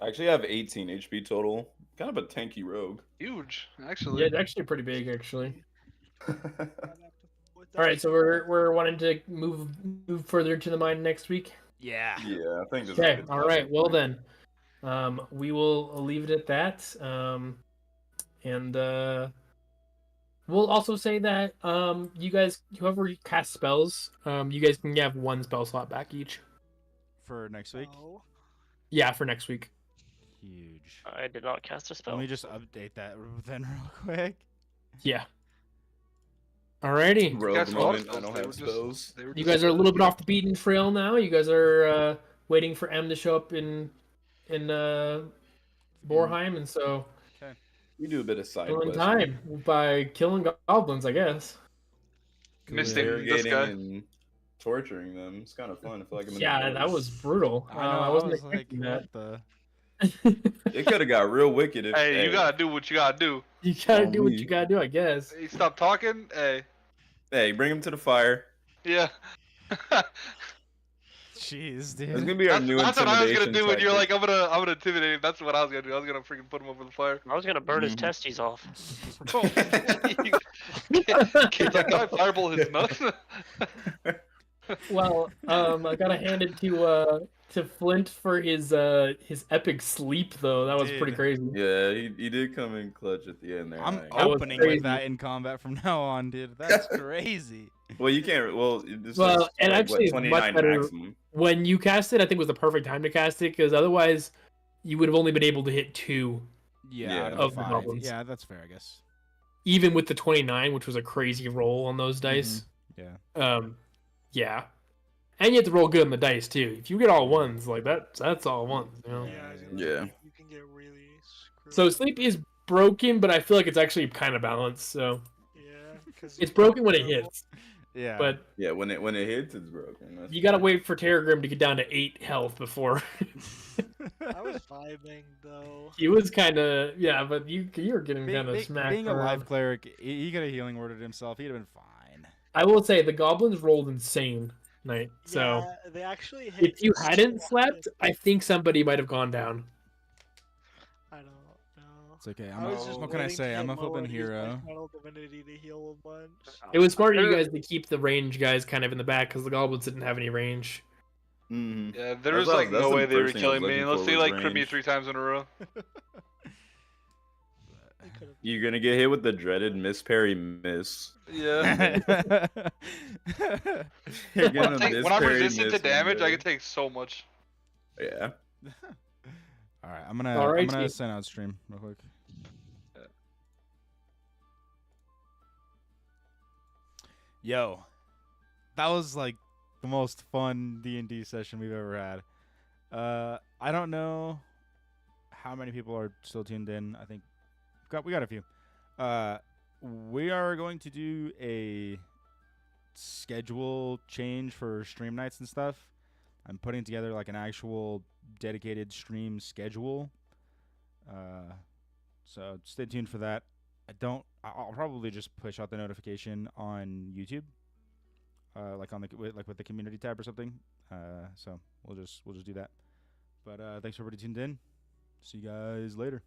[SPEAKER 6] I actually have 18 HP total. Kind of a tanky rogue.
[SPEAKER 3] Huge,
[SPEAKER 4] Yeah,
[SPEAKER 3] actually.
[SPEAKER 4] it's actually pretty big, actually. All right, so we're wanting to move further into the mine next week.
[SPEAKER 1] Yeah.
[SPEAKER 6] Yeah, I think.
[SPEAKER 4] Okay. All right. Well then, we will leave it at that. And we'll also say that you guys, whoever casts spells, you guys can have 1 spell slot back each.
[SPEAKER 1] For next week.
[SPEAKER 5] Oh.
[SPEAKER 4] Yeah, for next week.
[SPEAKER 1] Huge.
[SPEAKER 2] I did not cast a spell.
[SPEAKER 1] Let me just update that then real quick.
[SPEAKER 4] Yeah. Alrighty.
[SPEAKER 6] Rogue
[SPEAKER 3] Guys, a lot of
[SPEAKER 6] moment. I
[SPEAKER 3] spells,
[SPEAKER 6] don't
[SPEAKER 3] they
[SPEAKER 6] have
[SPEAKER 3] were just-
[SPEAKER 6] spells.
[SPEAKER 3] they were
[SPEAKER 4] You
[SPEAKER 3] just-
[SPEAKER 4] guys are a little bit off the beaten trail now. You guys are waiting for M to show up in Borheim, and so
[SPEAKER 6] We do a bit of side
[SPEAKER 4] killing
[SPEAKER 6] questing.
[SPEAKER 4] time by killing goblins, I guess.
[SPEAKER 3] Missed him, this
[SPEAKER 6] Interrogating
[SPEAKER 3] guy.
[SPEAKER 6] and torturing them. It's kind of fun. I feel like I'm in
[SPEAKER 4] Yeah,
[SPEAKER 6] the
[SPEAKER 4] that was brutal.
[SPEAKER 1] I know.
[SPEAKER 4] I
[SPEAKER 1] I
[SPEAKER 4] wasn't
[SPEAKER 1] was like,
[SPEAKER 4] expecting that.
[SPEAKER 1] what the?
[SPEAKER 6] It could have got real wicked if.
[SPEAKER 3] Hey, you gotta do what you gotta do.
[SPEAKER 4] You gotta
[SPEAKER 6] Oh,
[SPEAKER 4] do what
[SPEAKER 6] me.
[SPEAKER 4] you gotta do, I guess.
[SPEAKER 3] Hey, stop talking. Hey,
[SPEAKER 6] Hey, bring him to the fire.
[SPEAKER 3] yeah.
[SPEAKER 1] Jeez,
[SPEAKER 6] It's gonna
[SPEAKER 1] dude.
[SPEAKER 6] be our new
[SPEAKER 3] That's what I was gonna
[SPEAKER 6] intimidation
[SPEAKER 3] do when you're like,
[SPEAKER 6] tactic.
[SPEAKER 3] I'm gonna intimidate him. That's what I was gonna do. I was gonna freaking put him over the fire.
[SPEAKER 2] I was gonna burn his
[SPEAKER 6] Mhm.
[SPEAKER 2] testes off.
[SPEAKER 3] Kid's like, can I fireball his nuts?
[SPEAKER 4] Well, I gotta hand it to Flint for his epic sleep though. That was pretty
[SPEAKER 1] Dude.
[SPEAKER 4] crazy.
[SPEAKER 6] Yeah, he did come in clutch at the end there.
[SPEAKER 1] I'm
[SPEAKER 6] I-
[SPEAKER 4] That was
[SPEAKER 1] opening
[SPEAKER 4] crazy.
[SPEAKER 1] with that in combat from now on, dude. That's crazy.
[SPEAKER 6] Well, you can't. Well, this
[SPEAKER 4] Well,
[SPEAKER 6] is
[SPEAKER 4] and
[SPEAKER 6] like,
[SPEAKER 4] actually
[SPEAKER 6] what,
[SPEAKER 4] it's much
[SPEAKER 6] 29
[SPEAKER 4] better-
[SPEAKER 6] maximum.
[SPEAKER 4] When you cast it, I think was the perfect time to cast it because otherwise you would have only been able to hit 2,
[SPEAKER 1] Yeah, out
[SPEAKER 6] Yeah.
[SPEAKER 1] of
[SPEAKER 4] Of
[SPEAKER 1] the
[SPEAKER 4] the
[SPEAKER 1] 5.
[SPEAKER 4] goblins.
[SPEAKER 1] Yeah, that's fair, I guess.
[SPEAKER 4] even with the 29, which was a crazy roll on those dice.
[SPEAKER 1] Yeah.
[SPEAKER 4] Yeah, and you have to roll good on the dice too. If you get all 1s, like that's all 1s. You know?
[SPEAKER 5] Yeah, I was gonna
[SPEAKER 6] Yeah.
[SPEAKER 5] say, you can get really screwed.
[SPEAKER 4] So sleep is broken, but I feel like it's actually kind of balanced. So
[SPEAKER 5] Yeah, because
[SPEAKER 4] it's broken when it hits,
[SPEAKER 1] Yeah.
[SPEAKER 4] but
[SPEAKER 6] Yeah, when it hits, it's broken. That's
[SPEAKER 4] you gotta
[SPEAKER 6] fair.
[SPEAKER 4] wait for Terragrim to get down to 8 health before.
[SPEAKER 5] I was vibing though.
[SPEAKER 4] He was kind of but you were getting kind of smacked.
[SPEAKER 1] being a
[SPEAKER 4] around.
[SPEAKER 1] live cleric, he got a healing word at himself. He'd have been fine.
[SPEAKER 4] I will say the goblins rolled insane tonight. So
[SPEAKER 5] Yeah, they actually hit
[SPEAKER 4] if you hadn't
[SPEAKER 5] so
[SPEAKER 4] slept,
[SPEAKER 5] often.
[SPEAKER 4] I think somebody might have gone down.
[SPEAKER 5] I don't know.
[SPEAKER 1] It's okay.
[SPEAKER 5] I was just
[SPEAKER 1] what can I
[SPEAKER 5] waiting to
[SPEAKER 1] say? I'm
[SPEAKER 5] get
[SPEAKER 1] a
[SPEAKER 5] lower
[SPEAKER 1] flippin'
[SPEAKER 5] and use my
[SPEAKER 1] hero.
[SPEAKER 5] Final divinity to heal a bunch.
[SPEAKER 4] It was smart of you guys to keep the range guys kind of in the back because the goblins didn't have any range.
[SPEAKER 6] Mhm.
[SPEAKER 3] Yeah, there was
[SPEAKER 6] That's
[SPEAKER 3] like
[SPEAKER 6] that's
[SPEAKER 3] no
[SPEAKER 6] the
[SPEAKER 3] way they were
[SPEAKER 6] first thing I was
[SPEAKER 3] killing me
[SPEAKER 6] looking
[SPEAKER 3] unless
[SPEAKER 6] for
[SPEAKER 3] they
[SPEAKER 6] was
[SPEAKER 3] like crit me
[SPEAKER 6] range.
[SPEAKER 3] 3 times in a row.
[SPEAKER 5] They could've-
[SPEAKER 6] You're gonna get hit with the dreaded miss parry miss.
[SPEAKER 3] Yeah.
[SPEAKER 6] You're
[SPEAKER 3] When
[SPEAKER 6] gonna
[SPEAKER 3] I'm,
[SPEAKER 6] miss
[SPEAKER 3] when I'm
[SPEAKER 6] parry
[SPEAKER 3] resistant to
[SPEAKER 6] miss one
[SPEAKER 3] damage, I
[SPEAKER 6] day.
[SPEAKER 3] can take so much.
[SPEAKER 6] Yeah.
[SPEAKER 1] All right, I'm gonna
[SPEAKER 4] Alrighty.
[SPEAKER 1] send out stream real quick. Yo, that was like the most fun D&D session we've ever had. I don't know how many people are still tuned in. I think we got a few. We are going to do a schedule change for stream nights and stuff. I'm putting together like an actual dedicated stream schedule. So stay tuned for that. I'll probably just push out the notification on YouTube, like with the community tab or something. So we'll just do that. But thanks for everybody tuned in. See you guys later.